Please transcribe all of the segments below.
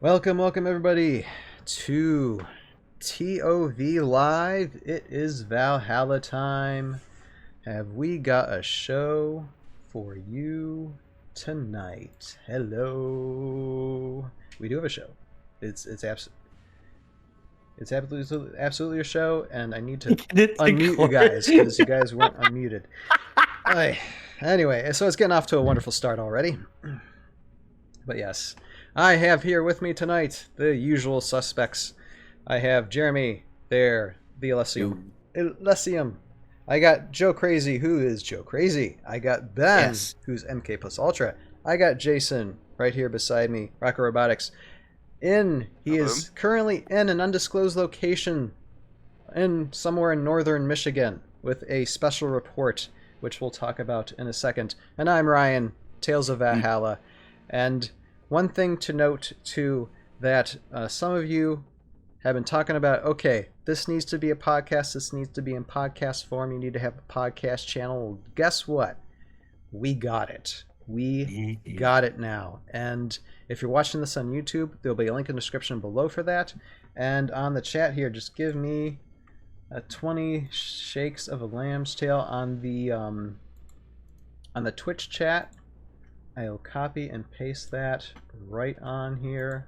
Welcome everybody to ToV Live. It is Valhalla time. Have we got a show for you tonight? Hello. We do have a show. It's absolutely a show, and I need to unmute you guys because you guys weren't unmuted. Anyway, so it's getting off to a wonderful start already. But yes, I have here with me tonight the usual suspects. I have Jeremy there, the Elysium. I got Joe Crazy, who is Joe Crazy. I got Ben, who's MK plus Ultra. I got Jason right here beside me, Rocker Robotics. He is currently in an undisclosed location somewhere in northern Michigan with a special report, which we'll talk about in a second. And I'm Ryan, Tales of Valhalla. And one thing to note, too, that some of you have been talking about, okay, this needs to be a podcast, this needs to be in podcast form, you need to have a podcast channel. Well, guess what? We got it. We got it now. And if you're watching this on YouTube, there'll be a link in the description below for that. And on the chat here, just give me 20 shakes of a lamb's tail on the Twitch chat. I'll copy and paste that right on here.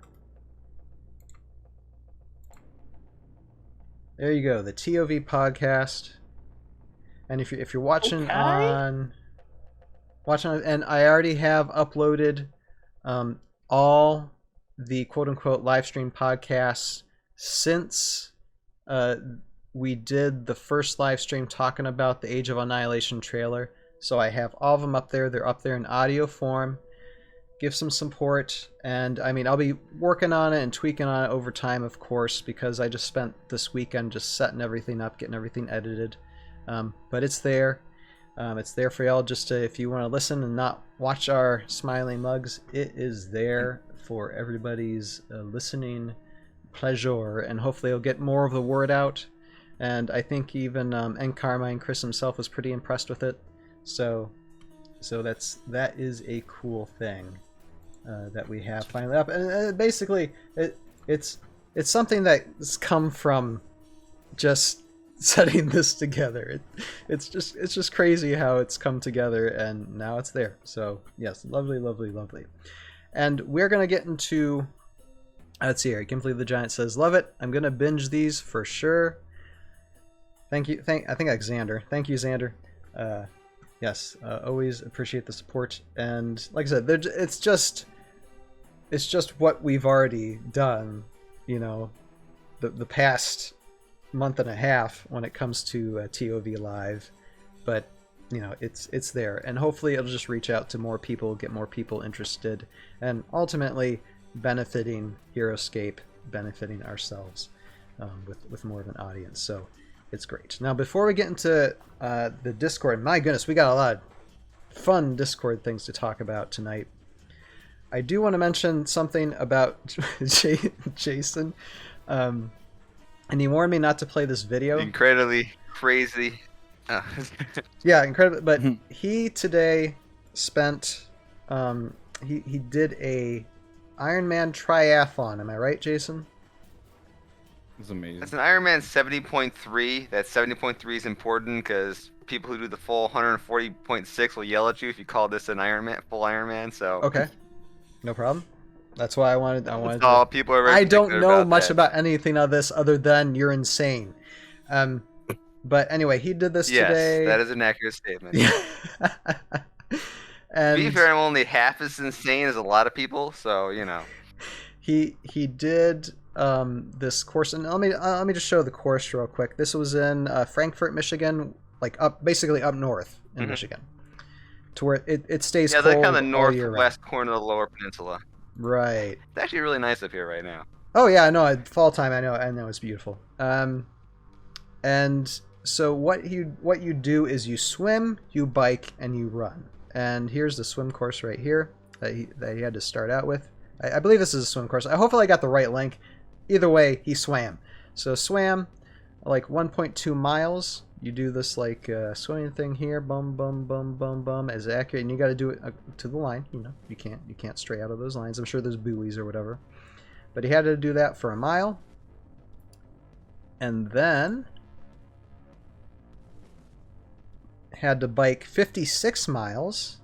There you go, the ToV Podcast. And if you're watching and I already have uploaded all the quote-unquote live stream podcasts since we did the first live stream talking about the Age of Annihilation trailer. So I have all of them up there. They're up there in audio form. Give some support. And I mean, I'll be working on it and tweaking on it over time, of course, because I just spent this weekend just setting everything up, getting everything edited. But it's there. It's there for y'all just to, if you want to listen and not watch our smiling mugs, it is there for everybody's listening pleasure. And hopefully it'll get more of the word out. And I think even N. Carmine, Chris himself, was pretty impressed with it. So that is a cool thing that we have finally up. And basically, it's something that's come from just setting this together. It's just crazy how it's come together, and now it's there. So yes, lovely. And we're gonna get into. Let's see here. Gimli the Giant says, "Love it. I'm gonna binge these for sure." Thank you. I think that's Xander. Thank you, Xander. Yes, always appreciate the support. And like I said, it's just what we've already done, you know, the past month and a half when it comes to ToV Live. But, you know, it's there. And hopefully it'll just reach out to more people, get more people interested, and ultimately benefiting Heroscape, benefiting ourselves with more of an audience. So it's great. Now, before we get into the Discord, my goodness, we got a lot of fun Discord things to talk about tonight. I do want to mention something about Jason. And he warned me not to play this video. Incredibly crazy. Yeah, incredible. But he today spent... he did a Ironman triathlon. Am I right, Jason? It's amazing. That's an Ironman 70.3. That 70.3 is important because people who do the full 140.6 will yell at you if you call this an Ironman, full Ironman. So okay, no problem. That's why I wanted. People are. I don't know much about anything of this other than you're insane. But anyway, he did this today. Yes, that is an accurate statement. And to be fair, I'm only half as insane as a lot of people, so you know. He did this course, and let me just show the course real quick. This was in Frankfort, Michigan, like basically up north in Michigan, to where it stays cold. Yeah, they're kind of the northwest corner of the Lower Peninsula. Right. It's actually really nice up here right now. Oh yeah, I know. Fall time, I know it's beautiful. And so what you do is you swim, you bike, and you run. And here's the swim course right here that he had to start out with. I believe this is a swim course. Hopefully I got the right link. Either way, he swam. So swam like 1.2 miles. You do this like swimming thing here, bum bum bum bum bum, as accurate, and you got to do it to the line. You know, you can't stray out of those lines. I'm sure there's buoys or whatever. But he had to do that for a mile. And then had to bike 56 miles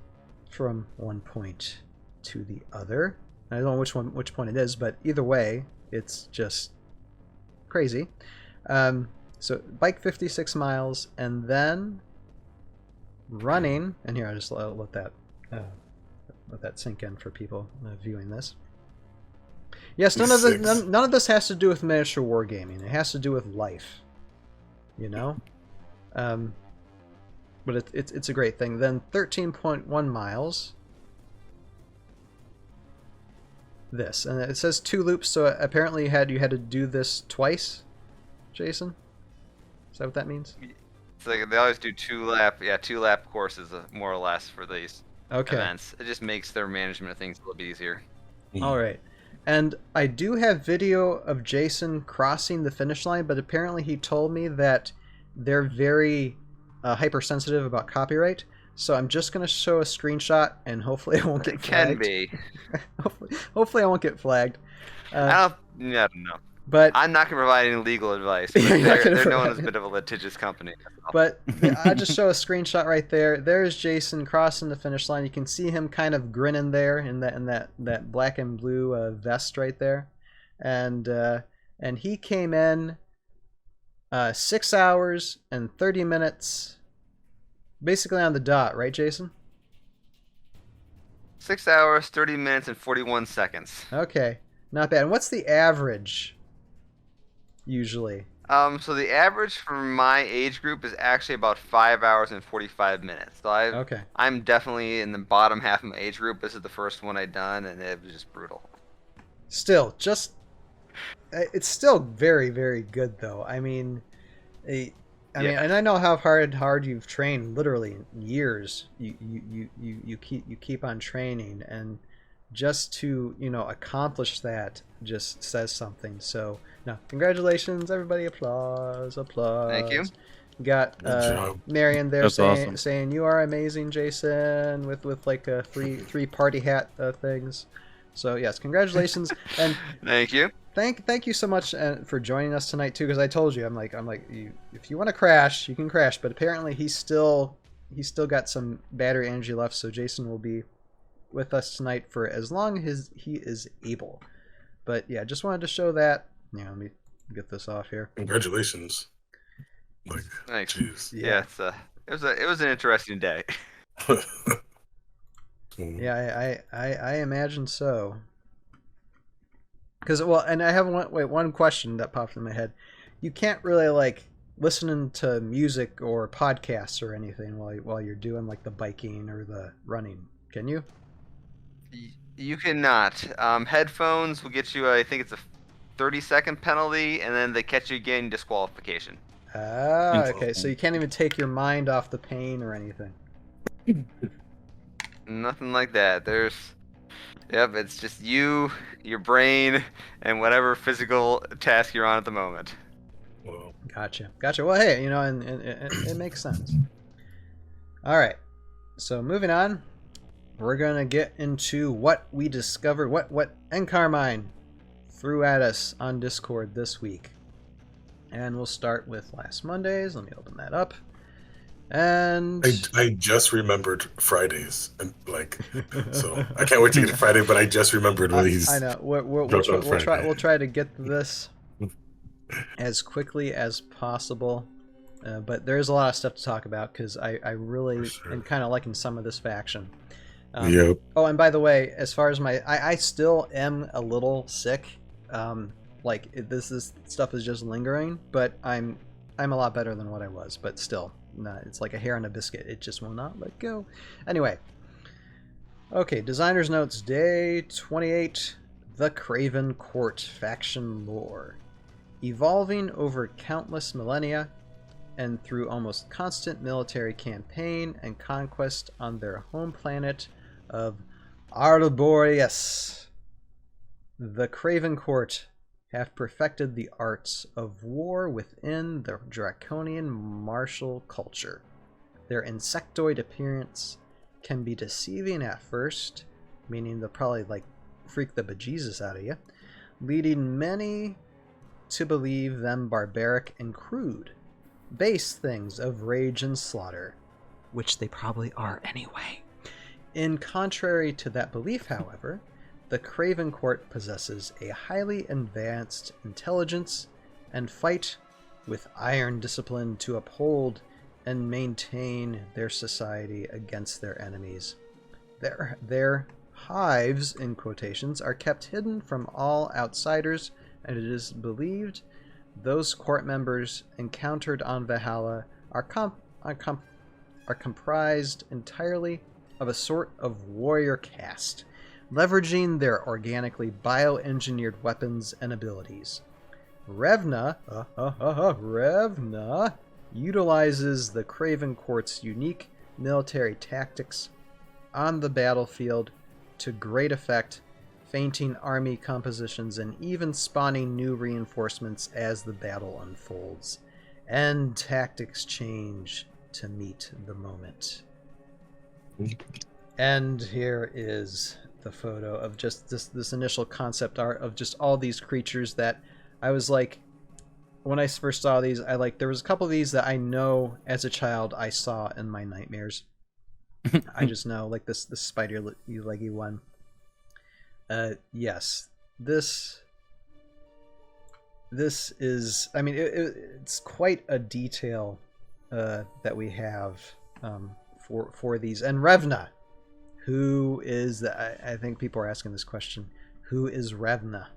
from one point to the other. I don't know which point it is, but either way, it's just crazy. So bike 56 miles and then running. And here, I'll just let that sink in for people viewing this. Yes, none of this has to do with miniature wargaming. It has to do with life, you know. But it's a great thing. Then 13.1 miles. This, and it says 2 loops, so apparently you had to do this twice, Jason. Is that what that means? It's like they always do 2-lap courses, more or less, for these events. It just makes their management of things a little bit easier. All right. And I do have video of Jason crossing the finish line, but apparently he told me that they're very hypersensitive about copyright. So I'm just going to show a screenshot, and hopefully I won't get flagged. It can be. hopefully I won't get flagged. I don't know. But I'm not going to provide any legal advice. But they're known as a bit of a litigious company. But I just show a screenshot right there. There's Jason crossing the finish line. You can see him kind of grinning there in that black and blue vest right there, and he came in 6 hours and 30 minutes, basically on the dot, right, Jason? 6 hours, 30 minutes, and 41 seconds. Okay, not bad. And what's the average usually? So the average for my age group is actually about 5 hours and 45 minutes. So I'm definitely in the bottom half of my age group. This is the first one I've done, and it was just brutal. Still, it's still very, very good though. I mean, I mean, and I know how hard you've trained, literally years. You keep on training, and just to accomplish that just says something. So no, congratulations, everybody! Applause! Thank you. Got Marion there awesome. saying you are amazing, Jason, with like three party hat things. So yes, congratulations and thank you. Thank you so much for joining us tonight too. Because I told you, I'm like, if you want to crash, you can crash. But apparently he's still got some battery energy left. So Jason will be with us tonight for as long as he is able. But yeah, just wanted to show that. Yeah, let me get this off here. Congratulations. Thanks. Geez. Yeah, it was an interesting day. Yeah, I imagine so. Because and I have one question that popped in my head. You can't really like listening to music or podcasts or anything while you're doing like the biking or the running, can you? You cannot. Headphones will get you, I think it's a 30-second penalty, and then they catch you again, disqualification. Ah, okay. So you can't even take your mind off the pain or anything. Nothing like that. It's just you, your brain, and whatever physical task you're on at the moment. Well, Gotcha. Well, hey, and it makes sense. All right. So moving on, we're gonna get into what we discovered, what Carmine threw at us on Discord this week, and we'll start with last Monday's. Let me open that up. And I just remembered Fridays, and so I can't wait to get to Friday. But I just remembered when he's. I know. We'll try to get this as quickly as possible, but there's a lot of stuff to talk about because I really am kind of liking some of this faction. Yep. Oh, and by the way, as far as I still am a little sick. This stuff is just lingering, but I'm a lot better than what I was. But still. It's like a hair on a biscuit. It just will not let go. Anyway. Okay, Designer's Notes, Day 28. The Craven Court Faction Lore. Evolving over countless millennia and through almost constant military campaign and conquest on their home planet of Arboreus. The Craven Court have perfected the arts of war within the draconian martial culture. Their insectoid appearance can be deceiving at first, meaning they'll probably freak the bejesus out of you, leading many to believe them barbaric and crude, base things of rage and slaughter, which they probably are anyway. In contrary to that belief, however, the Craven Court possesses a highly advanced intelligence and fight with iron discipline to uphold and maintain their society against their enemies. Their hives, in quotations, are kept hidden from all outsiders, and it is believed those court members encountered on Valhalla are comprised entirely of a sort of warrior caste, leveraging their organically bioengineered weapons and abilities. Revna utilizes the Craven Court's unique military tactics on the battlefield to great effect, feinting army compositions and even spawning new reinforcements as the battle unfolds, and tactics change to meet the moment. And here is the photo of just this initial concept art of just all these creatures that I was like, when I first saw these, there was a couple of these that I know as a child I saw in my nightmares. I just know, like this spider leggy one. Yes, this is, I mean, it's quite a detail that we have for these. And Revna, who is I think people are asking this question. Who is Revna?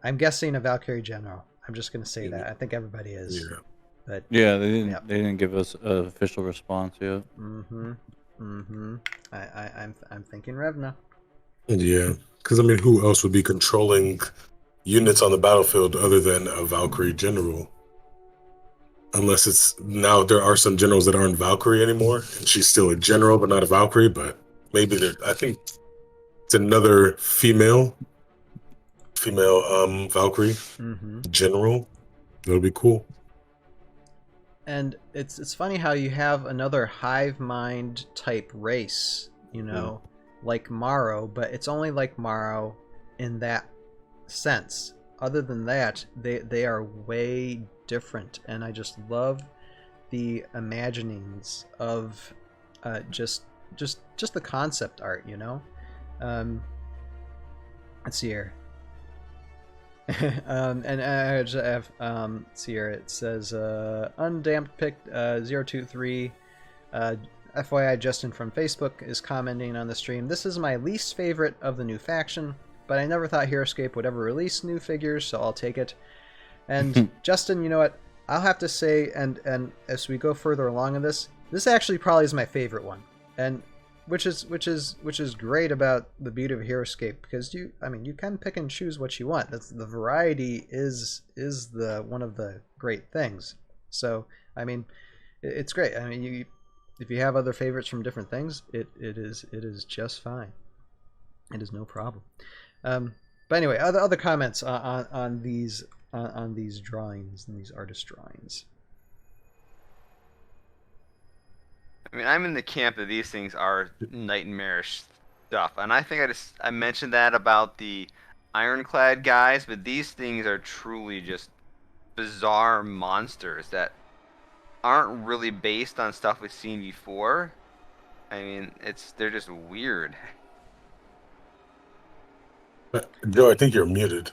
I'm guessing a Valkyrie general. I'm just going to say that. I think everybody is. Yeah. But yeah, they didn't give us an official response yet. I'm thinking Revna. Yeah, because I mean, who else would be controlling units on the battlefield other than a Valkyrie general? Unless it's now there are some generals that aren't Valkyrie anymore, and she's still a general but not a Valkyrie. But maybe I think it's another female Valkyrie general. That'll be cool. And it's funny how you have another hive mind type race, you know, like Morrow, but it's only like Morrow in that sense. Other than that, they are way different, and I just love the imaginings of just the concept art, you know. Let's see here. And I just have see here, it says undamped pick 023 FYI, Justin from Facebook is commenting on the stream. This is my least favorite of the new faction, but I never thought Heroscape would ever release new figures, so I'll take it. And Justin, you know what, I'll have to say, and as we go further along in this actually probably is my favorite one, and which is great about the beauty of Heroscape, because you can pick and choose what you want. That's the variety is the one of the great things. So I mean, it's great. I mean, if you have other favorites from different things, it is just fine. It is no problem. But anyway, other comments on these drawings and these artist drawings. I mean, I'm in the camp that these things are nightmarish stuff, and I think I mentioned that about the ironclad guys, but these things are truly just bizarre monsters that aren't really based on stuff we've seen before. I mean, they're just weird. Joe, I think you're muted.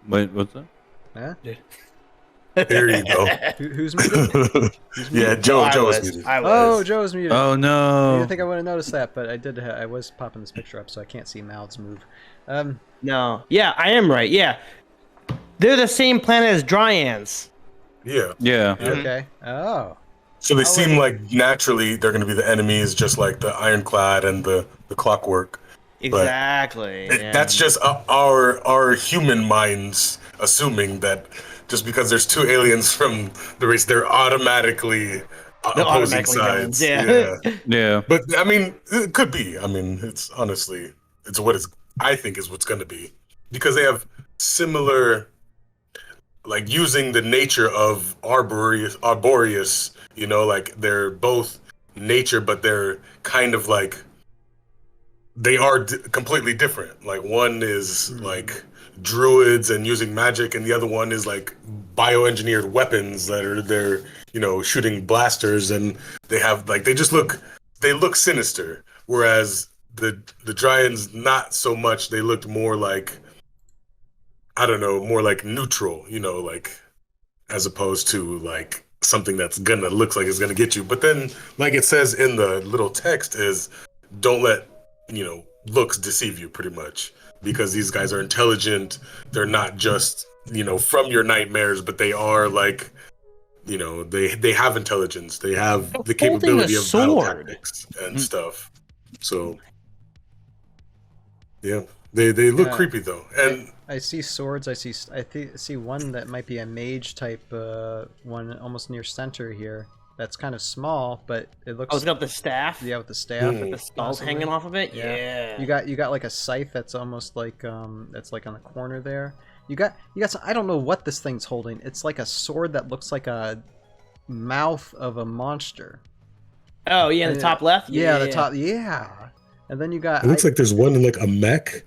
Wait, what's that? Huh? There you go. Who's muted? Yeah, Joe was muted. Oh, Joe's muted. Oh no! I didn't think I would have noticed that, but I did. I was popping this picture up, so I can't see mouths move. No. Yeah, I am right. Yeah, they're the same planet as Dryans. Yeah. Okay. Oh. So they seem like naturally they're going to be the enemies, just like the Ironclad and the Clockwork. Exactly. Yeah. That's just our human minds assuming that just because there's two aliens from the race, they're automatically opposing sides. Yeah. But I mean, it could be. I mean, it's honestly, I think is what's going to be, because they have similar, like, using the nature of arboreous, you know, like they're both nature, but they're kind of like they are completely different. Like one is like druids and using magic, and the other one is like bioengineered weapons that are they're shooting blasters, and they have like they look sinister. Whereas the Dryans not so much. They looked more like more like neutral. Like as opposed to like something that's looks like it's gonna get you. But then, like it says in the little text, is don't let looks deceive you, pretty much, because these guys are intelligent. They're not just from your nightmares, but they are like they have intelligence. They have the capability of battle tactics and stuff. So yeah, they look creepy though. And I see swords. I see one that might be a mage type one almost near center here. That's kind of small, but it looks. Oh, it's got the staff. Yeah, with the staff, with the skulls hanging off of it. Yeah. You got like a scythe that's almost like that's like on the corner there. You got some. I don't know what this thing's holding. It's like a sword that looks like a mouth of a monster. Oh yeah, the top left. Yeah, the top. Yeah, and then you got. It looks like there's one in like a mech.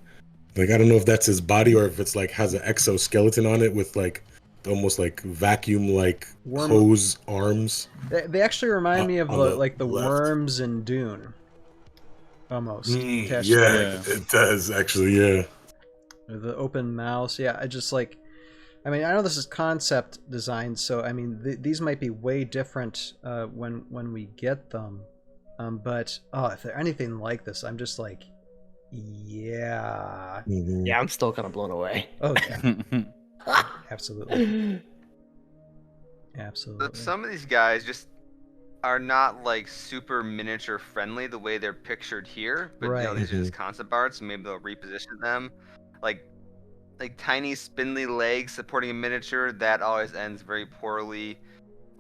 Like I don't know if that's his body or if it's like has an exoskeleton on it with like almost like vacuum like hose arms. They actually remind me of the left. worms in Dune. Almost. Yeah, it does actually. Yeah. The open mouths. Yeah, I just like. I mean, I know this is concept design, so I mean these might be way different when we get them. But if they're anything like this, I'm just like, yeah. Mm-hmm. Yeah, I'm still kind of blown away. Oh yeah. Absolutely. Some of these guys just are not like super miniature friendly the way they're pictured here, but these are just concept art, so maybe they'll reposition them. Like tiny spindly legs supporting a miniature, that always ends very poorly.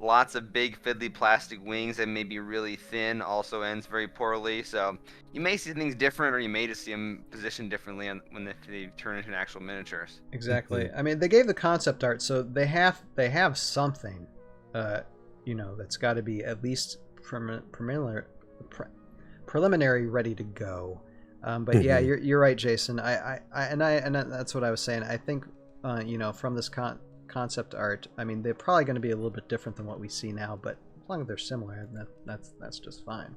Lots of big fiddly plastic wings that may be really thin also ends very poorly. So you may see things different, or you may just see them positioned differently when they turn into actual miniatures. Exactly. I mean, they gave the concept art, so they have something, that's got to be at least preliminary ready to go. But yeah, you're right, Jason. I that's what I was saying. I think from this concept art, I mean, they're probably going to be a little bit different than what we see now, but as long as they're similar, that's just fine.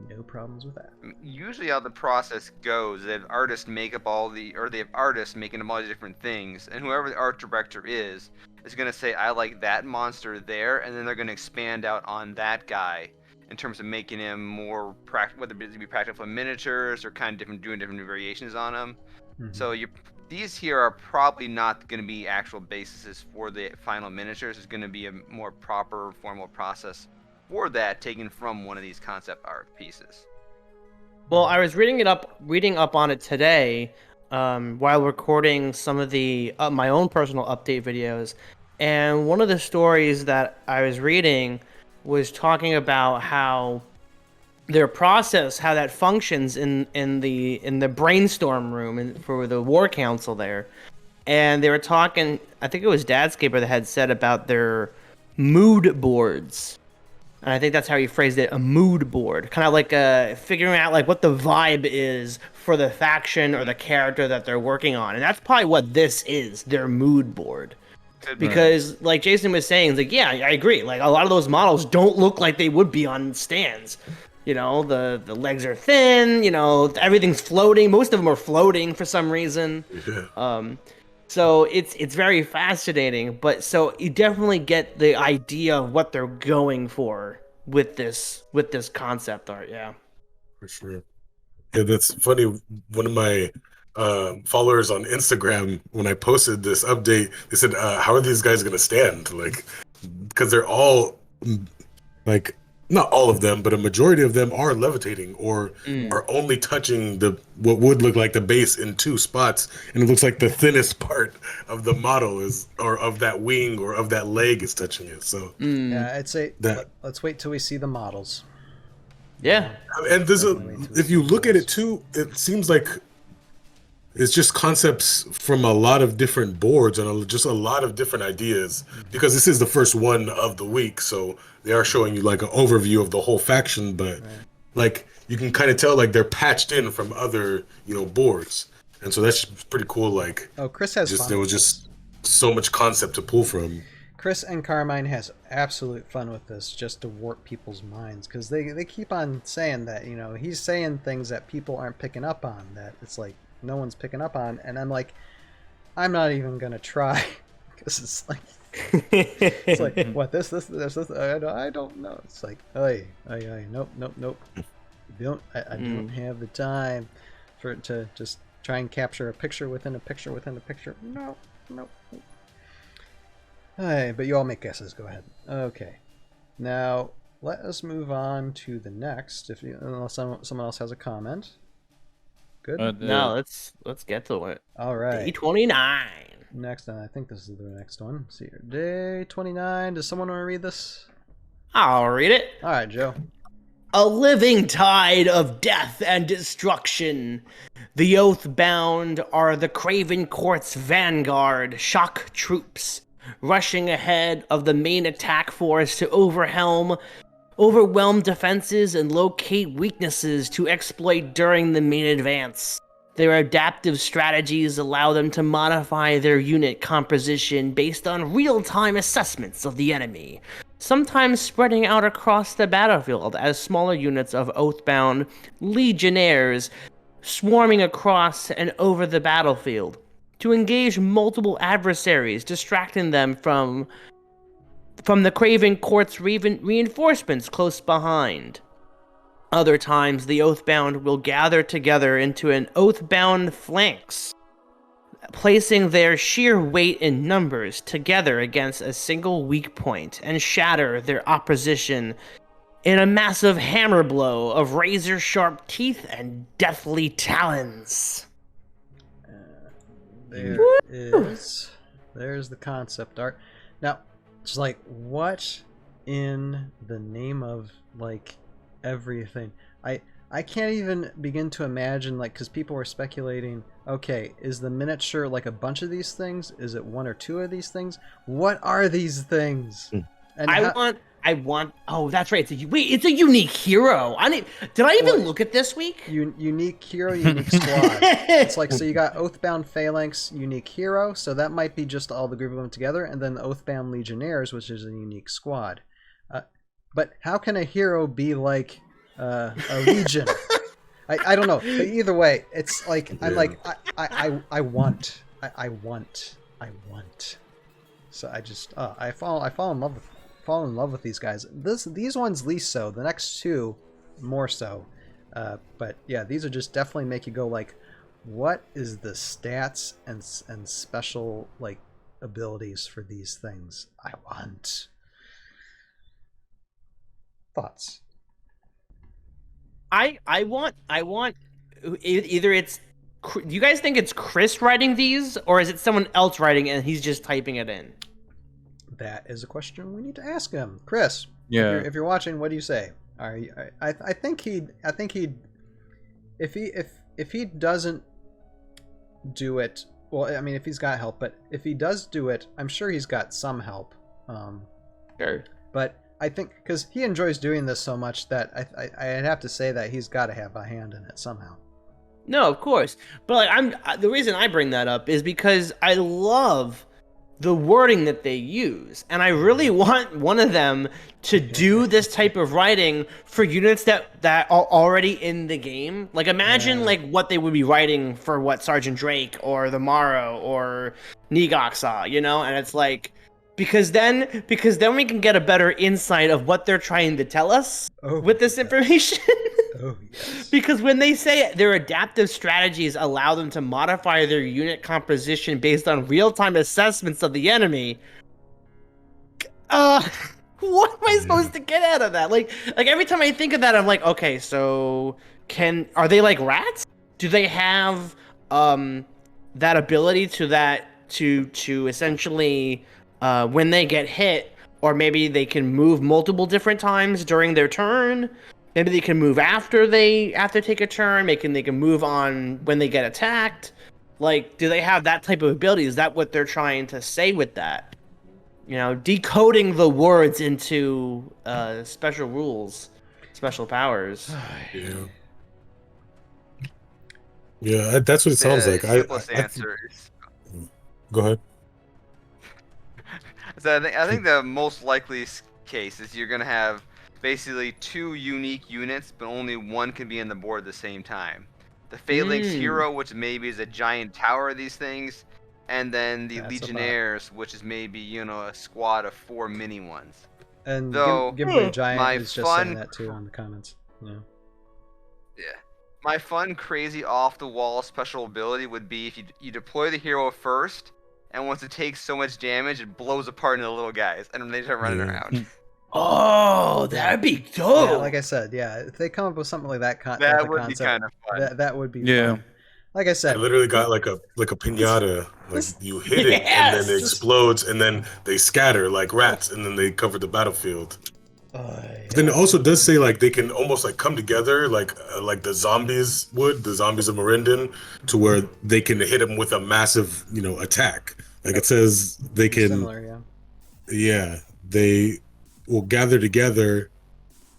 No problems with that. Usually how the process goes, they have artists make up they have artists making up all these different things, and whoever the art director is going to say, I like that monster there, and then they're going to expand out on that guy in terms of making him more whether it be practical for miniatures or kind of doing different variations on him. Mm-hmm. So these here are probably not going to be actual bases for the final miniatures. It's going to be a more proper, formal process for that, taken from one of these concept art pieces. Well, I was reading up on it today while recording some of the my own personal update videos, and one of the stories that I was reading was talking about how their process, how that functions in the brainstorm room for the war council there. And they were talking, I think it was Dadscaper that had said about their mood boards. And I think that's how he phrased it, a mood board. Kind of like figuring out like what the vibe is for the faction or the character that they're working on. And that's probably what this is, their mood board. Because like Jason was saying, it's like, yeah, I agree. Like a lot of those models don't look like they would be on stands. The legs are thin, everything's floating. Most of them are floating for some reason. Yeah. So it's very fascinating, but so you definitely get the idea of what they're going for with this concept art, yeah. For sure. Yeah, that's funny. One of my followers on Instagram, when I posted this update, they said, how are these guys gonna stand? Like, because they're all like, not all of them, but a majority of them are levitating or are only touching what would look like the base in two spots, and it looks like the thinnest part of the model or of that wing or of that leg is touching it. So yeah, I'd say let's wait till we see the models. Yeah, and if you look at it too, it seems like it's just concepts from a lot of different boards and just a lot of different ideas, because this is the first one of the week, so they are showing you like an overview of the whole faction, but like you can kind of tell like they're patched in from other boards, and so that's pretty cool. Like, Chris has just fun. there was just so much concept to pull from. Chris and Carmine has absolute fun with this, just to warp people's minds, because they keep on saying that he's saying things that people aren't picking up on, that it's like no one's picking up on, and I'm like, I'm not even gonna try, because it's like what this I don't know. It's like nope. I don't have the time to just try and capture a picture within a picture within a picture. No. But you all make guesses. Go ahead. Okay. Now let us move on to the next. Unless someone else has a comment. Good. No, let's get to it. All right. Day 29. Next, and I think this is the next one. Let's see here. Day 29. Does someone want to read this? I'll read it. All right, Joe. A living tide of death and destruction. The Oathbound are the Craven Court's vanguard, shock troops, rushing ahead of the main attack force to overwhelm defenses and locate weaknesses to exploit during the main advance. Their adaptive strategies allow them to modify their unit composition based on real-time assessments of the enemy, sometimes spreading out across the battlefield as smaller units of Oathbound legionnaires swarming across and over the battlefield to engage multiple adversaries, distracting them from the Craven Court's reinforcements close behind. Other times, the Oathbound will gather together into an Oathbound phalanx, placing their sheer weight in numbers together against a single weak point and shatter their opposition in a massive hammer blow of razor-sharp teeth and deathly talons. There's the concept art. Now, it's like, what in the name of like everything? I can't even begin to imagine, like, because people were speculating, okay, is the miniature like a bunch of these things? Is it one or two of these things? What are these things? And I want. Oh, that's right. It's a unique hero. Did I even look at this week? Unique hero, unique squad. It's like, so you got Oathbound Phalanx, unique hero. So that might be just all the group of them together, and then the Oathbound Legionnaires, which is a unique squad. But how can a hero be like a legion? I don't know. But either way, it's like, yeah. I'm like, I want. So I just I fall in love with these guys. These ones least so. The next two more so. But yeah, these are just definitely make you go like, what is the stats and special like abilities for these things? I want. Thoughts? I want either it's. Do you guys think it's Chris writing these, or is it someone else writing and he's just typing it in? That is a question we need to ask him, Chris. Yeah. If you're watching, what do you say? I think he'd if he doesn't do it. Well, I mean, if he's got help, but if he does do it, I'm sure he's got some help. Sure. But I think because he enjoys doing this so much that I'd have to say that he's got to have a hand in it somehow. No, of course. But like, the reason I bring that up is because I love the wording that they use, and I really want one of them to do this type of writing for units that are already in the game. Like, imagine like what they would be writing for Sergeant Drake or the Morrow or Negoxa, and it's like, because then we can get a better insight of what they're trying to tell us with this information. Oh, yes. Because when they say their adaptive strategies allow them to modify their unit composition based on real-time assessments of the enemy, what am I supposed to get out of that? Like every time I think of that, I'm like, okay, so are they like rats? Do they have that ability to essentially when they get hit, or maybe they can move multiple different times during their turn? Maybe they can move after they take a turn. They can move on when they get attacked. Like, do they have that type of ability? Is that what they're trying to say with that? Decoding the words into special rules, special powers. Yeah. Yeah, that's what it sounds like. Simplest answer is. Go ahead. So I think the most likely case is you're gonna have basically 2 unique units, but only one can be on the board at the same time. The Phalanx Hero, which maybe is a giant tower of these things, and then the Legionnaires, which is maybe a squad of 4 mini ones. And Though, Gimbly Giant my is just saying that too in the comments. Yeah. My fun, crazy, off-the-wall special ability would be if you deploy the hero first, and once it takes so much damage, it blows apart into little guys, and they start running around. Oh, that'd be dope. Yeah, like I said, if they come up with something like that, that would be kind of fun. That would be fun. Like I said, I literally got like a pinata. Like you hit it and then it explodes and then they scatter like rats and then they cover the battlefield. Then it also does say like they can almost like come together like the zombies would, the zombies of Marindin, to where they can hit them with a massive attack. Like it says they can. Similar, they will gather together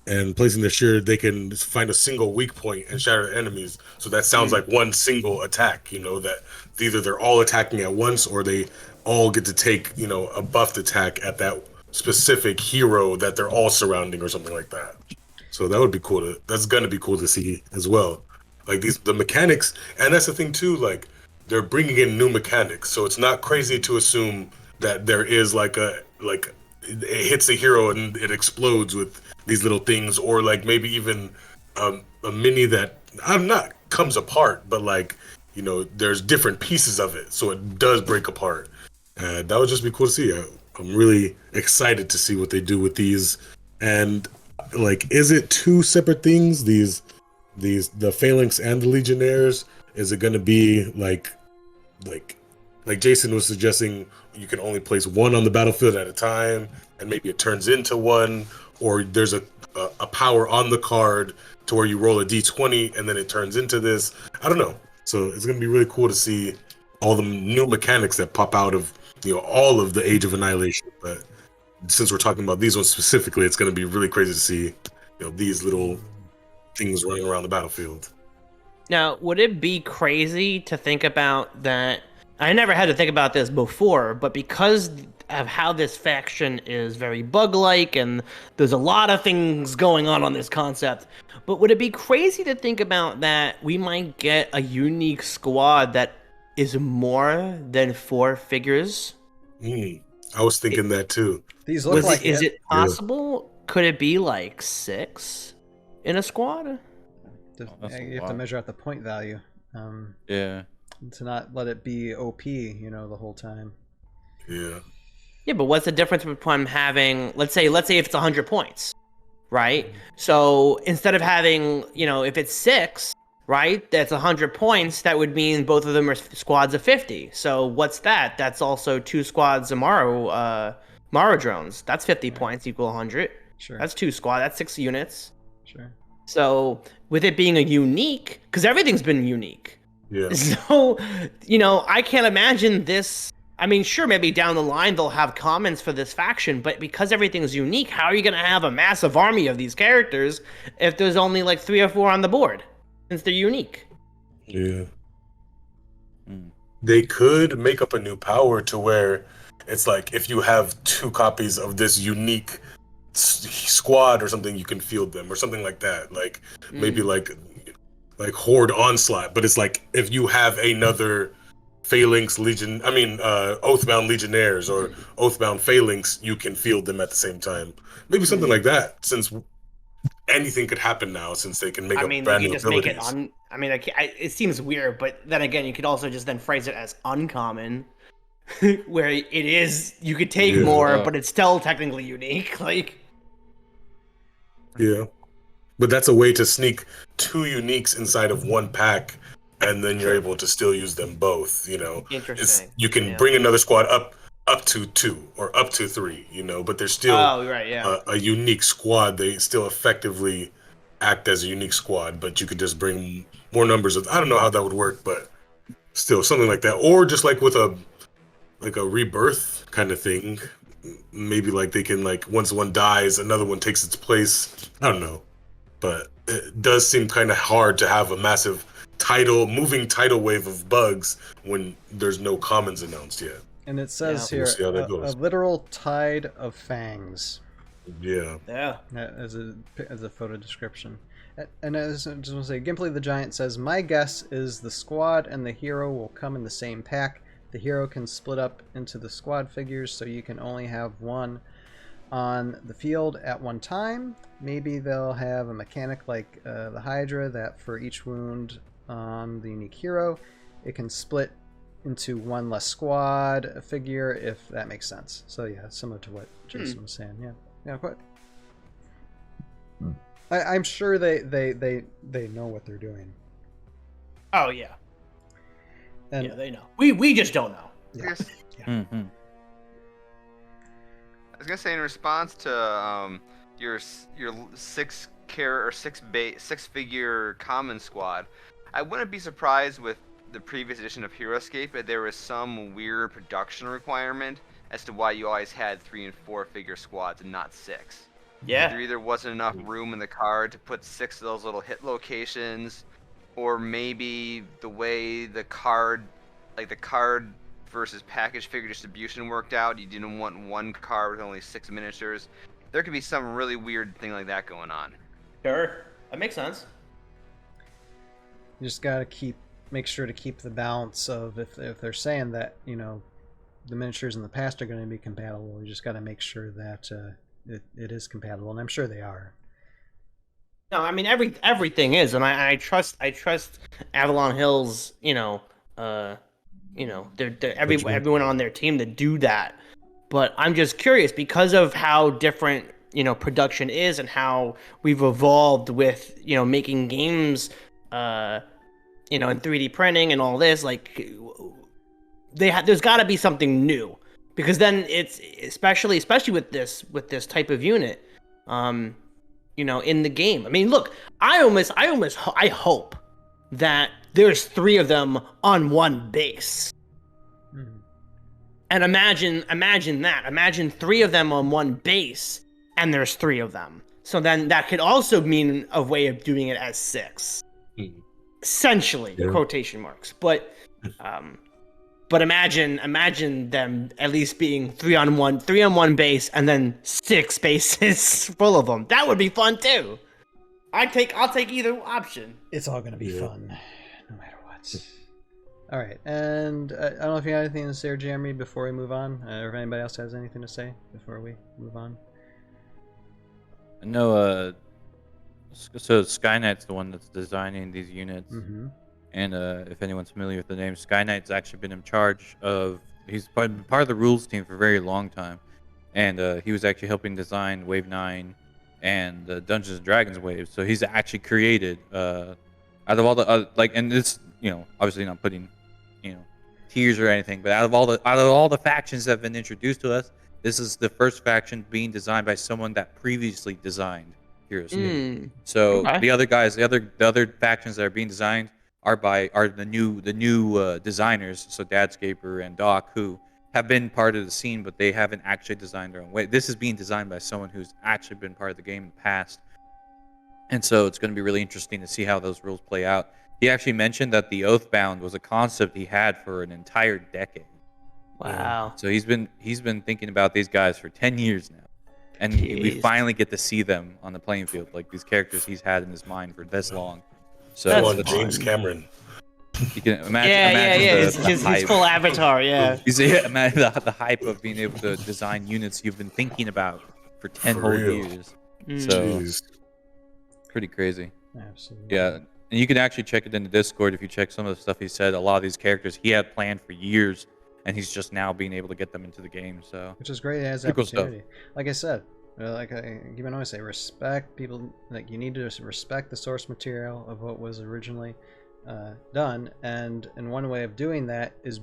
and placing their shield, they can find a single weak point and shatter enemies. So that sounds like one single attack, that either they're all attacking at once or they all get to take, a buffed attack at that specific hero that they're all surrounding or something like that. So that would be cool. That's going to be cool to see as well. Like the mechanics, and that's the thing too, like they're bringing in new mechanics. So it's not crazy to assume that there is it hits the hero and it explodes with these little things, or like maybe even a mini that comes apart, but there's different pieces of it, so it does break apart. That would just be cool to see. I'm really excited to see what they do with these. And is it 2 separate things? The Phalanx and the Legionnaires? Is it going to be like Jason was suggesting, you can only place one on the battlefield at a time, and maybe it turns into one, or there's a power on the card to where you roll a d20 and then it turns into this. I don't know. So it's going to be really cool to see all the new mechanics that pop out of all of the Age of Annihilation. But since we're talking about these ones specifically, it's going to be really crazy to see these little things running around the battlefield. Now, would it be crazy to think about that? I never had to think about this before, but because of how this faction is very bug-like and there's a lot of things going on this concept, but would it be crazy to think about that we might get a unique squad that is more than 4 figures? I was thinking that too. These look like is it possible? Yeah. Could it be 6 in a squad? You have to measure out the point value. To not let it be OP, the whole time. Yeah. Yeah, but what's the difference between having, let's say if it's 100 points, right? So instead of having, if it's 6, right, that's 100 points, that would mean both of them are squads of 50. So what's that? That's also 2 squads of Maro drones. That's 50 points equal 100. Sure. That's 2 squad. That's 6 units. Sure. So with it being a unique, because everything's been unique. Yeah. So, I can't imagine this. I mean, sure, maybe down the line they'll have comments for this faction, but because everything's unique, how are you going to have a massive army of these characters if there's only 3 or 4 on the board, since they're unique? Yeah. They could make up a new power to where it's if you have 2 copies of this unique squad or something, you can field them or something like that. Maybe Horde Onslaught, but it's if you have another Phalanx Oathbound Legionnaires or Oathbound Phalanx, you can field them at the same time. Maybe something like that, since anything could happen now, since they can make up brand new abilities. It seems weird, but then again, you could also just then phrase it as uncommon, where it is, you could take more, but it's still technically unique. Yeah. But that's a way to sneak 2 uniques inside of 1 pack, and then you're able to still use them both. Interesting. You can bring another squad up to 2 or up to 3. But they're still a unique squad. They still effectively act as a unique squad, but you could just bring more numbers of. I don't know how that would work, but still something like that, or just with a rebirth kind of thing. Maybe they can once one dies, another one takes its place. I don't know. But it does seem kind of hard to have a massive moving tidal wave of bugs when there's no commons announced yet. And it says We'll see how here, that a goes. literal tide of fangs. Yeah. Yeah. As a photo description. And as I just want to say, Gimply the Giant says, my guess is the squad and the hero will come in the same pack. The hero can split up into the squad figures, so you can only have one on the field at one time. Maybe they'll have a mechanic like the Hydra that for each wound on the unique hero, it can split into one less squad figure, if that makes sense. So yeah, similar to what Jason was saying. Yeah, quite. I'm sure they know what they're doing. Oh yeah. And yeah, they know. We just don't know. yeah. Mm-hmm. I was gonna say in response to your six figure common squad, I wouldn't be surprised with the previous edition of Heroscape that there was some weird production requirement as to why you always had 3 and 4 figure squads and not 6. Yeah. There either wasn't enough room in the card to put 6 of those little hit locations, or maybe the way the card versus package figure distribution worked out, you didn't want one card with only 6 miniatures. There could be some really weird thing like that going on. Sure. That makes sense. You just gotta make sure to keep the balance of if they're saying that the miniatures in the past are going to be compatible, you just gotta make sure that it is compatible, and I'm sure they are. No, I mean everything is, and I trust Avalon Hill's everyone on their team to do that. But I'm just curious because of how different production is and how we've evolved with making games in 3D printing and all this, like there's got to be something new, because then it's especially with this type of unit in the game. I mean, look, I hope that there's 3 of them on one base. Mm-hmm. And imagine that. Imagine 3 of them on one base, and there's 3 of them. So then that could also mean a way of doing it as 6. Essentially, quotation marks. But imagine them at least being 3 on one base, and then 6 bases full of them. That would be fun too. I'll take either option. It's all gonna be fun, no matter what. All right, and I don't know if you got anything to say, or Jeremy, before we move on, or if anybody else has anything to say before we move on. No, so Skynight's the one that's designing these units. Mm-hmm. And if anyone's familiar with the name, Skynight's actually been in charge of... He's part of the rules team for a very long time. And he was actually helping design Wave 9 and Dungeons & Dragons Wave. So he's actually created, out of all the... and this, obviously not putting, tiers or anything, but out of all the factions that have been introduced to us, this is the first faction being designed by someone that previously designed Heroscape. So the other guys, the other factions that are being designed are the new designers. So Dadscaper and Doc, who have been part of the scene, but they haven't actually designed their own way. This is being designed by someone who's actually been part of the game in the past, and so it's going to be really interesting to see how those rules play out. He actually mentioned that the Oathbound was a concept he had for an entire decade. Wow. So he's been thinking about these guys for 10 years now. And we finally get to see them on the playing field, like these characters he's had in his mind for this long. So that's James Cameron. You can imagine his full avatar, yeah. Imagine the hype of being able to design units you've been thinking about for 10 whole years. So pretty crazy. Absolutely. Yeah. And you can actually check it in the Discord if you check some of the stuff he said. A lot of these characters he had planned for years, and he's just now being able to get them into the game. So which is great as opportunity. Like I said, like I even always say, respect people. Like you need to respect the source material of what was originally done, and one way of doing that is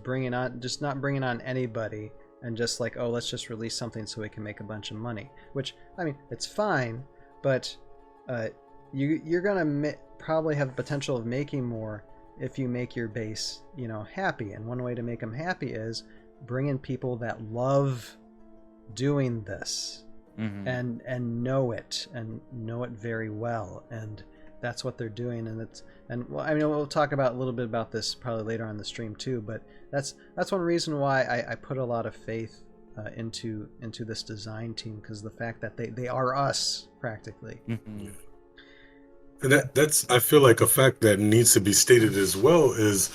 not bringing on anybody and just like, oh, let's just release something so we can make a bunch of money. Which, I mean, it's fine, but you're gonna probably have the potential of making more if you make your base, happy. And one way to make them happy is bring in people that love doing this and know it very well, and that's what they're doing, and well, I mean, we'll talk about a little bit about this probably later on the stream too. But that's one reason why I put a lot of faith into this design team, because the fact that they are us practically. Mm-hmm. And that's I feel like a fact that needs to be stated as well is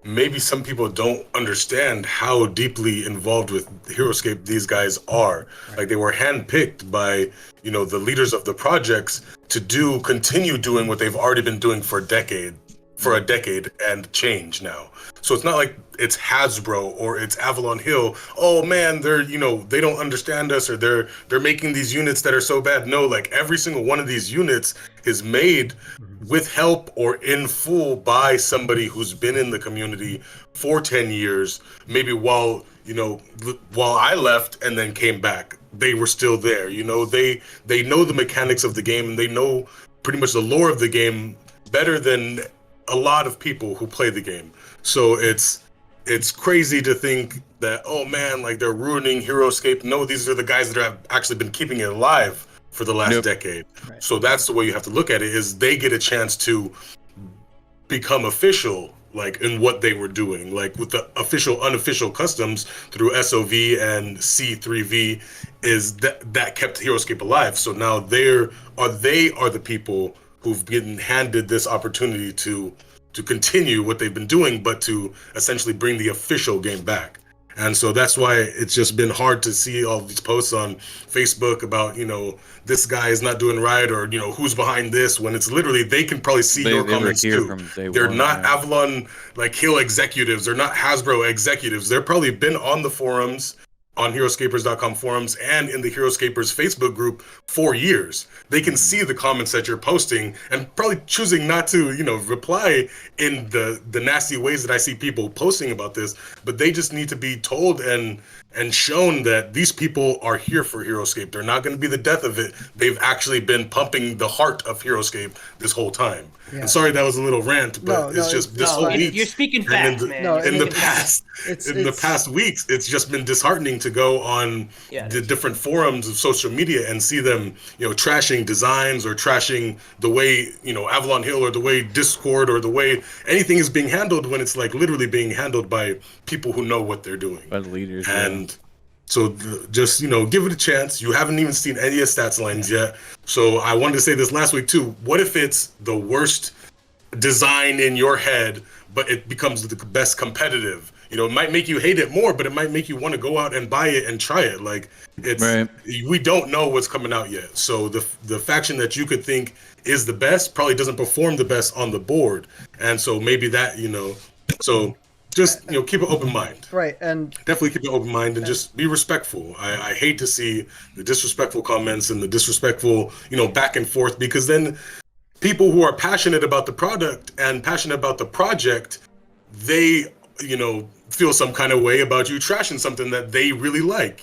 maybe some people don't understand how deeply involved with Heroscape these guys are. Right. Like they were handpicked by, the leaders of the projects to continue doing what they've already been doing for a decade and change now. So it's not like it's Hasbro or it's Avalon Hill. Oh man, they're, they don't understand us, or they're making these units that are so bad. No, like every single one of these units is made with help or in full by somebody who's been in the community for 10 years, maybe while I left and then came back, they were still there. They know the mechanics of the game, and they know pretty much the lore of the game better than a lot of people who play the game. So it's crazy to think that, oh man, like they're ruining Heroscape. No, these are the guys that have actually been keeping it alive for the last decade. Right. So that's the way you have to look at it, is they get a chance to become official, like in what they were doing, like with the official, unofficial customs through SOV and C3V, is that kept Heroscape alive. So now they are the people who've been handed this opportunity to continue what they've been doing, but to essentially bring the official game back. And so that's why it's just been hard to see all these posts on Facebook about, this guy is not doing right, or, who's behind this, when it's literally, they can probably see your comments too. They're not Avalon Hill executives. They're not Hasbro executives. They're probably been on the forums, on Heroscapers.com forums, and in the Heroscapers Facebook group for years. They can see the comments that you're posting, and probably choosing not to, reply in the nasty ways that I see people posting about this. But they just need to be told and shown that these people are here for Heroscape. They're not going to be the death of it. They've actually been pumping the heart of Heroscape this whole time. Yeah. And sorry that was a little rant, but it's just this whole week. You're speaking facts, man. In the past weeks, it's just been disheartening to go on the different forums of social media and see them, trashing designs or trashing the way, Avalon Hill, or the way Discord, or the way anything is being handled, when it's like literally being handled by people who know what they're doing. By leaders. And so just, give it a chance. You haven't even seen any of stats lines yet. So I wanted to say this last week too. What if it's the worst design in your head, but it becomes the best competitive? It might make you hate it more, but it might make you want to go out and buy it and try it. Like we don't know what's coming out yet. So the faction that you could think is the best probably doesn't perform the best on the board. And so maybe that, so just, keep an open mind. Right. And definitely keep an open mind and just be respectful. I hate to see the disrespectful comments and the disrespectful, back and forth, because then people who are passionate about the product and passionate about the project, they, feel some kind of way about you trashing something that they really like,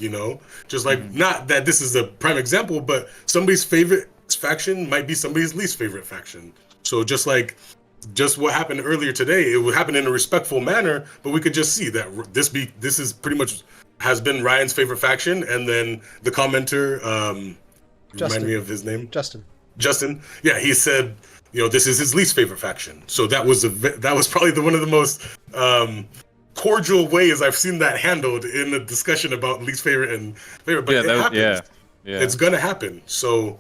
just like, not that this is a prime example, but somebody's favorite faction might be somebody's least favorite faction. So just what happened earlier today, it would happen in a respectful manner, but we could just see that this is pretty much has been Ryan's favorite faction, and then the commenter, remind me of his name, Justin, yeah, he said, this is his least favorite faction. So that was probably one of the most cordial ways I've seen that handled in a discussion about least favorite and favorite. But it happens. It's gonna happen. So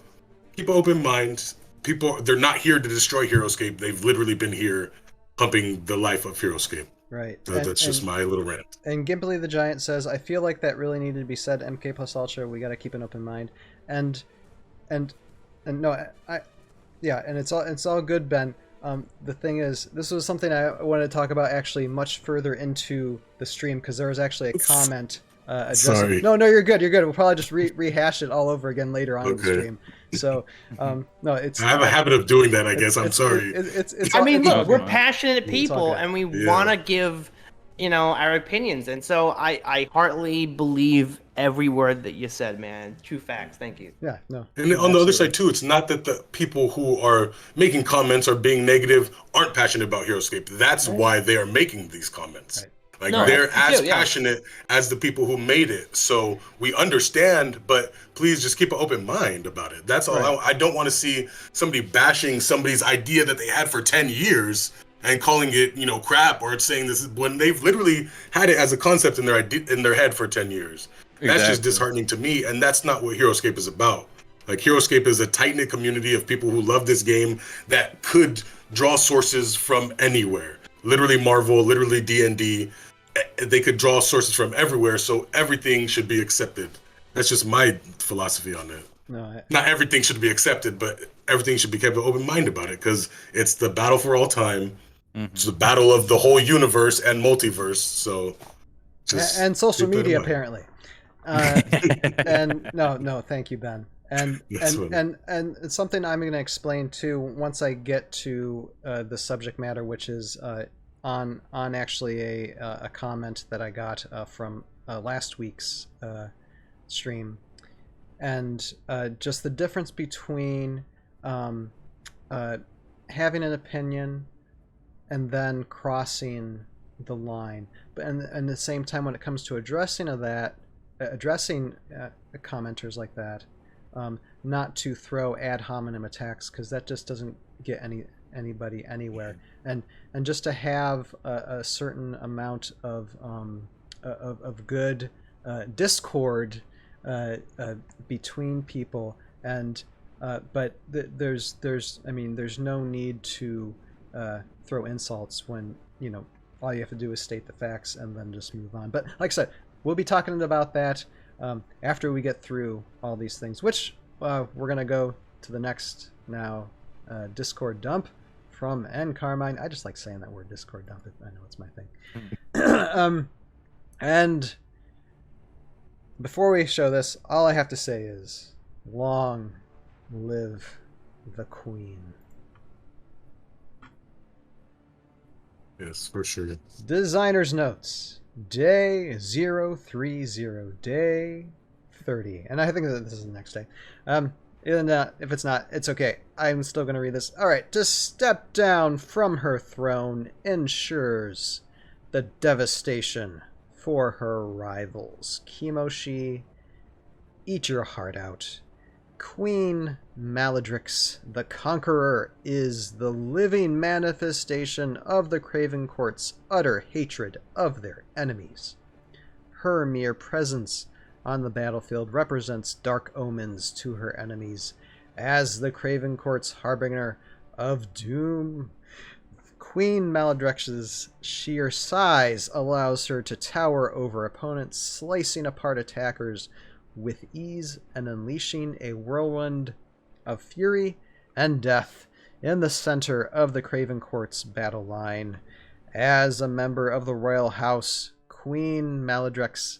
keep an open mind. People, they're not here to destroy Heroscape. They've literally been here pumping the life of Heroscape. Right. So that's just my little rant. And Gimply the Giant says, I feel like that really needed to be said. MK plus Ultra, we got to keep an open mind. And no, and it's all good, Ben. The thing is, this was something I wanted to talk about actually much further into the stream, because there was actually a comment Sorry. No, you're good. We'll probably just rehash it all over again later on in the stream. So, no, it's. I have a habit of doing that. I guess I'm sorry. Look, we're passionate people, and we want to give, our opinions, and so I heartily believe every word that you said, man. True facts. Thank you. Yeah. No. And on the other side too, it's not that the people who are making comments or being negative aren't passionate about Heroscape. That's why they are making these comments. Right. Like No, they're me as too, yeah. passionate as the people who made it. So we understand, but please just keep an open mind about it. That's all. Right. I don't want to see somebody bashing somebody's idea that they had for 10 years and calling it, crap, or saying this is when they've literally had it as a concept in their head for 10 years. That's just Exactly. disheartening to me, and that's not what Heroscape is about. Like Heroscape is a tight-knit community of people who love this game that could draw sources from anywhere. Literally Marvel, literally D&D. They could draw sources from everywhere, so everything should be accepted. That's just my philosophy on it. No, Not everything should be accepted, but everything should be kept an open mind about it, because it's the battle for all time. It's the battle of the whole universe and multiverse. So, and social keep that in media mind. apparently. And no, thank you, Ben. And That's funny. and it's something I'm going to explain too once I get to the subject matter, which is on actually a comment that I got from last week's stream, and just the difference between having an opinion and then crossing the line, but and at the same time when it comes to addressing commenters like that, not to throw ad hominem attacks, because that just doesn't get anybody anywhere, and just to have a certain amount of good discord between people, and but there's no need to throw insults when all you have to do is state the facts and then just move on. But like I said, we'll be talking about that after we get through all these things, which we're going to go to the next now Discord dump from N. Carmine. I just like saying that word, Discord dump. I know it's my thing. And before we show this, all I have to say is long live the Queen. Yes, for sure. Designer's notes. Day 030, day 30. And I think that this is the next day. And if it's not, it's okay. I'm still going to read this. All right. To step down from her throne ensures the devastation for her rivals. Kimoshi, eat your heart out. Queen Maledrix the Conqueror is the living manifestation of the Craven Court's utter hatred of their enemies. Her mere presence on the battlefield represents dark omens to her enemies as the Craven Court's harbinger of doom. Queen Maledrix's sheer size allows her to tower over opponents, slicing apart attackers with ease and unleashing a whirlwind of fury and death in the center of the Craven Court's battle line. As a member of the royal house, Queen Maledrix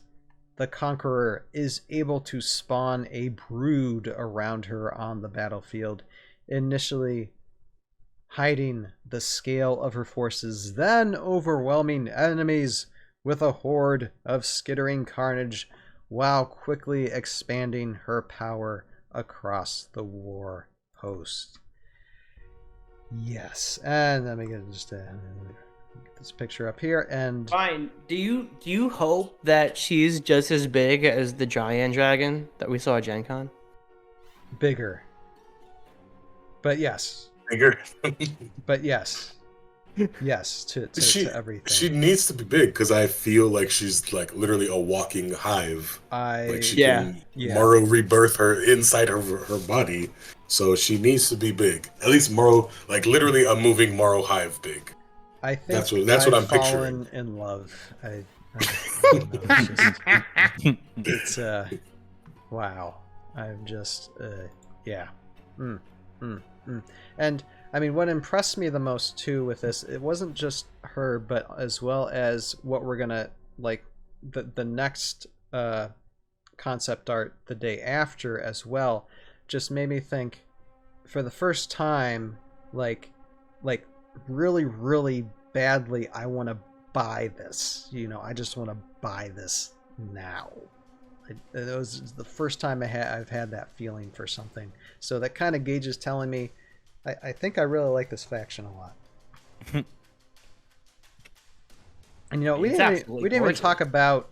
the Conqueror is able to spawn a brood around her on the battlefield, initially hiding the scale of her forces, then overwhelming enemies with a horde of skittering carnage, while quickly expanding her power across the war host. Yes, and let me get this picture up here. And Fine. Do you hope that she's just as big as the giant dragon that we saw at Gen Con? bigger, but yes, Bigger. but yes, yes to everything. She needs to be big, because I feel like she's like literally a walking hive. Like she can Morrow rebirth her inside her body, so she needs to be big. At least Morrow, like literally a moving Morrow hive big. I think that's what I'm fallen picturing. in love. I don't know, it's wow. I'm just yeah. And I mean, what impressed me the most too with this, it wasn't just her, but as well as what we're gonna like the next concept art the day after as well, just made me think for the first time, like really badly, I want to buy this. I just want to buy this now. It was the first time I've had that feeling for something. So that kind of gauge is telling me I think I really like this faction a lot. And we It's didn't absolutely even gorgeous. talk about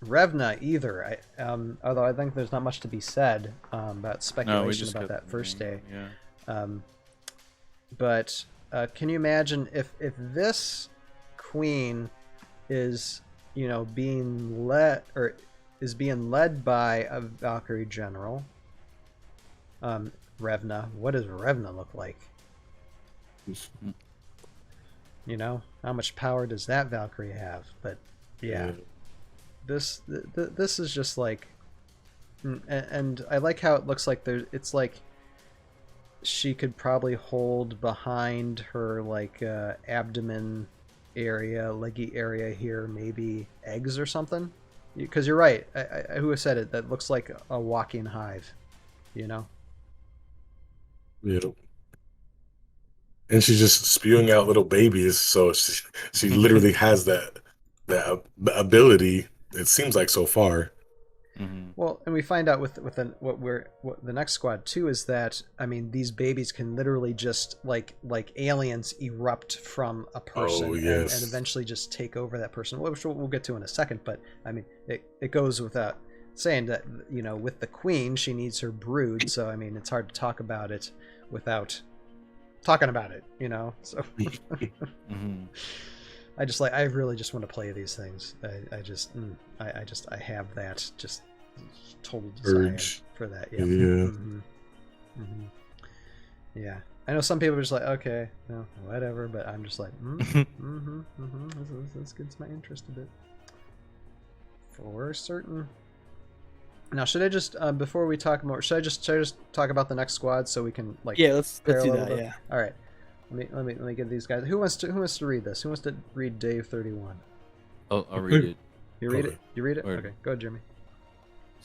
Revna either. Although I think there's not much to be said about speculation about that first day. Yeah. But can you imagine if this queen is being led by a Valkyrie general, Revna? What does Revna look like? How much power does that Valkyrie have? But yeah. This is just like, and I like how it looks like it's like she could probably hold behind her like abdomen area, leggy area here, maybe eggs or something. Because you're right. Who said it? That looks like a walking hive. Yeah. And she's just spewing out little babies, so she literally has that ability. It seems like so far. Mm-hmm. Well, and we find out what the next squad too is that these babies can literally just like aliens erupt from a person and eventually just take over that person, which we'll get to in a second. But it goes without saying that with the queen, she needs her brood, so it's hard to talk about it without talking about it, so Mm-hmm. I really just want to play these things. I have that just total desire Urge. for that. Yeah. Mm-hmm. Mm-hmm. Yeah. I know some people are just like, okay, no, whatever, but I'm just like, this gets my interest a bit. For certain. Now, should I just before we talk more, should I just talk about the next squad so we can like let's do parallel that. the- Yeah. All right. Let me give these guys. Who wants to read this? Who wants to read Dave 31? I'll read it. You read Okay. it? You read it? Or- Okay, go ahead, Jimmy.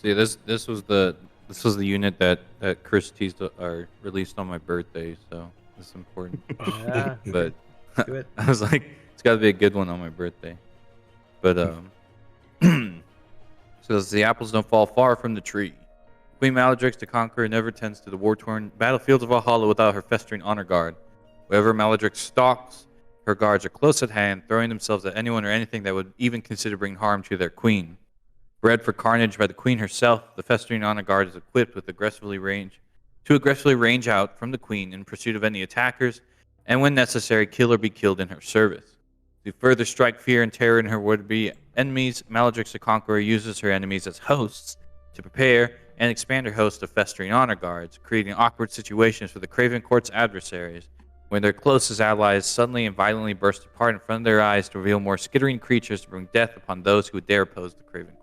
See, this was the unit that Chris teased or released on my birthday, so it's important. Yeah, But do it. I was like, it's got to be a good one on my birthday. But so the apples don't fall far from the tree. Queen Maledrix the Conqueror never tends to the war-torn battlefields of Valhalla without her festering honor guard. Wherever Maledrix stalks, her guards are close at hand, throwing themselves at anyone or anything that would even consider bringing harm to their queen. Bred for carnage by the queen herself, the festering honor guard is equipped with aggressively range out from the queen in pursuit of any attackers, and when necessary, kill or be killed in her service. To further strike fear and terror in her would-be enemies, Maledrix the Conqueror uses her enemies as hosts to prepare and expand her host of festering honor guards, creating awkward situations for the Craven Court's adversaries, when their closest allies suddenly and violently burst apart in front of their eyes to reveal more skittering creatures to bring death upon those who would dare oppose the Craven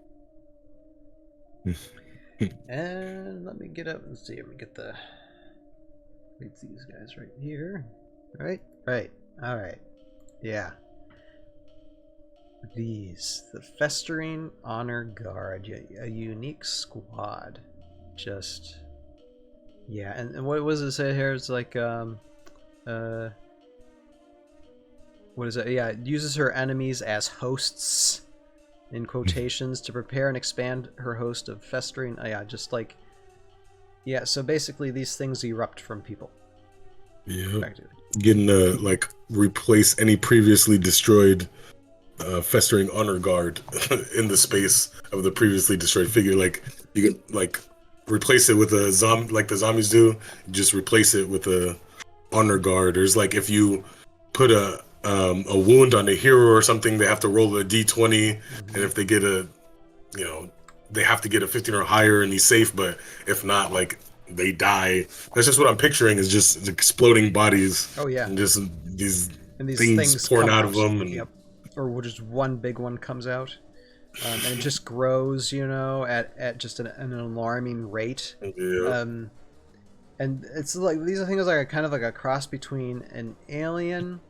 Court. And let me get up and see. Let me get these guys right here. Right. All right. Yeah. The Festering Honor Guard, a unique squad. Just, yeah. And what was it say here? It's like, what is it? Yeah, it uses her enemies as hosts, in quotations, to prepare and expand her host of festering. So basically these things erupt from people. Yeah. Effectively. Getting to replace any previously destroyed festering honor guard in the space of the previously destroyed figure. Like you can replace it with a zombie, like the zombies do. Just replace it with a honor guard. There's if you put a wound on a hero or something, they have to roll a d20, and if they get they have to get a 15 or higher and he's safe, but if not, they die. That's just what I'm picturing, is just exploding bodies. Oh yeah. And just these And things pouring come out of them. And yep. Or just one big one comes out. And it just grows, at just an alarming rate. yeah. And it's these are things like kind of like a cross between an alien,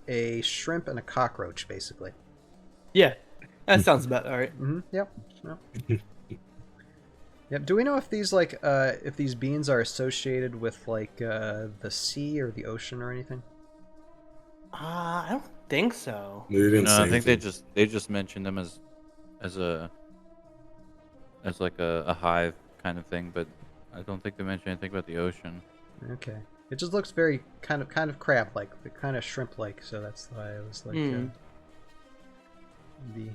a shrimp, and a cockroach, basically. Yeah, that sounds about all right. Mm-hmm. Yep. Yep. Do we know if these if these beans are associated with the sea or the ocean or anything? I don't think so. They didn't No, say I think anything. they just mentioned them as a hive kind of thing, but I don't think they mentioned anything about the ocean. Okay. It just looks very kind of crab-like, kind of shrimp-like. So that's why I was like. be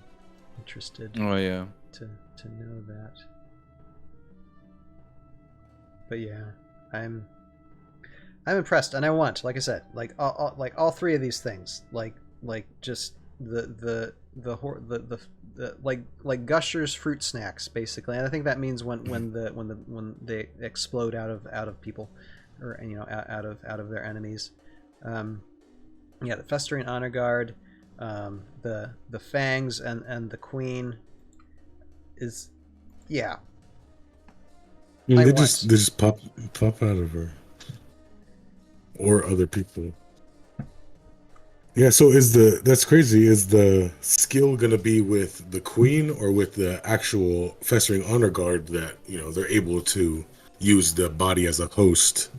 interested Oh yeah. to know that. But yeah, I'm impressed, and I want, like I said, like all three of these things, like just the like Gushers fruit snacks basically, and I think that means when they explode out of people, or out of their enemies. Yeah, the Festering Honor Guard, the Fangs and the Queen is, yeah. They just pop out of her, or other people. Yeah, so that's crazy. Is the skill gonna be with the Queen or with the actual Festering Honor Guard that they're able to use the body as a host,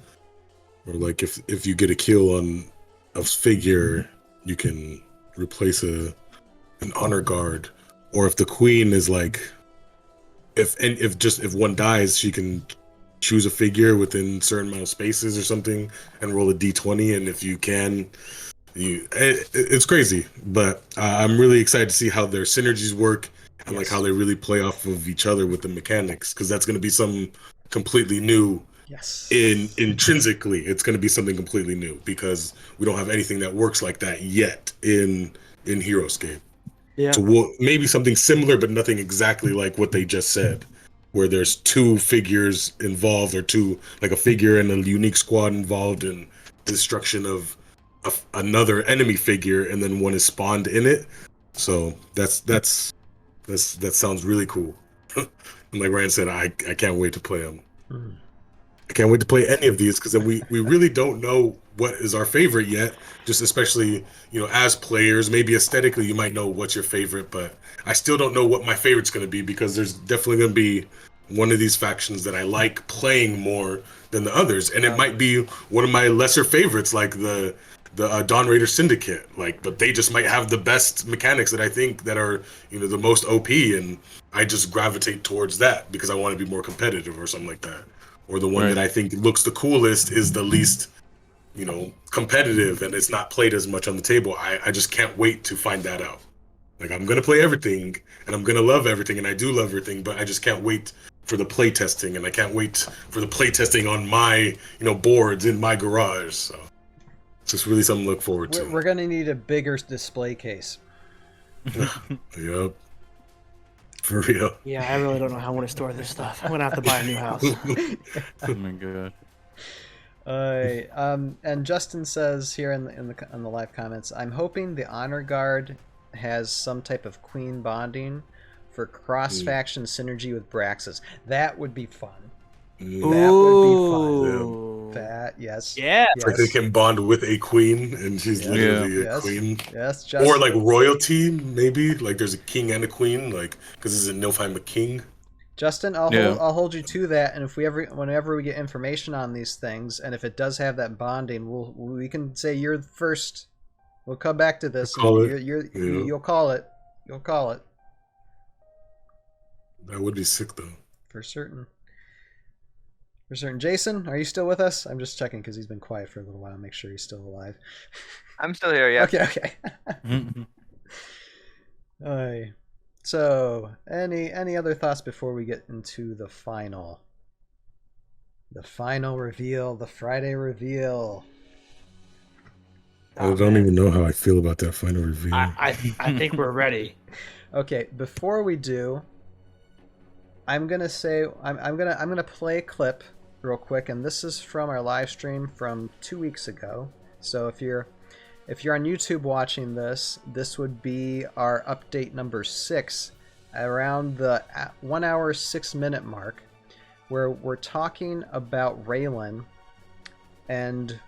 or like if you get a kill on a figure, you can replace an Honor Guard, or if the Queen is like. If one dies, she can choose a figure within certain amount of spaces or something and roll a d20, and if you can, it's crazy. But I'm really excited to see how their synergies work and like how they really play off of each other with the mechanics, because that's going to be something completely new. Yes. Intrinsically, it's going to be something completely new because we don't have anything that works like that yet in Heroscape. Yeah. So maybe something similar, but nothing exactly like what they just said, where there's two figures involved, or like a figure and a unique squad involved in destruction of another enemy figure, and then one is spawned in it. So that sounds really cool. And like Ryan said, I can't wait to play them. I can't wait to play any of these, because we really don't know what is our favorite yet. Just especially, as players, maybe aesthetically you might know what's your favorite, but I still don't know what my favorite's going to be, because there's definitely going to be one of these factions that I like playing more than the others, and it might be one of my lesser favorites, like the Dawn Raider Syndicate, but they just might have the best mechanics that I think that are the most OP, and I just gravitate towards that because I want to be more competitive or something like that. Or the one that I think looks the coolest is the least, competitive, and it's not played as much on the table. I just can't wait to find that out. Like, I'm going to play everything, and I'm going to love everything, and I do love everything, but I just can't wait for the play testing, and I can't wait for the play testing on my, boards in my garage. So it's just really something to look forward to. We're going to need a bigger display case. Yep. For real. Yeah, I really don't know how I want to store this stuff. I'm gonna have to buy a new house. Oh my god. And Justin says here in the live comments, I'm hoping the Honor Guard has some type of Queen bonding for cross-faction synergy with Braxis. That would be fun. Ooh. That would be fun. That, yes. Yeah. Yes. Like they can bond with a queen, and she's literally a queen. Yes, Justin. Or like royalty, maybe. Like there's a king and a queen, like because this is a Nilfheim king. Justin, I'll hold you to that, and if whenever we get information on these things, and if it does have that bonding, we can say you're the first. We'll come back to this. You'll call it. You'll call it. That would be sick, though. For certain. Jason, are you still with us? I'm just checking because he's been quiet for a little while. Make sure he's still alive. I'm still here, yeah. Okay. Alright. So, any other thoughts before we get into the final reveal, the Friday reveal? I don't even know how I feel about that final reveal. I think we're ready. Okay, before we do, I'm gonna play a clip real quick, and this is from our live stream from 2 weeks ago. So if you're on YouTube watching this would be our update number 6, around the 1 hour 6 minute mark, where we're talking about Raelin and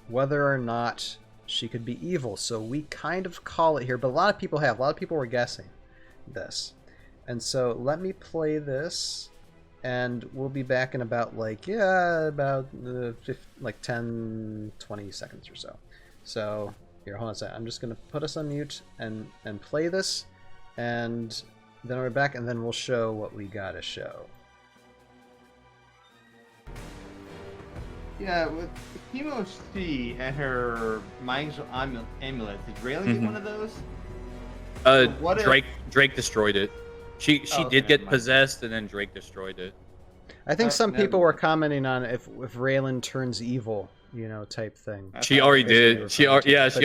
whether or not she could be evil. So we kind of call it here, but a lot of people were guessing this. And so let me play this, and we'll be back in about 10, 20 seconds or so. So here, hold on a second. I'm just going to put us on mute and play this, and then we're back, and then we'll show what we got to show. Yeah, with Chemo C and her Mind's Amulet, did Raelin get one of those? What if- Drake destroyed it. She Oh, did okay, get never mind. possessed, and then Drake destroyed it. I think some never people were mind. commenting on if Raelin turns evil, type thing. I She thought already it was- did. She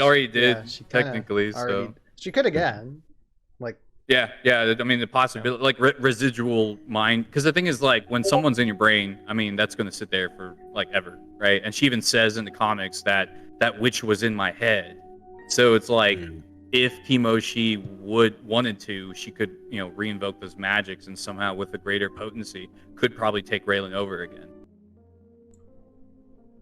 already But did she kinda technically. already, So she could again. Like, yeah. I mean, the possibility, like residual mind, because the thing is, like, when someone's in your brain, I mean, that's gonna sit there for like ever, right? And she even says in the comics that witch was in my head. So it's like, if Kimoshi wanted to, she could, reinvoke those magics and somehow with a greater potency could probably take Raelin over again.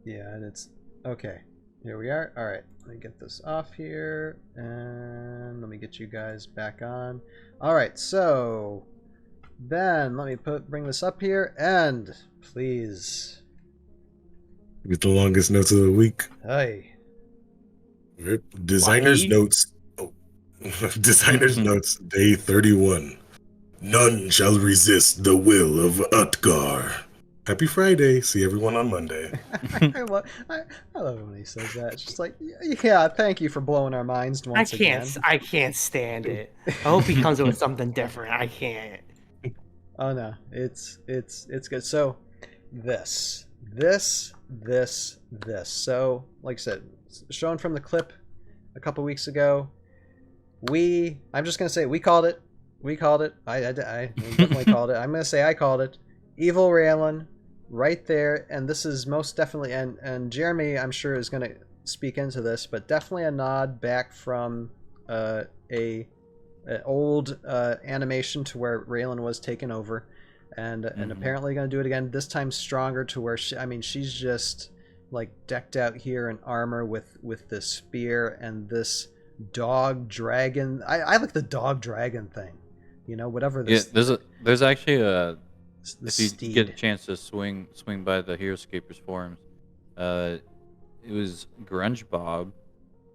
yeah, and it's okay. Here we are. All right, let me get this off here, and let me get you guys back on. All right, so Ben, let me bring this up here, and please, Get the longest notes of the week. hey, Designer's Wahid? notes. Oh. Designer's notes, day 31. None shall resist the will of Utgar. Happy Friday. See everyone on Monday. I love it when he says that. It's just like, yeah, thank you for blowing our minds once again. I can't stand it. I hope he comes up with something different. I can't. Oh no, it's good. So this. So, like I said, shown from the clip a couple weeks ago. I'm just gonna say we called it. I definitely called it. I'm gonna say I called it. EVIL Raelin, right there, and this is most definitely, and Jeremy, I'm sure, is gonna speak into this, but definitely a nod back from an old animation to where Raelin was taken over, and apparently going to do it again. This time stronger, to where she's just like decked out here in armor with this spear and this dog dragon. I like the dog dragon thing, whatever this. Yeah, there's actually the if you steed. get a chance to swing by the Heroscapers forums, it was Grunge Bob,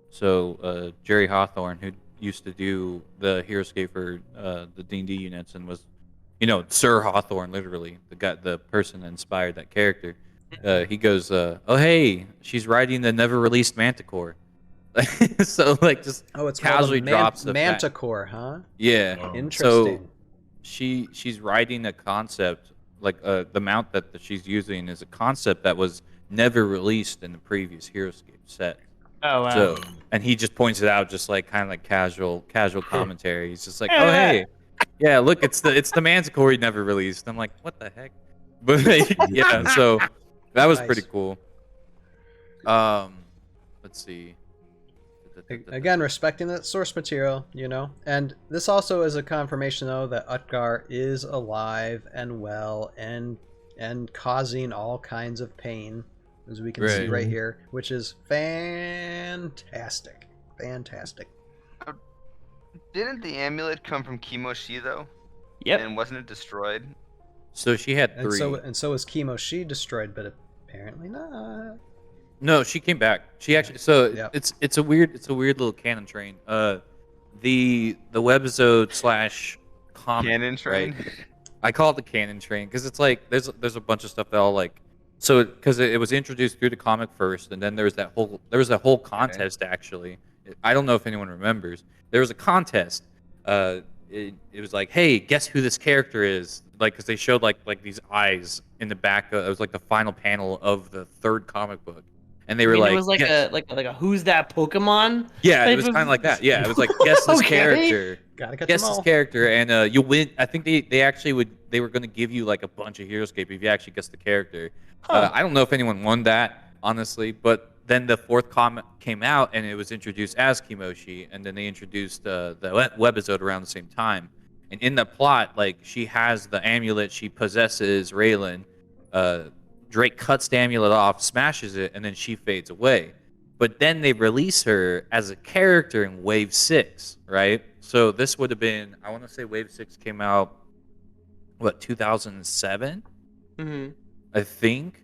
so Jerry Hawthorne, who used to do the Heroscape for the D&D units and was, Sir Hawthorne, literally the person that inspired that character. He goes, oh hey, she's riding the never released Manticore. So like just It's casually called a drops the Manticore, huh? Yeah. Oh. Interesting. So she's riding a concept, like the mount that she's using is a concept that was never released in the previous Heroscape set. Oh wow. So, and he just points it out, just like kind of like casual commentary. He's just like, oh hey, yeah, look, it's the Manticore he never released. I'm like, what the heck? But yeah, so that was Nice. pretty cool. Let's see. Again, respecting the source material, and this also is a confirmation, though, that Utgar is alive and well and causing all kinds of pain, as we can see Right. right here, which is fantastic. Didn't the amulet come from Kimoshi though? Yep. And wasn't it destroyed? So she had And 3. so is Kimoshi destroyed, but apparently not. No, she came back. She actually. So Yep. it's a weird little canon train. The webisode / comic Cannon train. Right? I call it the canon train because it's like there's a bunch of stuff that all like. So because it was introduced through the comic first, and then there was that whole contest actually. I don't know if anyone remembers. There was a contest. It was like, hey, guess who this character is? Like, because they showed like these eyes in the back. It was like the final panel of the 3rd comic book, and they were like, it was like guess- a who's that Pokemon? yeah, it type was of- kind of like that. Yeah, it was like guess this Okay. character, Gotta catch guess them this all. character, and you'll win. I think they actually were going to give you like a bunch of Heroscape if you actually guess the character. Huh. I don't know if anyone won that honestly, but then the 4th comic came out and it was introduced as Kimoshi, and then they introduced the webisode around the same time. And in the plot, like she has the amulet, she possesses Raelin. Drake cuts the amulet off, smashes it, and then she fades away. But then they release her as a character in Wave 6, right? So this would have been, I want to say Wave 6 came out, 2007? Mm-hmm. I think.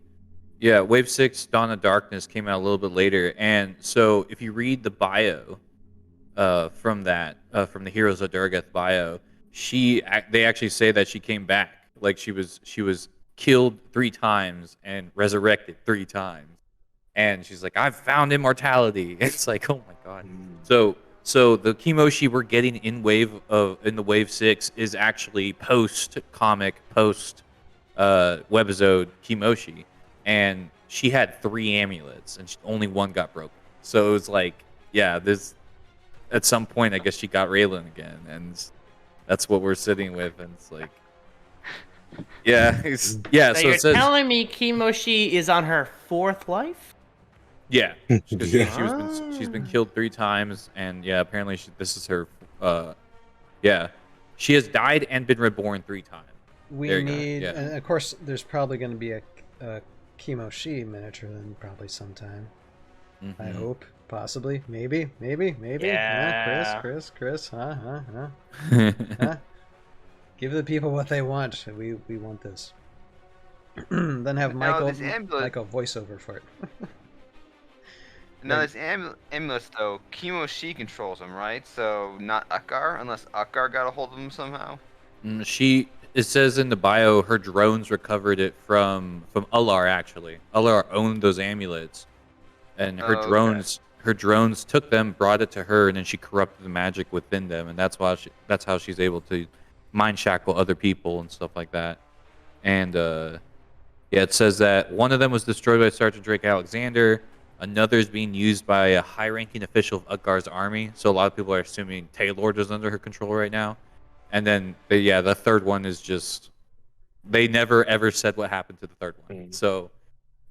Yeah, Wave 6, Dawn of Darkness came out a little bit later. And so if you read the bio from the Heroes of Durgath bio, they actually say that she came back. Like she was killed 3 times and resurrected 3 times. And she's like, I've found immortality. It's like, oh my god. So So the Kimoshi we're getting in the wave 6 is actually post comic, post webisode Kimoshi, and she had 3 amulets and only one got broken. So it was like, yeah, this at some point I guess she got Raelin again, and that's what we're sitting with, and it's like, yeah, yeah. So So you're it says, telling me Kimoshi is on her 4th life? yeah, because Yeah. she's been killed 3 times, and yeah, apparently this is her. Yeah, she has died and been reborn 3 times. We There you go, need, yeah. and of course, there's probably going to be a Kimoshi miniature then, probably sometime. I Mhm. hope, possibly, maybe. Yeah. Chris, huh? Give the people what they want. We want this. Then have Now, Michael this amulet- Michael voiceover for it. Now this amulet though, Kimoshi controls him, right? So not Ukkar, unless Ukkar got a hold of him somehow. It says in the bio her drones recovered it from Ular. Actually, Ular owned those amulets, and her Oh, okay. drones took them, brought it to her, and then she corrupted the magic within them, and that's how she's able to mind shackle other people and stuff like that. And yeah, it says that one of them was destroyed by Sergeant Drake Alexander. Another is being used by a high-ranking official of Utgar's army. So a lot of people are assuming Taylor is under her control right now. And then, the third one is just... They never, ever said what happened to the third one. So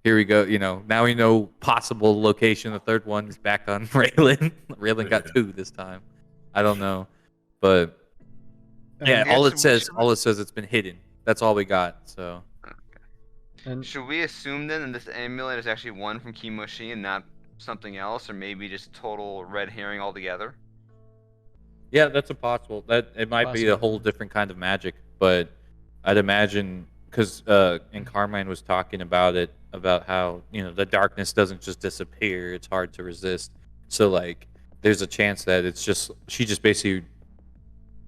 here we go. Now we know possible location. The third one is back on Raelin. Raelin got 2 this time. I don't know. But, yeah, Yeah, all so it says it's been hidden. That's all we got, so... And Should we assume then that this amulet is actually one from Kimoshi and not something else, or maybe just total red herring altogether? Yeah, that's a possible. That it might be a Possible. whole different kind of magic, but I'd imagine because and Carmine was talking about it, about how the darkness doesn't just disappear; it's hard to resist. So like, there's a chance that she just basically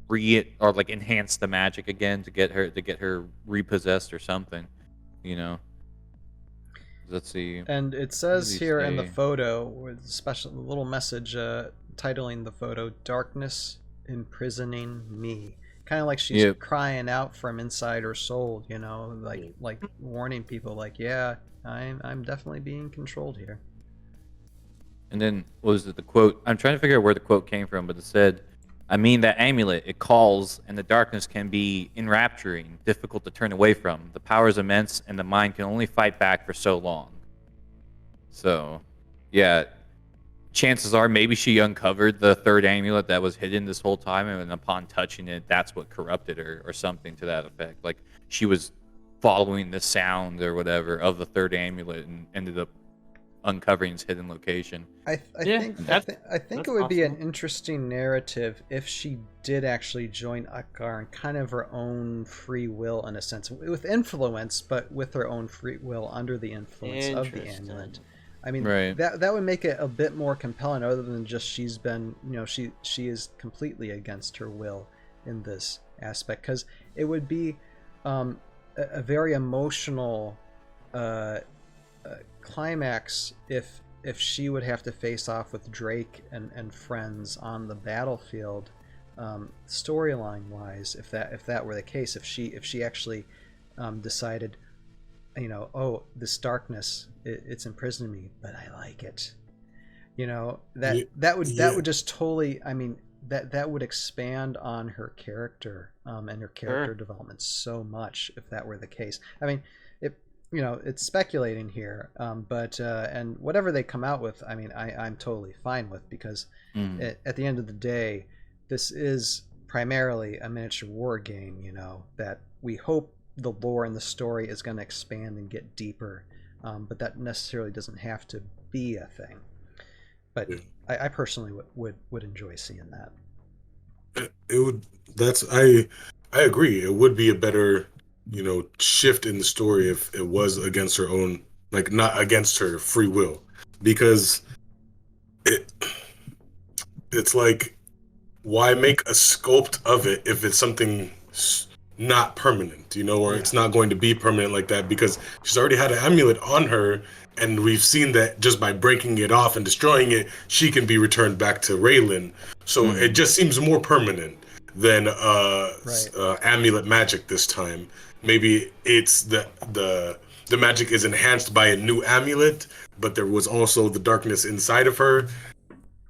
enhance the magic again to get her repossessed or something. Let's see. And it What says does he here in the say? photo, with a special little message titling the photo "Darkness Imprisoning Me." Kind of like she's Yep. crying out from inside her soul, like warning people, like, yeah, I'm definitely being controlled here. And then, what was it, the quote? I'm trying to figure out where the quote came from, but it said, I mean, that amulet, it calls, and the darkness can be enrapturing, difficult to turn away from. The power is immense, and the mind can only fight back for so long. So, yeah, chances are maybe she uncovered the third amulet that was hidden this whole time, and upon touching it, that's what corrupted her, or something to that effect. Like, she was following the sound or whatever of the third amulet and ended up uncovering its hidden location. I Yeah, think that's it would be an possible. interesting narrative if she did actually join Ukkar in kind of her own free will, in a sense, with influence, but with her own free will under the influence of the Interesting. amulet. I mean, Right. that would make it a bit more compelling, other than just she's been, she is completely against her will in this aspect, because it would be a very emotional climax if she would have to face off with Drake and friends on the battlefield, storyline wise, if that were the case, if she actually decided, oh, this darkness, it's imprisoning me, but I like it, that would just totally, I mean, that would expand on her character and her character development so much if that were the case. I mean, it's speculating here, but and whatever they come out with, I mean, I'm totally fine with, because at the end of the day, this is primarily a miniature war game, that we hope the lore and the story is going to expand and get deeper, but that necessarily doesn't have to be a thing. But I personally would enjoy seeing that. It would. I agree. It would be a better shift in the story if it was against her own, like, not against her free will, because it's like, why make a sculpt of it if it's something not permanent, or it's not going to be permanent like that, because she's already had an amulet on her, And we've seen that just by breaking it off and destroying it, she can be returned back to Raelin. So it just seems more permanent than amulet magic this time. Maybe it's the magic is enhanced by a new amulet, but there was also the darkness inside of her.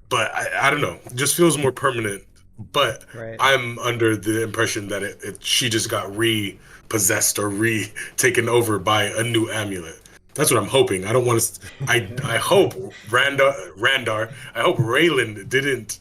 But I don't know. It just feels more permanent. But I'm under the impression that she just got repossessed or taken over by a new amulet. That's what I'm hoping. I don't want to. I hope Randar. I hope Raelin didn't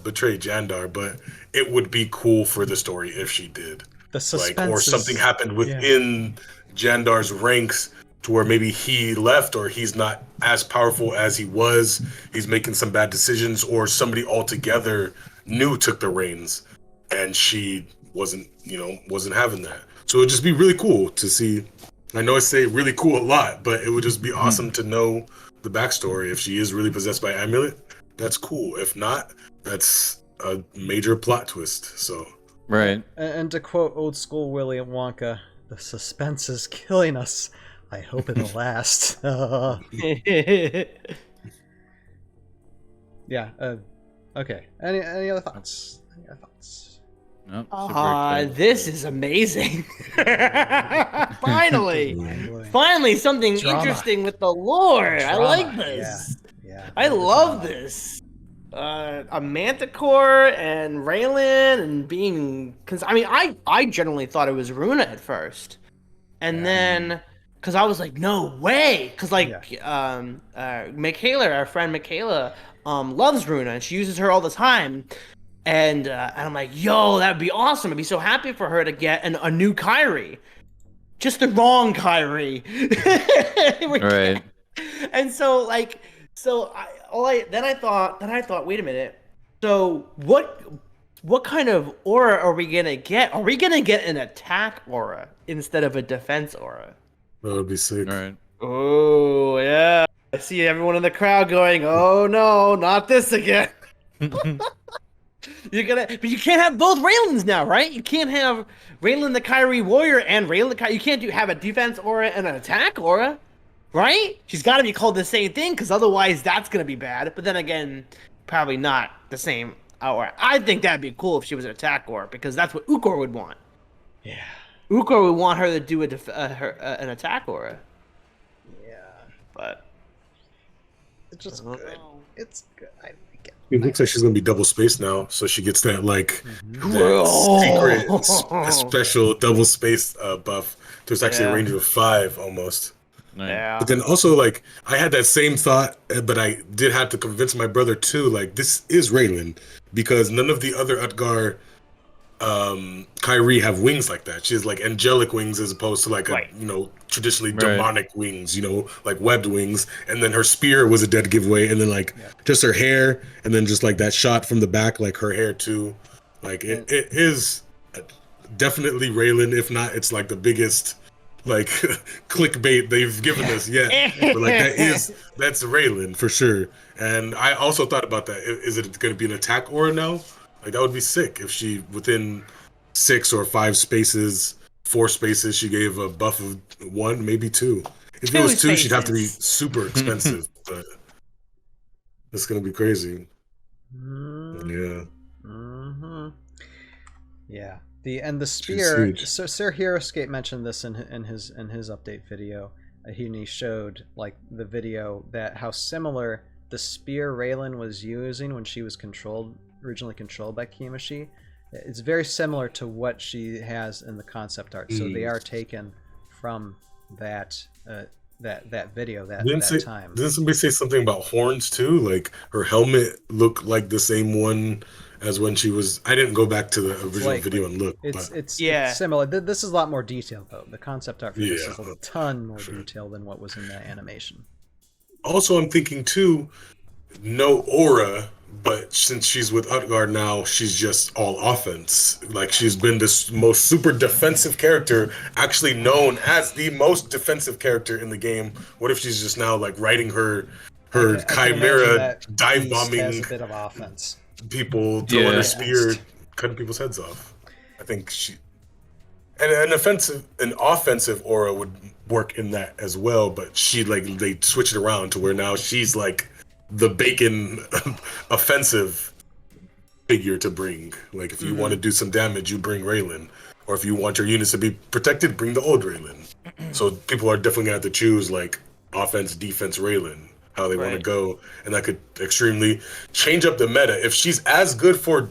betray Jandar, but it would be cool for the story if she did. The suspense, or something happened within Jandar's ranks to where maybe he left, or he's not as powerful as he was. He's making some bad decisions, or somebody altogether new took the reins, and she wasn't having that. So it'd just be really cool to see. I know I say really cool a lot, but it would just be awesome to know the backstory. If she is really possessed by Amulet, that's cool. If not, that's a major plot twist. So right. And to quote old school Willy Wonka, the suspense is killing us. I hope it'll last. Yeah. Okay. Any other thoughts? Nope, this is amazing. Finally something interesting with the lore. I like this. Yeah. I love this. A Manticore and Raelin and being, because I mean I generally thought it was Runa at first, and then because I was like, no way, because Michaela, our friend Michaela, loves Runa and she uses her all the time. And I'm like, yo, that'd be awesome. I'd be so happy for her to get a new Kyrie. Just the wrong Kyrie. Right. And so I thought, wait a minute. So what kind of aura are we gonna get? Are we gonna get an attack aura instead of a defense aura? That would be sick. All right. Oh yeah. I see everyone in the crowd going, oh no, not this again. But you can't have both Raelins now, right? You can't have Raelin the Kyrie warrior and Raelin the Kyrie. You can't have a defense aura and an attack aura, right? She's got to be called the same thing, because otherwise that's gonna be bad. But then again, probably not the same aura. I think that'd be cool if she was an attack aura, because that's what Ukor would want. Yeah. Ukor would want her to do an attack aura. Yeah. But it's just good. It's good. I like it. It looks like she's gonna be double spaced now, so she gets that secret special double space buff. There's actually a range of 5 almost. Nice. Yeah. But then also, I had that same thought, but I did have to convince my brother too. This is Raelin, because none of the other Utgar Kyrie have wings like that. She has angelic wings as opposed to traditionally demonic wings, like webbed wings. And then her spear was a dead giveaway, and then just her hair, and then just that shot from the back, her hair too. It is definitely Raelin. If not, it's the biggest clickbait they've given us yet. But that's Raelin for sure. And I also thought about that. Is it going to be an attack aura now? That would be sick if she, within 6 or 5 spaces, 4 spaces, she gave a buff of 1, maybe 2. If it was 2, she'd have to be super expensive. But it's gonna be crazy. Yeah. Mm-hmm. Yeah. The spear. So Sir Heroscape mentioned this in his update video. He showed the video that how similar the spear Raelin was using when she was originally controlled by Kiyoshi. It's very similar to what she has in the concept art. So they are taken from that video that time. Didn't somebody say something about horns too? Her helmet looked like the same one as when she was. I didn't go back to the original video and look. It's similar. This is a lot more detailed though. The concept art for this is a ton more detailed than what was in that animation. Also, I'm thinking too, no aura, but since she's with Utgard now, she's just all offense. She's been this most super defensive character, actually known as the most defensive character in the game. What if she's just now riding her chimera, dive bombing has a bit of offense. People, throwing her spear, cutting people's heads off. I think And an offensive aura would work in that as well, but they switch it around to where now she's like the bacon offensive figure to bring. Like if you want to do some damage, you bring Raelin, or if you want your units to be protected, bring the old Raelin. So people are definitely gonna have to choose like offense, defense, Raelin, how they want to go, and that could extremely change up the meta. If she's as good for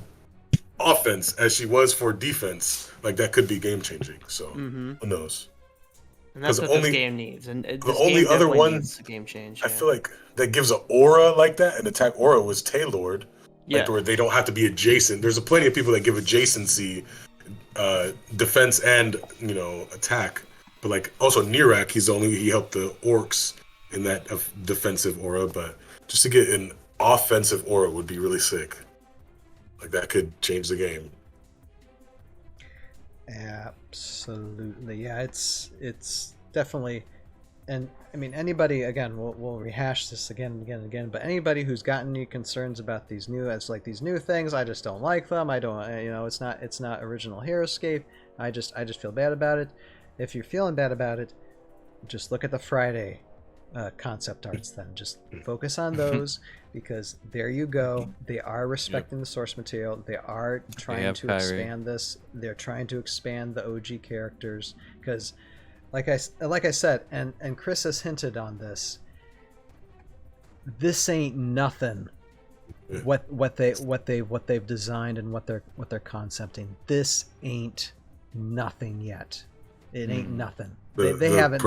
offense as she was for defense, like that could be game changing. So who knows? And that's what this game needs. And the only other one needs a game change. I feel like that gives an aura like that, an attack aura was Taylord. Like where they don't have to be adjacent. There's plenty of people that give adjacency, defense and attack. But like also Nirak, he helped the orcs in that defensive aura. But just to get an offensive aura would be really sick. Like that could change the game. Absolutely, yeah. It's definitely, and I mean anybody. Again, we'll rehash this again and again and again. But anybody who's gotten any concerns about these new things, I just don't like them. I don't, it's not original Heroscape. I just feel bad about it. If you're feeling bad about it, just look at the Friday concept arts. Then just focus on those. Because there you go, they are respecting the source material. They are trying to expand this. They're trying to expand the OG characters. Because, like I said, and Chris has hinted on this. This ain't nothing. What they've designed and what they're concepting. This ain't nothing yet. It ain't nothing. They haven't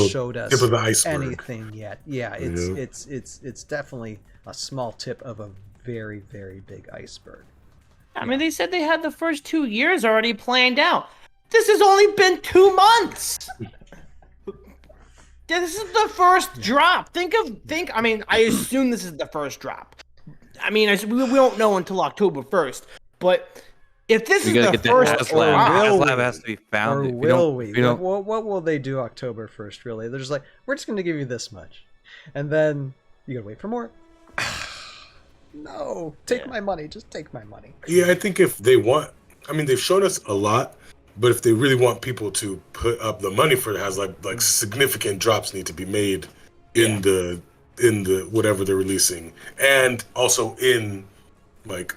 showed us anything yet. Yeah, it's definitely a small tip of a very, very big iceberg. I mean, they said they had the first 2 years already planned out. This has only been 2 months. This is the first drop. I mean, I assume this is the first drop. I mean, we won't know until October 1st, but if this is the first lab has to be found. Or will we? What will they do October 1st, really? They're just like, we're just going to give you this much. And then you got to wait for more. No, take my money. Just take my money. Yeah, I think if they want, I mean, they've shown us a lot, but if they really want people to put up the money for it, has like significant drops need to be made in the whatever they're releasing, and also in like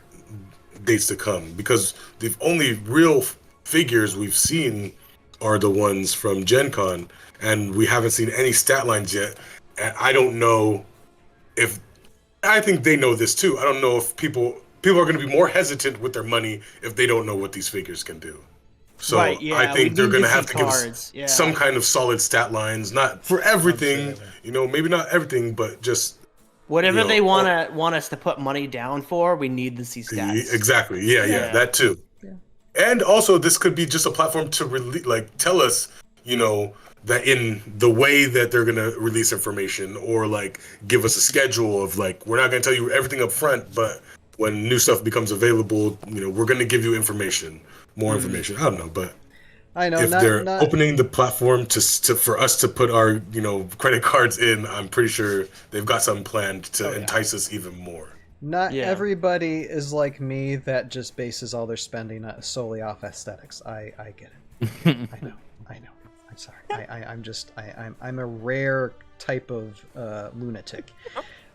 dates to come, because the only real figures we've seen are the ones from Gen Con, and we haven't seen any stat lines yet. And I don't know if, I think they know this too. I don't know if people are going to be more hesitant with their money if they don't know what these figures can do. So I think they're going to have to give us some kind of solid stat lines, not for everything, maybe not everything, but just whatever they want us to put money down for. We need to see stats. Exactly. Yeah, that too. Yeah. And also, this could be just a platform to tell us, that in the way that they're going to release information, or like give us a schedule of like, we're not going to tell you everything up front, but when new stuff becomes available, we're going to give you more information. I don't know, but I know if they're opening the platform for us to put our, credit cards in, I'm pretty sure they've got something planned to entice us even more. Not everybody is like me that just bases all their spending solely off aesthetics. I get it. I know. I'm sorry. I'm a rare type of lunatic.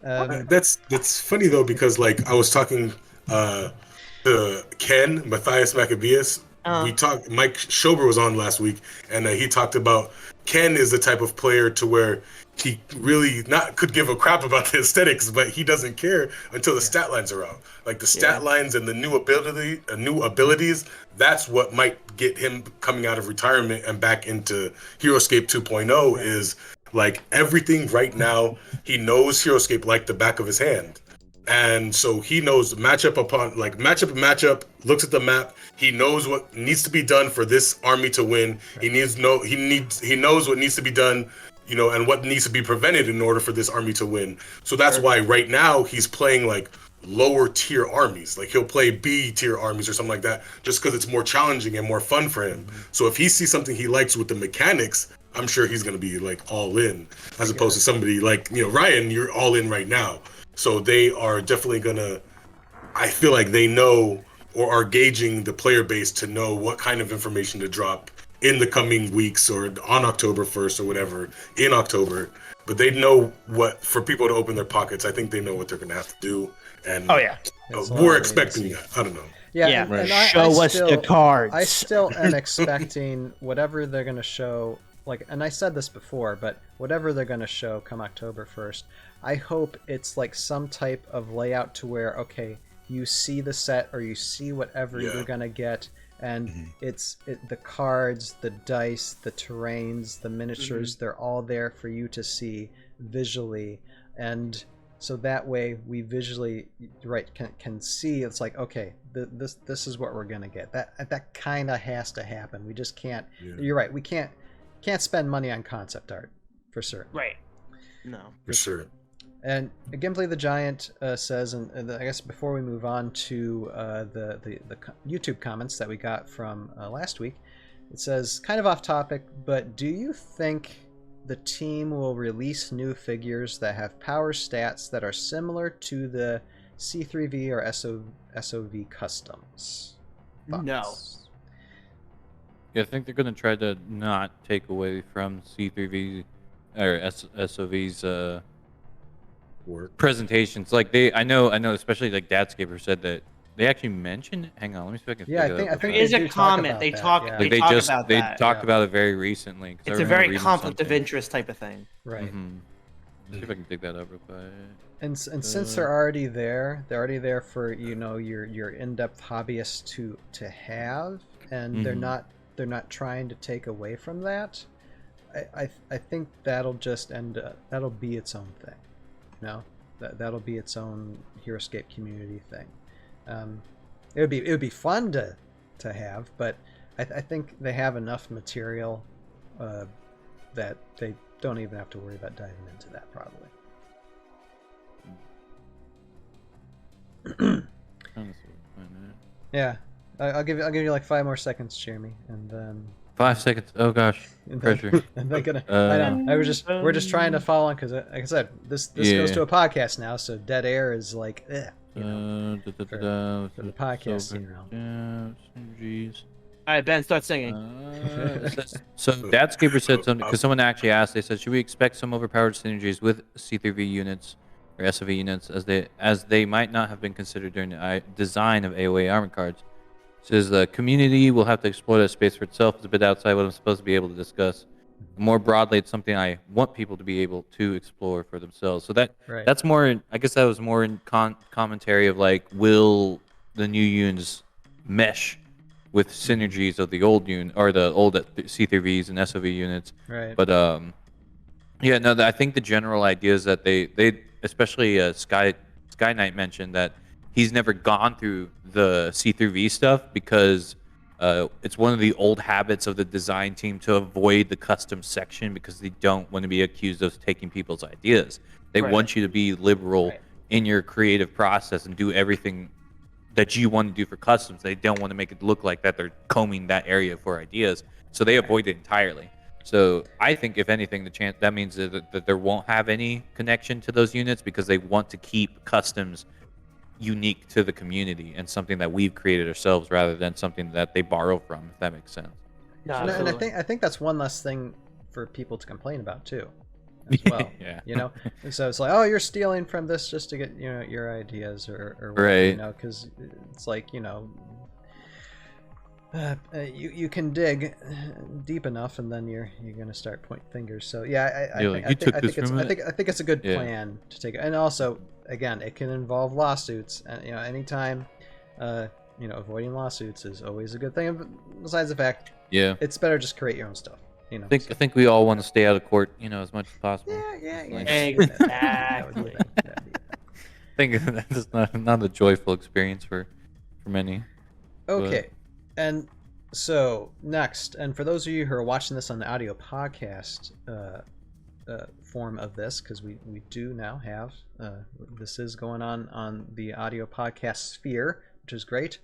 That's funny though, because like I was talking to Ken Matthias Maccabeus. Mike Schober was on last week, and he talked about Ken is the type of player to where he really could give a crap about the aesthetics, but he doesn't care until the stat lines are out. Like the stat lines and the new abilities, that's what might get him coming out of retirement and back into Heroscape 2.0 is like everything right now. He knows Heroscape like the back of his hand. And so he knows matchup, looks at the map. He knows what needs to be done for this army to win. He knows what needs to be done, and what needs to be prevented in order for this army to win. So that's why right now he's playing like lower tier armies. Like he'll play B tier armies or something like that, just because it's more challenging and more fun for him. So if he sees something he likes with the mechanics, I'm sure he's going to be like all in, as opposed to somebody like, Ryan, you're all in right now. So they are definitely gonna, I feel like they know or are gauging the player base to know what kind of information to drop in the coming weeks or on October 1st or whatever in October. But they know what, for people to open their pockets, I think they know what they're going to have to do. And Oh yeah. we're expecting that. I don't know. Yeah, Yeah, and show us the cards. I still am expecting whatever they're going to show, like, and I said this before, but whatever they're going to show come October 1st, I hope it's like some type of layout to where, okay, you see the set or you see whatever you're going to get, and it's the cards, the dice, the terrains, the miniatures, they're all there for you to see visually, and so that way we visually can see. It's like, okay, this is what we're gonna get. That kind of has to happen. We just can't. You're right. We can't spend money on concept art for certain. Right. No. For sure. And Gimli the Giant says, and I guess before we move on to the YouTube comments that we got from last week, it says, kind of off topic, but do you think the team will release new figures that have power stats that are similar to the C3V or SOV customs? Thoughts? No. Yeah, I think they're going to try to not take away from C3V or SOV's presentations. Like I know, especially like Dadscaper said that they actually mentioned. Hang on, let me see if I can. Yeah, I think it is a comment. They talk. Yeah. They they talk just about they that. talked about it very recently. It's a very conflict of interest type of thing. Right. Let's see if I can dig that up real quick. And since they're already there for your in-depth hobbyists to have, and they're not trying to take away from that. I think that'll just that'll be its own thing. That'll be its own Heroscape community thing. It would be fun to have, but I think they have enough material that they don't even have to worry about diving into that probably. Yeah, I'll give you like 5 more seconds, Jeremy, and then 5 seconds. Oh gosh, pressure. And they're gonna. I know. We're just trying to follow on because, like I said, this goes to a podcast now, so dead air is like, for the podcast. Synergies. All right, Ben, start singing. So Dadscaper said something because someone actually asked. They said, "Should we expect some overpowered synergies with C3V units or SOV units as they might not have been considered during the design of AOA armor cards?" Says the community will have to explore that space for itself. It's a bit outside what I'm supposed to be able to discuss. More broadly, it's something I want people to be able to explore for themselves. So that's more. I guess that was more in commentary of like, will the new units mesh with synergies of the old unit or the old C3Vs and SOV units? Right. But yeah, no. I think the general idea is that they especially Sky Knight mentioned that he's never gone through the C3V stuff because it's one of the old habits of the design team to avoid the custom section because they don't want to be accused of taking people's ideas. They want you to be liberal in your creative process and do everything that you want to do for customs. They don't want to make it look like that they're combing that area for ideas. So they avoid it entirely. So I think, if anything, that means that there won't have any connection to those units because they want to keep customs unique to the community and something that we've created ourselves rather than something that they borrow from, if that makes sense. No, and I think that's one less thing for people to complain about too, as well. Yeah. And so it's like, oh, you're stealing from this just to get your ideas or whatever, right. Because it's like you can dig deep enough and then you're gonna start pointing fingers. So yeah, I think it's a good plan to take it. And also, again, it can involve lawsuits, and anytime avoiding lawsuits is always a good thing. Besides the fact, it's better just create your own stuff. I think we all want to stay out of court, as much as possible. Yeah. Exactly. I think that's not a joyful experience for many. Okay. And so next, and for those of you who are watching this on the audio podcast form of this, because we do now have this is going on the audio podcast sphere, which is great.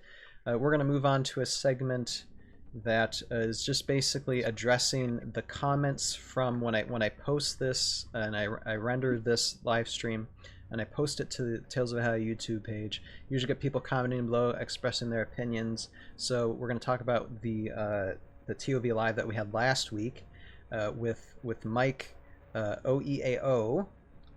We're going to move on to a segment that is just basically addressing the comments from when I post this and I render this live stream and I post it to the Tales of Valhalla YouTube page. Usually get people commenting below, expressing their opinions. So we're going to talk about the the ToV live that we had last week with Mike OEAO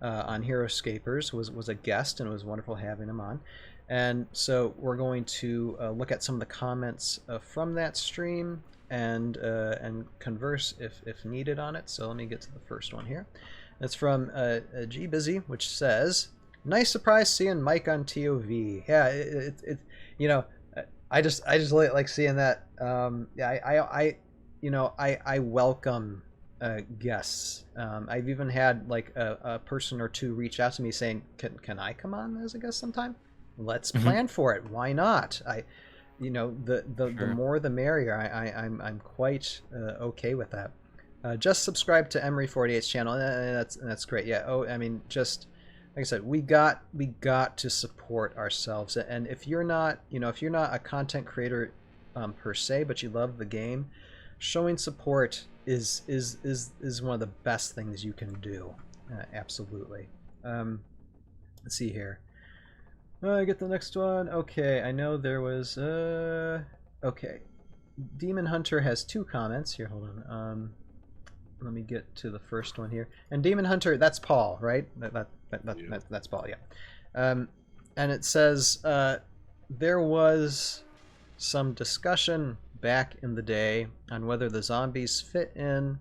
on Heroscapers was a guest, and it was wonderful having him on. And so we're going to look at some of the comments from that stream and converse if needed on it. So let me get to the first one here. It's from G Busy, which says, "Nice surprise seeing Mike on ToV." Yeah, it you know, I just like seeing that. I welcome guests. I've even had like a person or two reach out to me saying, "Can I come on as a guest sometime? Let's plan for it. Why not?" The more the merrier. I'm quite okay with that. Just subscribe to Emery48's channel, and that's great. Yeah. Oh, I mean, just like I said, we got to support ourselves. And if you're not a content creator per se, but you love the game, showing support is one of the best things you can do. Absolutely. Let's see here. I get the next one. Okay, I know there was okay. Demon Hunter has 2 comments here. Hold on. Let me get to the first one here. And Demon Hunter, that's Paul, right? That's Paul, yeah. And it says there was some discussion back in the day on whether the zombies fit in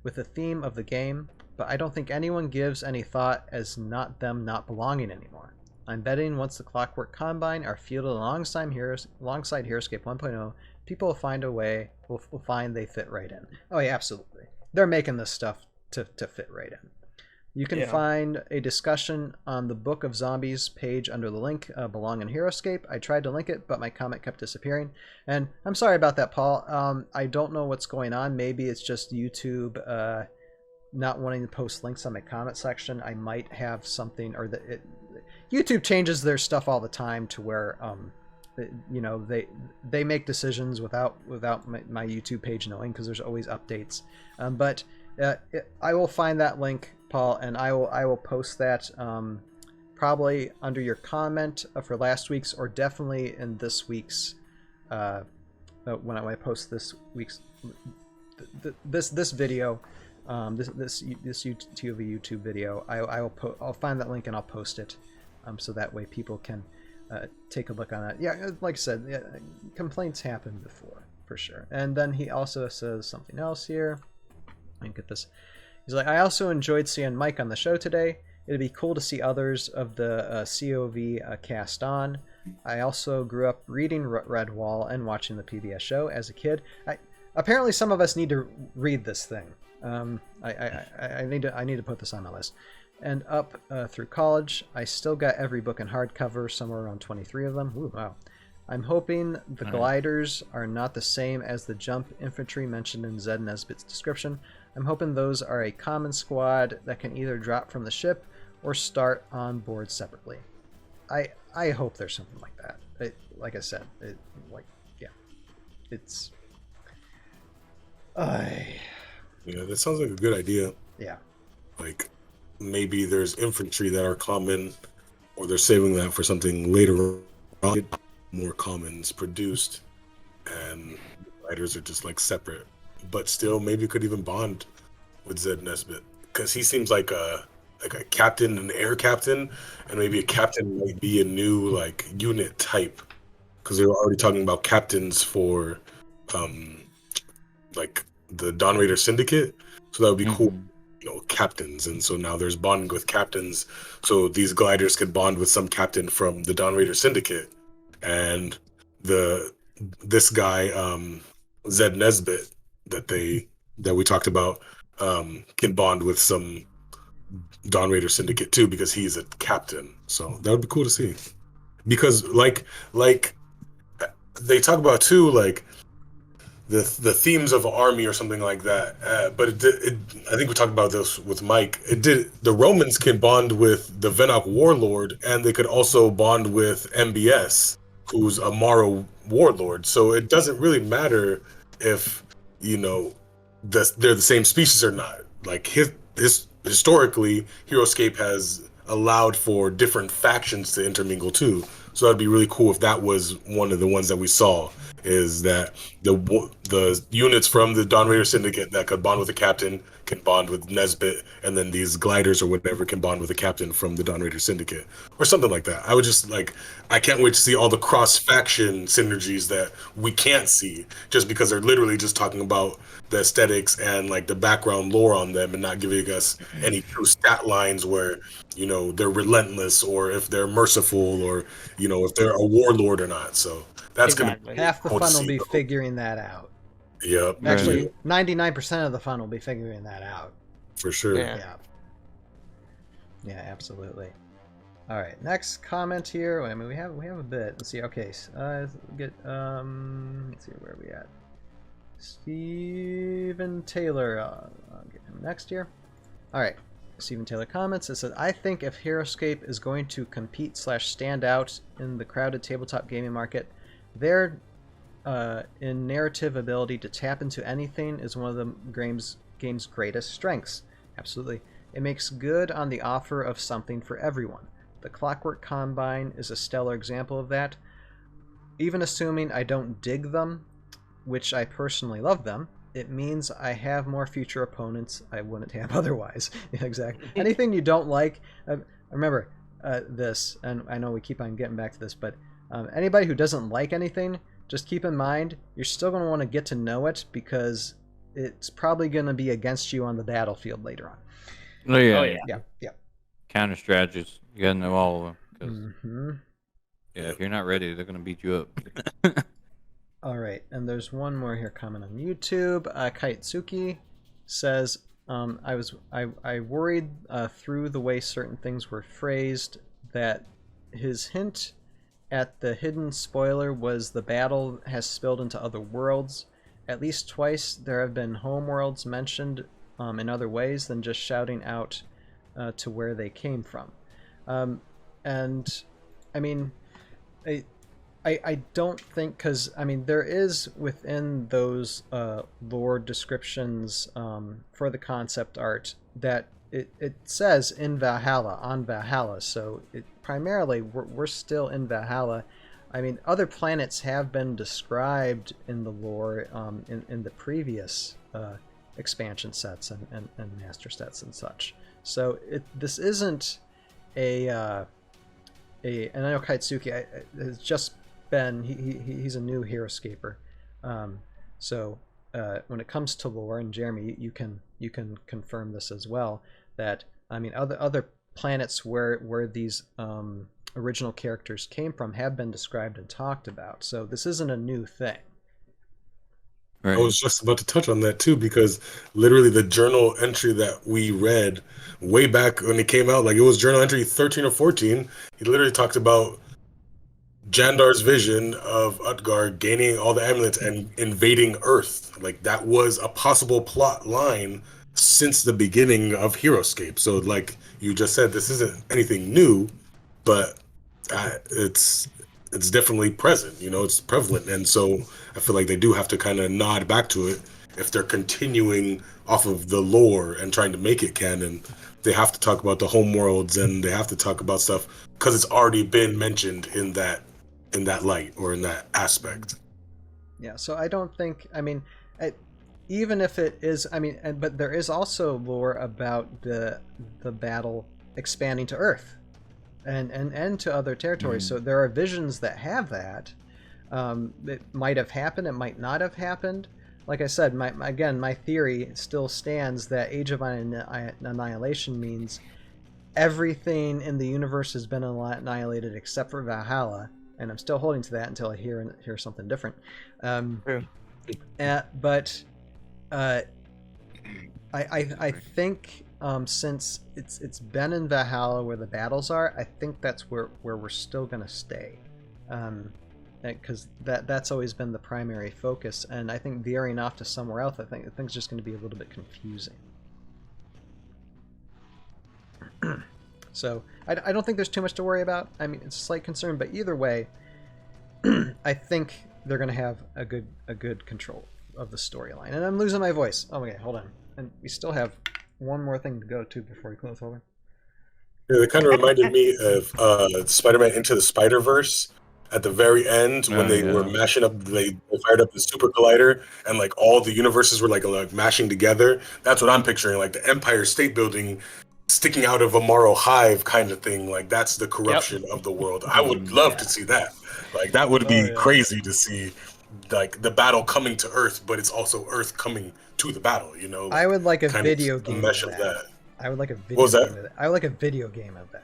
with the theme of the game, but I don't think anyone gives any thought as not belonging anymore. I'm betting once the Clockwork Combine are fielded alongside Heroscape 1.0, people will find a way, will find they fit right in. Oh yeah, absolutely. They're making this stuff to fit right in. You can find a discussion on the Book of Zombies page under the link Belong in Heroscape. I tried to link it, but my comment kept disappearing. And I'm sorry about that, Paul. I don't know what's going on. Maybe it's just YouTube not wanting to post links on my comment section. I might have something, or YouTube changes their stuff all the time to where they make decisions without my YouTube page knowing, because there's always updates. But I will find that link, Paul, and I will post that probably under your comment for last week's, or definitely in this week's when I post this week's this video, this YouTube video. I'll find that link and I'll post it, so that way people can take a look on that. Yeah, like I said, complaints happen before, for sure. And then he also says something else here. Let me get this. He's like, "I also enjoyed seeing Mike on the show today. It'd be cool to see others of the COV cast on. I also grew up reading Redwall and watching the PBS show as a kid." Apparently some of us need to read this thing. I need to put this on my list. "And up through college, I still got every book in hardcover, somewhere around 23 of them. Ooh, wow. I'm hoping the gliders are not the same as the jump infantry mentioned in Zed Nesbitt's description. I'm hoping those are a common squad that can either drop from the ship or start on board separately." I hope there's something like that. Like I said, it's... Yeah, that sounds like a good idea. Yeah. Like, maybe there's infantry that are common, or they're saving that for something later on. More commons produced, and riders are just like separate. But still, maybe could even bond with Zed Nesbitt, because he seems like a captain, an air captain, and maybe a captain might be a new like unit type, because they were already talking about captains for like the Dawn Raider Syndicate, so that would be cool. Captains, and so now there's bonding with captains, so these gliders could bond with some captain from the Dawn Raider Syndicate, and this guy Zed Nesbitt that we talked about can bond with some Dawn Raider Syndicate too, because he's a captain. So that would be cool to see, because like they talk about too, like the themes of an army or something like that. But I think we talked about this with Mike. The Romans can bond with the Venok Warlord, and they could also bond with MBS, who's a Morrow Warlord. So it doesn't really matter if they're the same species or not. Like historically, Heroscape has allowed for different factions to intermingle too. So that'd be really cool if that was one of the ones that we saw, is that the units from the Dawn Raider Syndicate that could bond with the captain can bond with Nesbit, and then these gliders or whatever can bond with the captain from the Dawn Raider Syndicate, or something like that. I would just like, I can't wait to see all the cross-faction synergies that we can't see, just because they're literally just talking about the aesthetics and like the background lore on them, and not giving us any true stat lines where, you know, they're relentless, or if they're merciful, or, you know, if they're a warlord or not. So that's Exactly. gonna Half the fun will be figuring that out. Yep. Actually, 99% of the fun will be figuring that out. For sure. Yeah. Yeah, absolutely. All right, next comment here. I mean, we have a bit. Let's see. Okay, let's see where are we at. Stephen Taylor. I'll get him next here. All right. Stephen Taylor comments. It says, I think if Heroscape is going to compete / stand out in the crowded tabletop gaming market, their in narrative ability to tap into anything is one of the game's greatest strengths. Absolutely. It makes good on the offer of something for everyone. The Clockwork Combine is a stellar example of that. Even assuming I don't dig them, which I personally love them, it means I have more future opponents I wouldn't have otherwise. Yeah, exactly. Anything you don't like, remember this, and I know we keep on getting back to this, but anybody who doesn't like anything, just keep in mind, you're still going to want to get to know it, because it's probably going to be against you on the battlefield later on. Oh yeah. Yeah. Counter strategies. You gotta know all of them. 'Cause, Mm-hmm. yeah, if you're not ready, they're gonna beat you up. All right, and there's one more here comment on YouTube. Kaitsuki says, I worried through the way certain things were phrased that his hint at the hidden spoiler was the battle has spilled into other worlds. At least twice there have been homeworlds mentioned in other ways than just shouting out to where they came from. And I mean, I don't think, because I mean there is within those lore descriptions for the concept art that it says in Valhalla, on Valhalla, so it primarily we're still in Valhalla. I mean, other planets have been described in the lore in the previous expansion sets and master sets and such. So this isn't and I know Kaitsuki has just been he's a new Heroscaper, so when it comes to lore, and Jeremy, you can confirm this as well, that I mean other planets where these original characters came from have been described and talked about, so this isn't a new thing. Right. I was just about to touch on that too, because literally the journal entry that we read way back when it came out, like it was journal entry 13 or 14, he literally talked about Jandar's vision of Utgard gaining all the amulets and invading Earth. Like that was a possible plot line since the beginning of Heroscape. So like you just said, this isn't anything new, but it's definitely present, you know, it's prevalent. And so I feel like they do have to kind of nod back to it if they're continuing off of the lore and trying to make it canon. They have to talk about the homeworlds, and they have to talk about stuff because it's already been mentioned in that light or in that aspect. Yeah, so I don't think, I mean, even if it is, I mean, but there is also lore about the battle expanding to Earth and to other territories. So there are visions that have that. It might have happened, it might not have happened. Like I said, my theory still stands that Age of Annihilation means everything in the universe has been annihilated except for Valhalla, and I'm still holding to that until I hear something different. But I think since it's been in Valhalla where the battles are, I think that's where we're still gonna stay, because that's always been the primary focus. And I think veering off to somewhere else, I think it's just going to be a little bit confusing. So I don't think there's too much to worry about. I mean, it's a slight concern, but either way, I think they're going to have a good control of the storyline. And I'm losing my voice. Oh, okay, hold on. And we still have one more thing to go to before we close over. Yeah, it kind of reminded me of Spider-Man Into the Spider-Verse, at the very end when they were mashing up, they fired up the super collider and like all the universes were like mashing together. That's what I'm picturing, like the Empire State Building sticking out of a Morrow hive kind of thing. Like that's the corruption of the world. I would love to see that. Like that would be crazy to see, like the battle coming to Earth, but it's also Earth coming to the battle. You know, I would like a video game mesh of of that. that. I would like a video. What was that? Game of that. I would like a video game of that.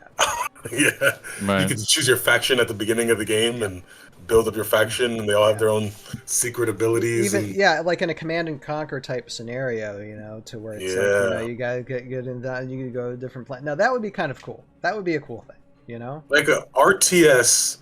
Yeah, Right. you can choose your faction at the beginning of the game and build up your faction, and they all have their own secret abilities. Even like in a Command and Conquer type scenario, you know, to where it's like, you know, you gotta get in that, you can go to a different planet. Now that would be kind of cool. That would be a cool thing, you know. Like a RTS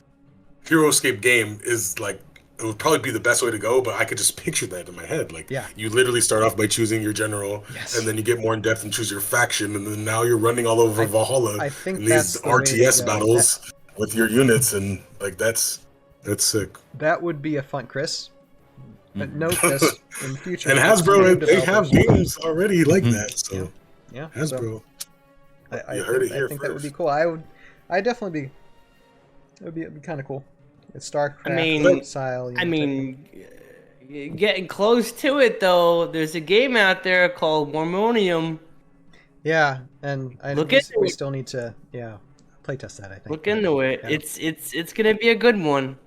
Heroscape game is like, it would probably be the best way to go, but I could just picture that in my head. Like, you literally start off by choosing your general, and then you get more in depth and choose your faction, and then now you're running all over Valhalla I think in that's these the way to RTS go. battles with your units, and like that's sick. That would be a fun, Chris. But note this in future. And Hasbro, they have games already like that, so yeah, Hasbro. I you heard it here I think first. that would be cool. I'd definitely be. It'd be kind of cool. It's StarCraft style. I mean, getting close to it though. There's a game out there called Warmonium. Yeah, and we still need to playtest that. I think. Look into it. Yeah. It's gonna be a good one.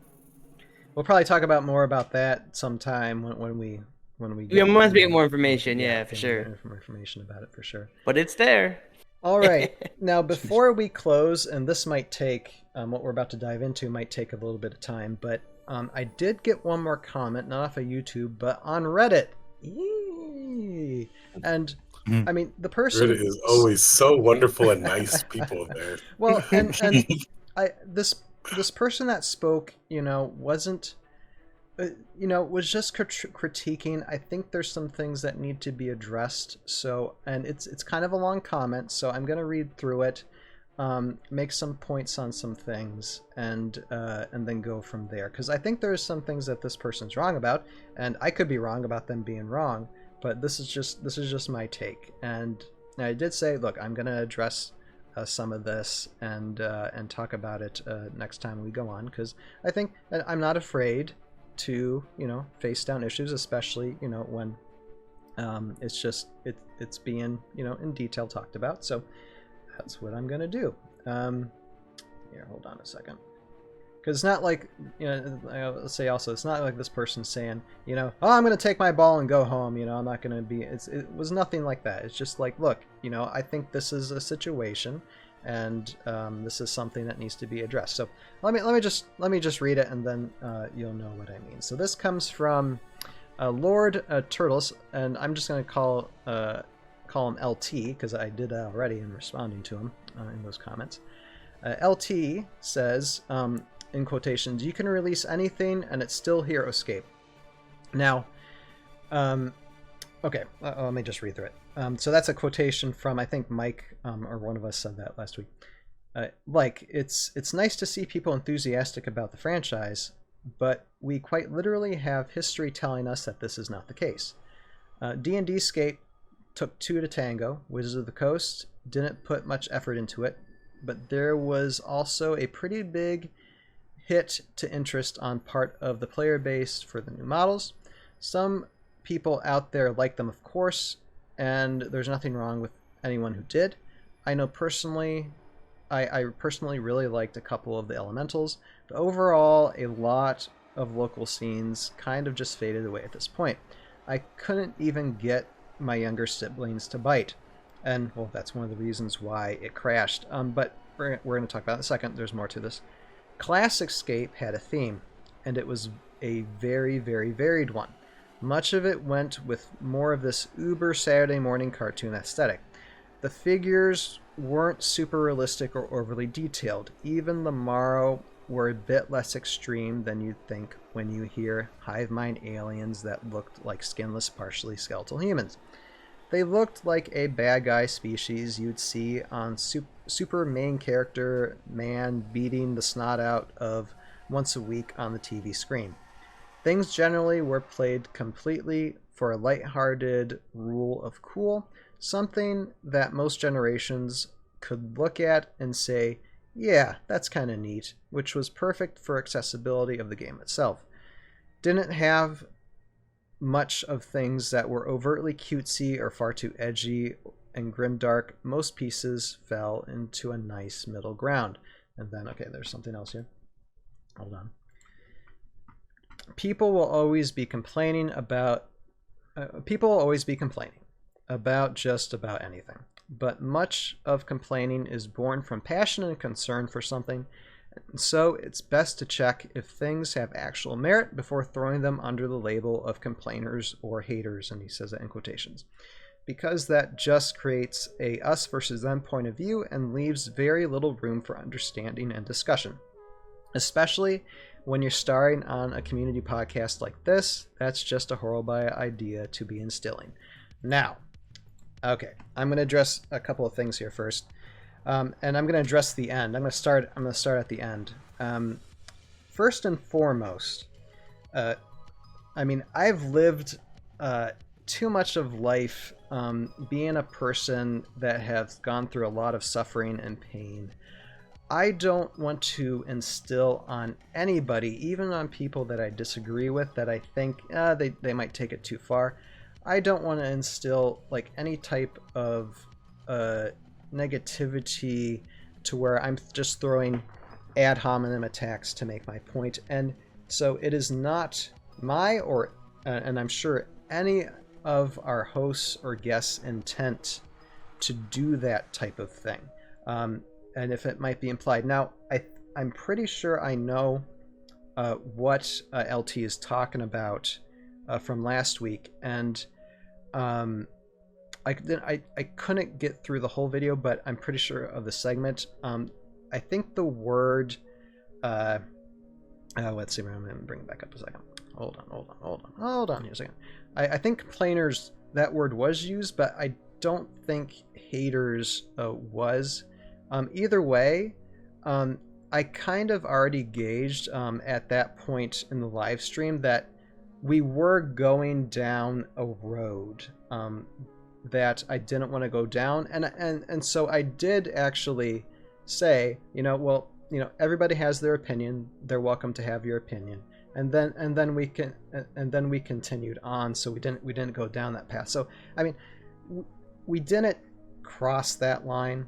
We'll probably talk about more about that sometime when we must get more information. Yeah, for sure. More information about it for sure. But it's there. All right. Now, before we close, and this might take what we're about to dive into might take a little bit of time, but I did get one more comment, not off of YouTube, but on Reddit. Yee! And I mean, the person Reddit is always so wonderful and nice people there. Well, and this person that spoke, you know, wasn't. Was just critiquing. I think there's some things that need to be addressed. So, and it's kind of a long comment, so I'm gonna read through it, make some points on some things, and then go from there. Because I think there's some things that this person's wrong about, and I could be wrong about them being wrong. But this is just my take. And I did say, look, I'm gonna address some of this and talk about it next time we go on, because I think I'm not afraid to face down issues, especially when it's being in detail talked about. So that's what I'm gonna do. Here, hold on a second, because it's not like I'll say also, it's not like this person's saying oh, I'm gonna take my ball and go home, I'm not gonna be. It was nothing like that. It's just like, look, I think this is a situation, and this is something that needs to be addressed. So let me just read it, and then you'll know what I mean. So this comes from Lord Turtles, and I'm just going to call him LT, because I did that already in responding to him in those comments. LT says, in quotations, "You can release anything, and it's still Heroscape." Now, okay, let me just read through it. So that's a quotation from, I think, Mike, or one of us said that last week. It's nice to see people enthusiastic about the franchise, but we quite literally have history telling us that this is not the case. D&D Scape took two to tango. Wizards of the Coast didn't put much effort into it, but there was also a pretty big hit to interest on part of the player base for the new models. Some people out there like them, of course, and there's nothing wrong with anyone who did. I know personally, I personally really liked a couple of the elementals, but overall, a lot of local scenes kind of just faded away at this point. I couldn't even get my younger siblings to bite, and well, that's one of the reasons why it crashed. But we're going to talk about it in a second. There's more to this. Classic Scape had a theme, and it was a very, very varied one. Much of it went with more of this uber Saturday morning cartoon aesthetic. The figures weren't super realistic or overly detailed. Even the Morrow were a bit less extreme than you'd think when you hear hive mind aliens that looked like skinless, partially skeletal humans. They looked like a bad guy species you'd see on super main character man beating the snot out of once a week on the TV screen. Things generally were played completely for a lighthearted rule of cool, something that most generations could look at and say, yeah, that's kind of neat, which was perfect for accessibility of the game itself. Didn't have much of things that were overtly cutesy or far too edgy and grimdark. Most pieces fell into a nice middle ground. And then, okay, there's something else here. Hold on. People will always be complaining about just about anything. But much of complaining is born from passion and concern for something. So it's best to check if things have actual merit before throwing them under the label of complainers or haters, and he says that in quotations, because that just creates a us versus them point of view and leaves very little room for understanding and discussion. Especially when you're starring on a community podcast like this, that's just a horrible idea to be instilling. Now, okay, I'm going to address a couple of things here first. And I'm going to address the end. I'm going to start at the end. First and foremost, I mean, I've lived too much of life being a person that has gone through a lot of suffering and pain. I don't want to instill on anybody, even on people that I disagree with, that I think they might take it too far. I don't want to instill like any type of negativity to where I'm just throwing ad hominem attacks to make my point. And so it is not my and I'm sure any of our hosts or guests' intent to do that type of thing. And if it might be implied. Now, I'm pretty sure I know what LT is talking about from last week, and I couldn't get through the whole video, but I'm pretty sure of the segment. I think the word let's see, I'm gonna bring it back up a second. Hold on here a second. I think complainers, that word was used, but I don't think haters was. Either way, I kind of already gauged at that point in the live stream that we were going down a road that I didn't want to go down, and so I did actually say, everybody has their opinion. They're welcome to have your opinion, and then we continued on. So we didn't go down that path. So I mean, we didn't cross that line,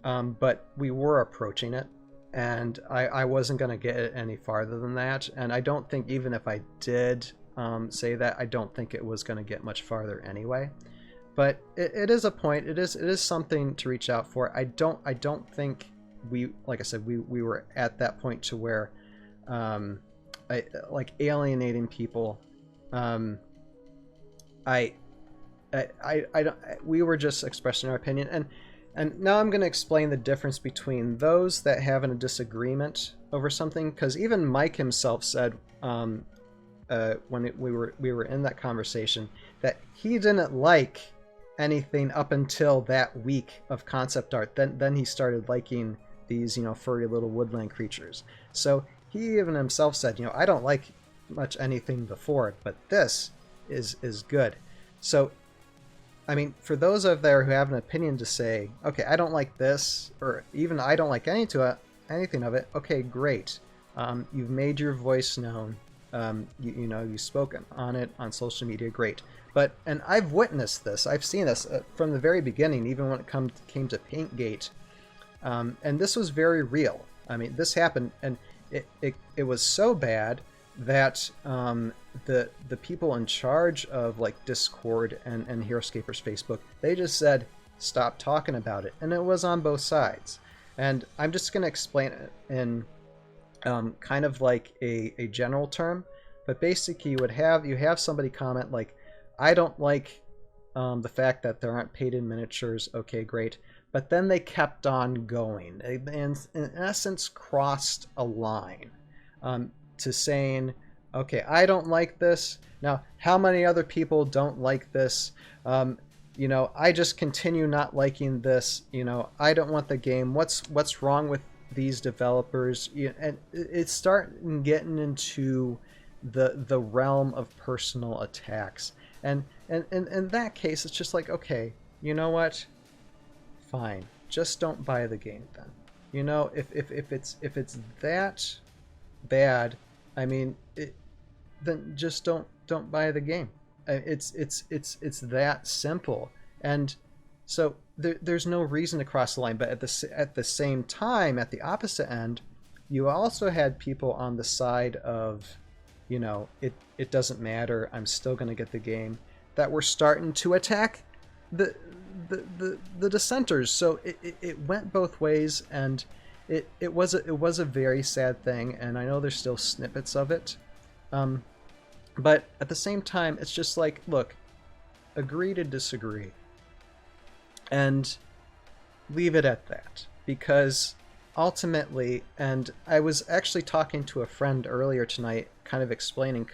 but we were approaching it, and I wasn't going to get it any farther than that. And I don't think even if I did say that, I don't think it was going to get much farther anyway. But it is a point. It is something to reach out for. I don't think like I said, we were at that point to where like alienating people. We were just expressing our opinion, and now I'm going to explain the difference between those that have a disagreement over something, because even Mike himself said when we were in that conversation that he didn't like anything up until that week of concept art. Then he started liking these furry little woodland creatures. So he even himself said, I don't like much anything before it, but this is good. So I mean, for those of there who have an opinion to say, okay, I don't like this, or even I don't like anything of it, okay, great. You've made your voice known. You've spoken on it on social media, great. And I've witnessed this. I've seen this from the very beginning, even when it came to Paintgate. And this was very real. I mean, this happened, and it was so bad that the people in charge of like Discord and Heroscapers Facebook, they just said stop talking about it, and it was on both sides. And I'm just going to explain it in kind of like a general term, but basically you have somebody comment like, I don't like the fact that there aren't painted miniatures. Okay, great. But then they kept on going. They, in essence, crossed a line to saying, okay, I don't like this. Now, how many other people don't like this? I just continue not liking this. I don't want the game. What's wrong with these developers? And it's starting getting into the realm of personal attacks. And in that case, it's just like, okay, you know what? Fine. Just don't buy the game then. You know, if it's that bad, I mean, then just don't buy the game. It's that simple. And so there's no reason to cross the line. But at the same time, at the opposite end, you also had people on the side of, you know, it doesn't matter, I'm still going to get the game, that were starting to attack the dissenters. So it went both ways, and it was a very sad thing. And I know there's still snippets of it, but at the same time, it's just like, look, agree to disagree, and leave it at that. Because ultimately, and I was actually talking to a friend earlier tonight, kind of explaining,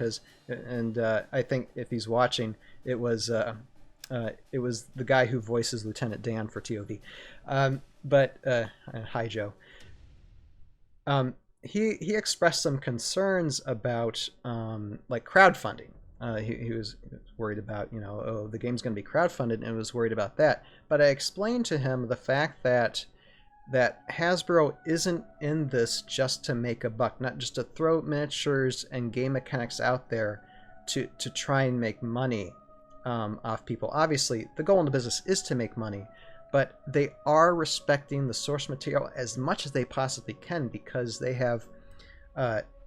I think if he's watching, it was the guy who voices Lieutenant Dan for ToV. Hi Joe. He expressed some concerns about like crowdfunding. He was worried about, you know, oh, the game's going to be crowdfunded, and was worried about that. But I explained to him the fact that Hasbro isn't in this just to make a buck, not just to throw miniatures and game mechanics out there to try and make money off people. Obviously, the goal in the business is to make money, but they are respecting the source material as much as they possibly can, because they have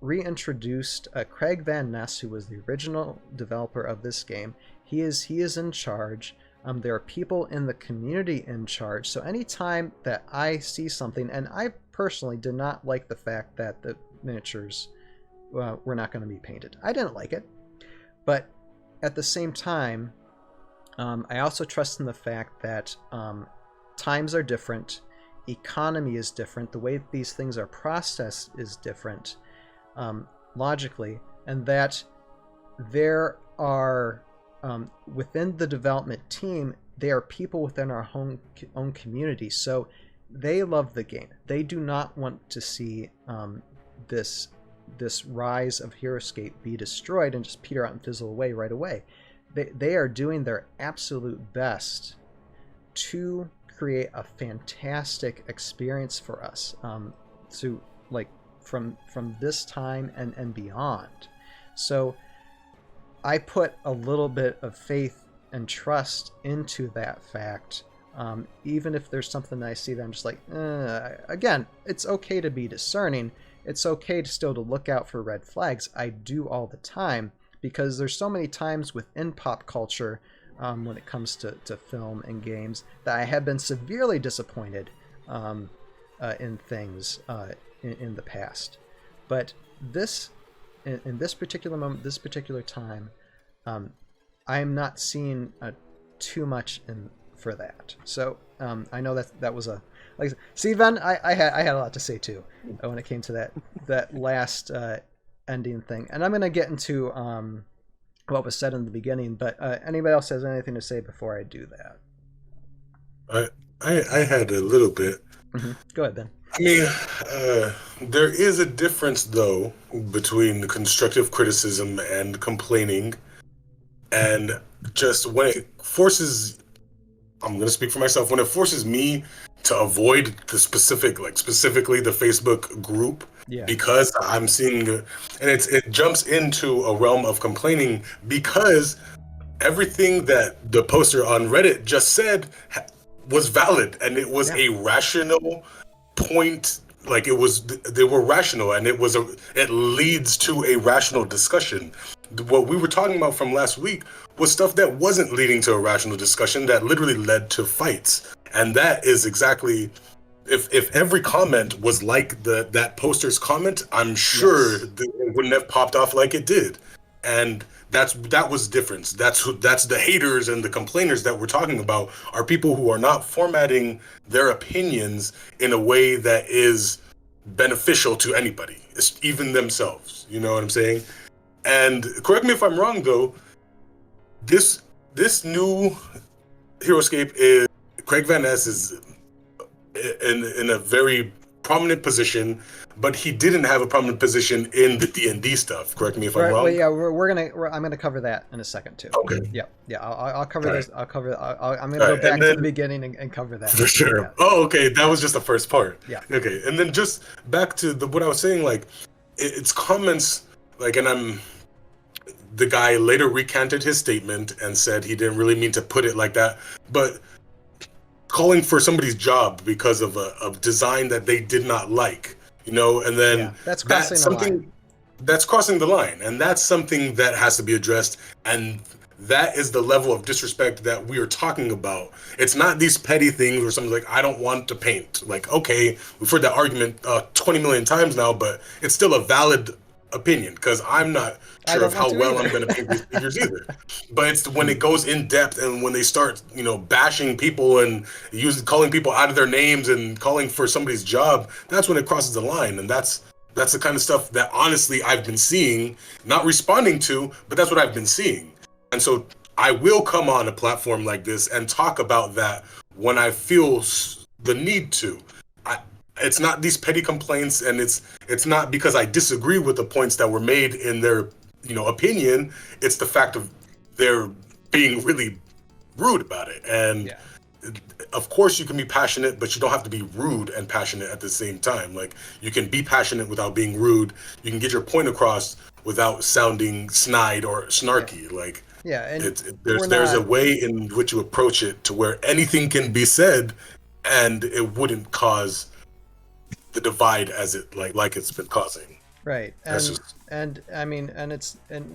reintroduced Craig Van Ness, who was the original developer of this game. He is in charge. There are people in the community in charge. So anytime that I see something, and I personally did not like the fact that the miniatures were not going to be painted. I didn't like it. But at the same time, I also trust in the fact that times are different, economy is different, the way these things are processed is different, logically, and that there are within the development team, there are people within our own community, so they love the game. They do not want to see this rise of Heroscape be destroyed and just peter out and fizzle away right away. They are doing their absolute best to create a fantastic experience for us, to like from this time and beyond. So I put a little bit of faith and trust into that fact, even if there's something that I see that I'm just like, again, it's okay to be discerning. It's okay to still to look out for red flags. I do all the time, because there's so many times within pop culture, when it comes to film and games, that I have been severely disappointed in things in the past. But this, in this particular moment, this particular time, I am not seeing too much for that. So I know that was a, like, see, Ben, I had a lot to say too when it came to that last ending thing, and I'm gonna get into what was said in the beginning. But anybody else has anything to say before I do that? I had a little bit. Mm-hmm. Go ahead, Ben. I mean, there is a difference, though, between constructive criticism and complaining, and just when it forces, I'm going to speak for myself, when it forces me to avoid the specifically the Facebook group, because I'm seeing, and it jumps into a realm of complaining, because everything that the poster on Reddit just said was valid, and it was a rational point. Like, they were rational, and it leads to a rational discussion. What we were talking about from last week was stuff that wasn't leading to a rational discussion, that literally led to fights. And that is exactly, if every comment was like that poster's comment, I'm sure it wouldn't have popped off like it did. And that was difference. That's the haters and the complainers that we're talking about, are people who are not formatting their opinions in a way that is beneficial to anybody, even themselves. You know what I'm saying? And correct me if I'm wrong, though, this new Heroscape is, Craig Van Ness is in a very prominent position, but he didn't have a prominent position in the D&D stuff. Correct me if I'm wrong. Well, yeah, I'm gonna cover that in a second too. Okay. Yeah. I'll cover this. I'll cover. I'm gonna All go right, back and to then- the beginning and cover that. For sure. Yeah. Oh, okay. That was just the first part. Yeah. Okay, and then just back to what I was saying. Like, it's comments. Like, and the guy later recanted his statement and said he didn't really mean to put it like that, but calling for somebody's job because of a design that they did not like, and then that's crossing the line. That's crossing the line, and that's something that has to be addressed, and that is the level of disrespect that we are talking about. It's not these petty things where someone's like, I don't want to paint. Like, okay, we've heard that argument 20 million times now, but it's still a valid opinion, because I'm not sure of how well I'm going to paint these figures either. But it's when it goes in depth and when they start, bashing people and calling people out of their names and calling for somebody's job, that's when it crosses the line. And that's the kind of stuff that honestly I've been seeing, not responding to, but that's what I've been seeing. And so I will come on a platform like this and talk about that when I feel the need to. It's not these petty complaints, and it's not because I disagree with the points that were made in their opinion. It's the fact of they're being really rude about it. And of course you can be passionate, but you don't have to be rude and passionate at the same time. Like, you can be passionate without being rude. You can get your point across without sounding snide or snarky. Like, and there's a way in which you approach it to where anything can be said and it wouldn't cause the divide as it like it's been causing. Right. And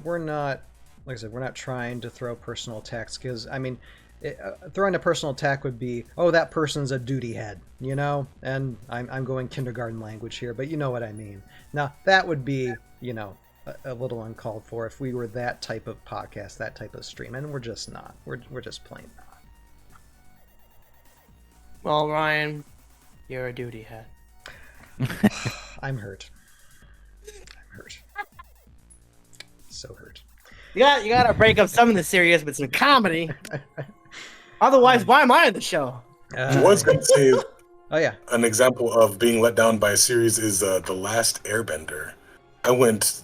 we're not, like I said, we're not trying to throw personal attacks, because throwing a personal attack would be, oh, that person's a duty head, and I'm going kindergarten language here, but you know what I mean. Now that would be, a little uncalled for if we were that type of podcast, that type of stream, and we're just not. We're just plain not. Well, Ryan, you're a duty head. I'm hurt. So hurt. You gotta break up some of the serious with some comedy. Otherwise, why am I on the show? I was going to say, oh yeah, an example of being let down by a series is The Last Airbender. I went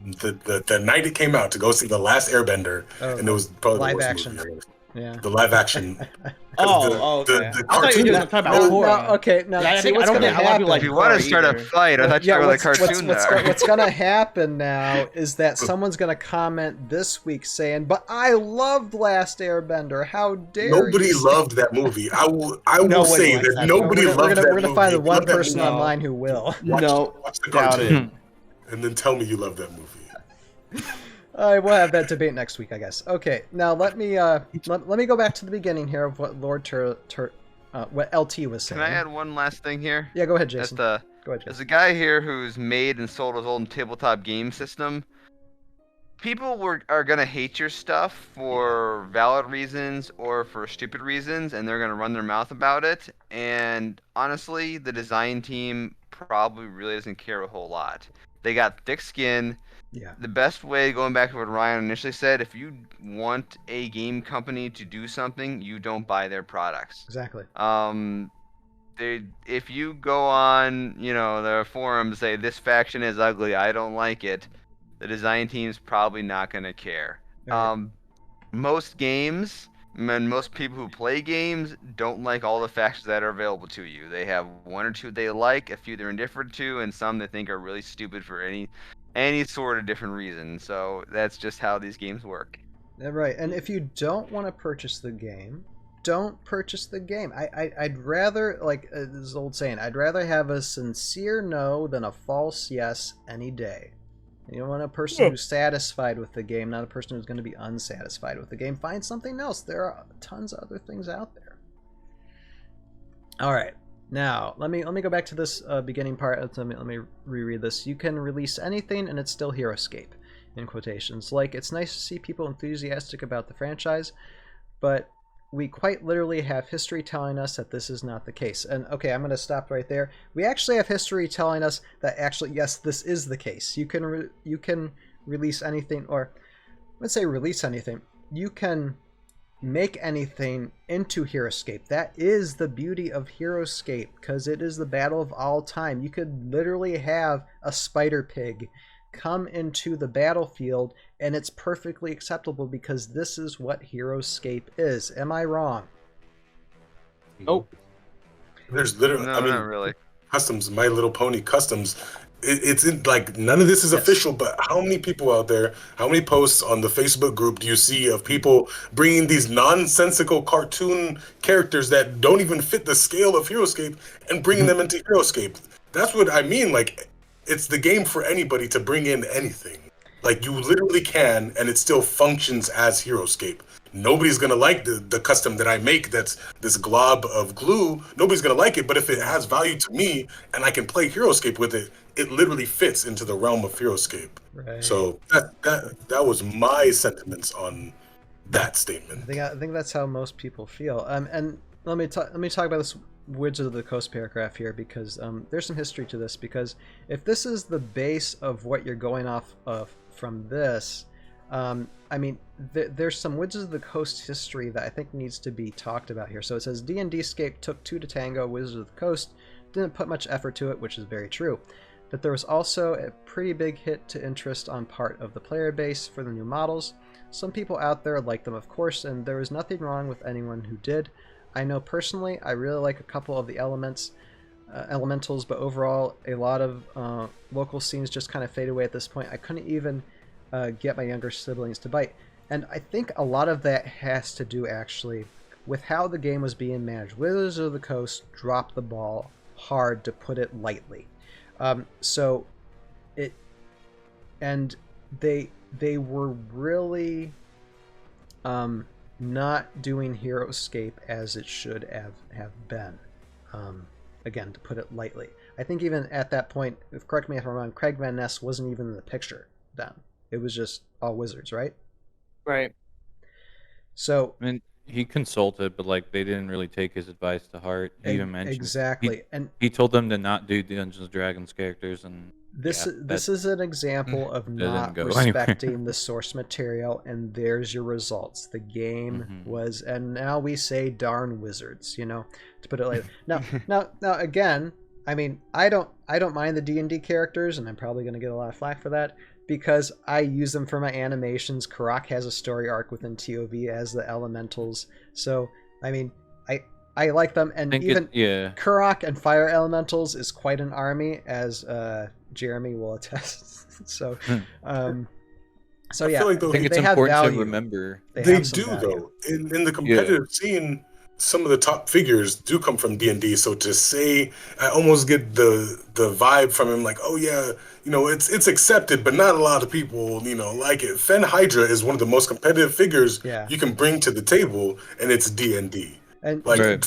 the night it came out to go see The Last Airbender, and it was probably live the worst action. movie. Yeah. The live action. Okay. The I thought you were doing cartoon. about horror. Okay, no. I see, don't what's think going to a lot of happen? people like If you want to start a fight, I thought you were the cartoon what's going to happen now is that someone's going to comment this week saying, "But I loved Last Airbender. How dare Nobody you?" loved that movie. I will say that nobody loved that movie. We're going to find the one Love that person movie. online who will. Watch the doubt cartoon, and then tell me you love that movie. All right, we'll have that debate next week, I guess. Okay, now let me go back to the beginning here of what what LT was saying. Can I add one last thing here? Yeah, go ahead, Jason. Go ahead, Jason. There's a guy here who's made and sold his own tabletop game system. People are gonna hate your stuff for valid reasons or for stupid reasons, and they're gonna run their mouth about it. And honestly, the design team probably really doesn't care a whole lot. They got thick skin. Yeah. The best way, going back to what Ryan initially said, if you want a game company to do something, you don't buy their products. Exactly. If you go on, their forums, say this faction is ugly, I don't like it, the design team's probably not gonna care. Right. Most games and most people who play games don't like all the factions that are available to you. They have one or two they like, a few they're indifferent to, and some they think are really stupid for any sort of different reason. So that's just how these games work. Right, and if you don't want to purchase the game, don't purchase the game. I'd rather, like this old saying, I'd rather have a sincere no than a false yes any day. You want a person who's satisfied with the game, not a person who's going to be unsatisfied with the game. Find something else. There are tons of other things out there. All right. Now, let me go back to this beginning part. Let me reread this. You can release anything and it's still Heroscape, in quotations. Like, it's nice to see people enthusiastic about the franchise, but we quite literally have history telling us that this is not the case. And okay, I'm going to stop right there. We actually have history telling us that actually, yes, this is the case. You can release anything, or let's say release anything. You can make anything into Heroscape. That is the beauty of Heroscape, because it is the battle of all time. You could literally have a spider pig come into the battlefield, and it's perfectly acceptable because this is what Heroscape is. Am I wrong? Oh, There's literally, No, I mean, not really. customs, My Little Pony customs. It's in, like, none of this is official, but how many people out there, how many posts on the Facebook group do you see of people bringing these nonsensical cartoon characters that don't even fit the scale of Heroscape and bringing them into Heroscape? That's what I mean. Like, it's the game for anybody to bring in anything. Like, you literally can, and it still functions as Heroscape. Nobody's gonna like the custom that I make that's this glob of glue. Nobody's gonna like it, but if it has value to me and I can play Heroscape with it, it literally fits into the realm of Heroscape. Right. So that was my sentiments on that statement. I think that's how most people feel. And let me talk about this Wizards of the Coast paragraph here, because there's some history to this. Because if this is the base of what you're going off of from this, I mean, there's some Wizards of the Coast history that I think needs to be talked about here. So it says D&Dscape took 2 to tango. Wizards of the Coast didn't put much effort to it, which is very true. But there was also a pretty big hit to interest on part of the player base for the new models. Some people out there like them, of course, and there was nothing wrong with anyone who did. I know personally, I really like a couple of the elementals, but overall, a lot of local scenes just kind of fade away at this point. I couldn't even get my younger siblings to bite. And I think a lot of that has to do, actually, with how the game was being managed. Wizards of the Coast dropped the ball hard, to put it lightly. They were really not doing Heroscape as it should have been. Again, to put it lightly. I think even at that point, correct me if I'm wrong, Craig Van Ness wasn't even in the picture then. It was just all Wizards, right? right. So I mean, he consulted, but like they didn't really take his advice to heart. He even mentioned exactly, and he told them to not do Dungeons and Dragons characters, and this is an example of not go respecting the source material, and there's your results. The game was, and now we say darn Wizards, to put it like now again, I mean, I don't mind the D&D characters, and I'm probably going to get a lot of flack for that, because I use them for my animations. Karak has a story arc within ToV as the elementals. So, I mean, I like them. And even Karak and Fire Elementals is quite an army, as Jeremy will attest. So, I yeah, feel like I think it's they have important value. to remember. They do, though. In the competitive scene, some of the top figures do come from D&D. So to say, I almost get the vibe from him, like, oh yeah, it's accepted, but not a lot of people, like it. Fen Hydra is one of the most competitive figures you can bring to the table, and it's D&D. And like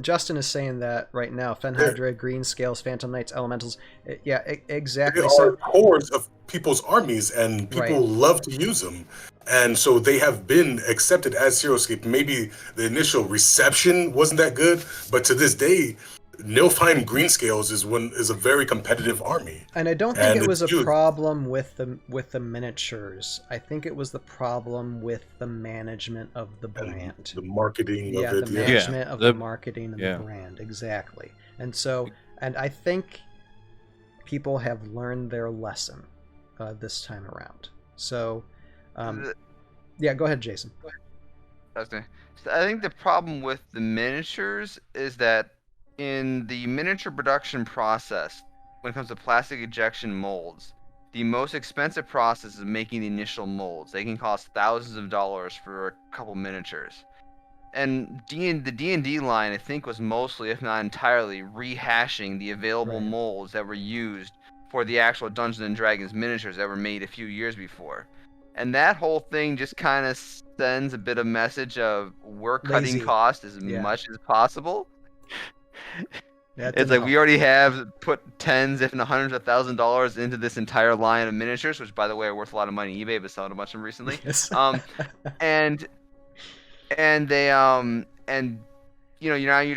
Justin is saying that right now. Fen Hydra, Green Scales, Phantom Knights, Elementals. Yeah, exactly. They are cores of people's armies, and people love to use them. And so they have been accepted as Heroscape. Maybe the initial reception wasn't that good, but to this day, Nilfheim Greenscales is a very competitive army. And I don't think it was a problem with the miniatures. I think it was the problem with the management of the brand. The marketing of it. The management of the marketing of the brand. Exactly. And I think people have learned their lesson this time around. So, go ahead, Jason. Okay. So I think the problem with the miniatures is that in the miniature production process, when it comes to plastic ejection molds, the most expensive process is making the initial molds. They can cost thousands of dollars for a couple miniatures. And the D&D line, I think, was mostly, if not entirely, rehashing the available molds that were used for the actual Dungeons and Dragons miniatures that were made a few years before. And that whole thing just kind of sends a bit of message of we're cutting costs as much as possible. It's like we already have put tens, if not hundreds of $1,000s into this entire line of miniatures, which, by the way, are worth a lot of money on eBay, but selling a bunch of them recently. Yes. You're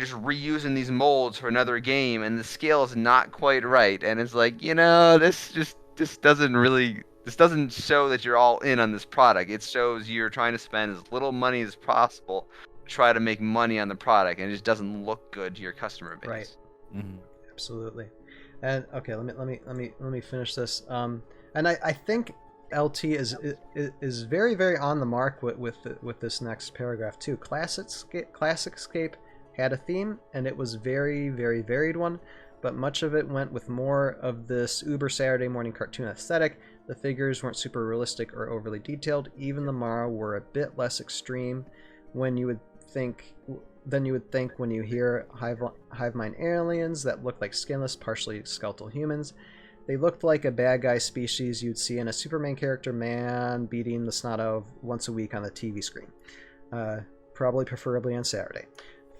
just reusing these molds for another game, and the scale is not quite right, and it's like, this doesn't really This doesn't show that you're all in on this product. It shows you're trying to spend as little money as possible to try to make money on the product, and it just doesn't look good to your customer base. Right. Mhm. Absolutely. And okay, let me finish this. And I think LT is very, very on the mark with this next paragraph too. Classicscape had a theme, and it was very, very varied one, but much of it went with more of this uber Saturday morning cartoon aesthetic. The figures weren't super realistic or overly detailed. Even the Morrow were a bit less extreme than you would think when you hear hive mind aliens that look like skinless, partially skeletal humans. They looked like a bad guy species you'd see in a Superman character man beating the snot out of once a week on the TV screen. Preferably on Saturday.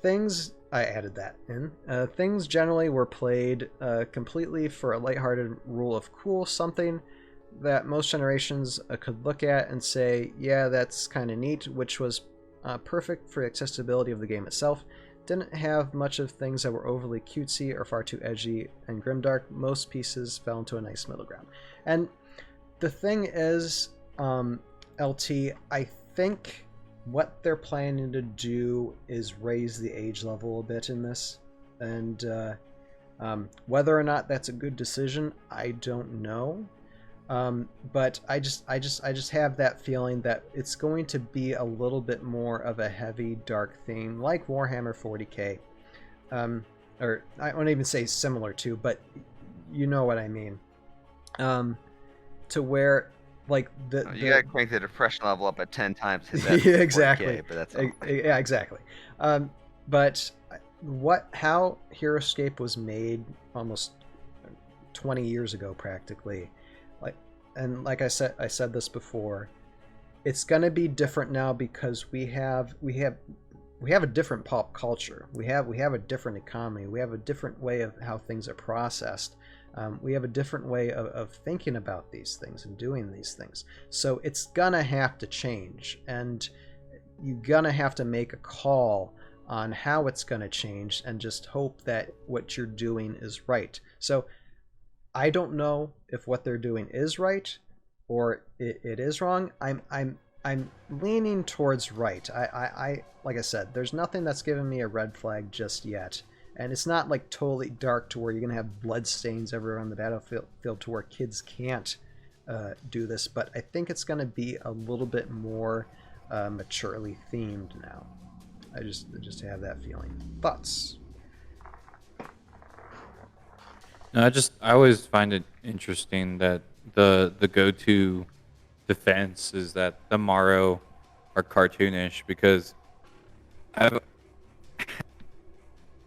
I added that in. Things generally were played completely for a lighthearted rule of cool, something that most generations could look at and say, yeah, that's kind of neat, which was perfect for accessibility of the game itself. Didn't have much of things that were overly cutesy or far too edgy and grimdark. Most pieces fell into a nice middle ground. And the thing is, LT, I think what they're planning to do is raise the age level a bit in this. And whether or not that's a good decision, I don't know. But I just have that feeling that it's going to be a little bit more of a heavy, dark theme, like Warhammer 40k, or I won't even say similar to, but you know what I mean. To where, like you gotta crank the depression level up at 10 times. To hit that yeah, exactly. 40K, but that's yeah, exactly. But how Heroscape was made almost 20 years ago, practically. And like I said this before, it's going to be different now because we have a different pop culture. We have a different economy. We have a different way of how things are processed. We have a different way of thinking about these things and doing these things. So it's gonna have to change, and you're gonna have to make a call on how it's gonna change, and just hope that what you're doing is right. So I don't know if what they're doing is right or it is wrong. I'm leaning towards right. I like I said, there's nothing that's given me a red flag just yet, and it's not like totally dark to where you're gonna have blood stains everywhere on the battlefield to where kids can't do this. But I think it's gonna be a little bit more maturely themed now. I just have that feeling. Thoughts? No, I always find it interesting that the go-to defense is that the Morrow are cartoonish, because I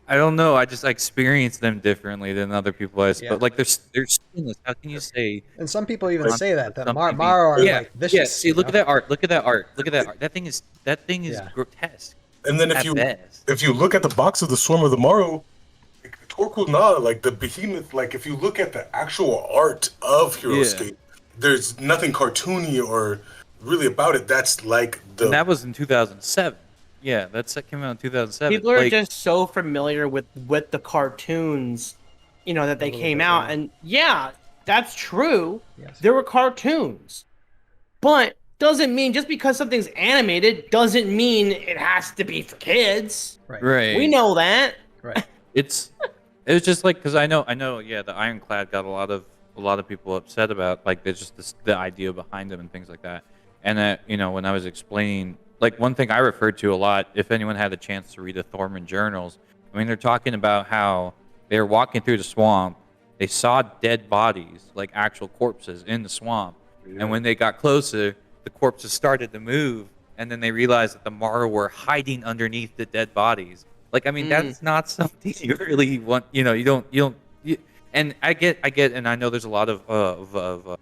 don't know, I experience them differently than other people. Yeah. But like they're skinless. How can you say? And some people even say that something Morrow are yeah, like vicious. yeah. See, look at that art. Look at that art. Look at that art. That thing is Yeah. grotesque. And then At best. if you look at the box of the Swarm of the Morrow, Torkulna, like the behemoth, like if you look at the actual art of Heroscape, there's nothing cartoony or really about it. That's like And that was in 2007. Yeah, that came out in 2007. People are just so familiar with the cartoons, that they came out, and yeah, that's true. Yes. There were cartoons, but doesn't mean just because something's animated doesn't mean it has to be for kids. Right. We know that. Right. It was just like, because I know, yeah, the Ironclad got a lot of people upset about, like, there's just the idea behind them and things like that. And that, when I was explaining, like, one thing I referred to a lot, if anyone had a chance to read the Thorman journals, I mean, they're talking about how they were walking through the swamp, they saw dead bodies, like actual corpses in the swamp, and when they got closer, the corpses started to move, and then they realized that the Morrow were hiding underneath the dead bodies. Like, I mean, that's not something you really want. And I get, and I know there's a lot of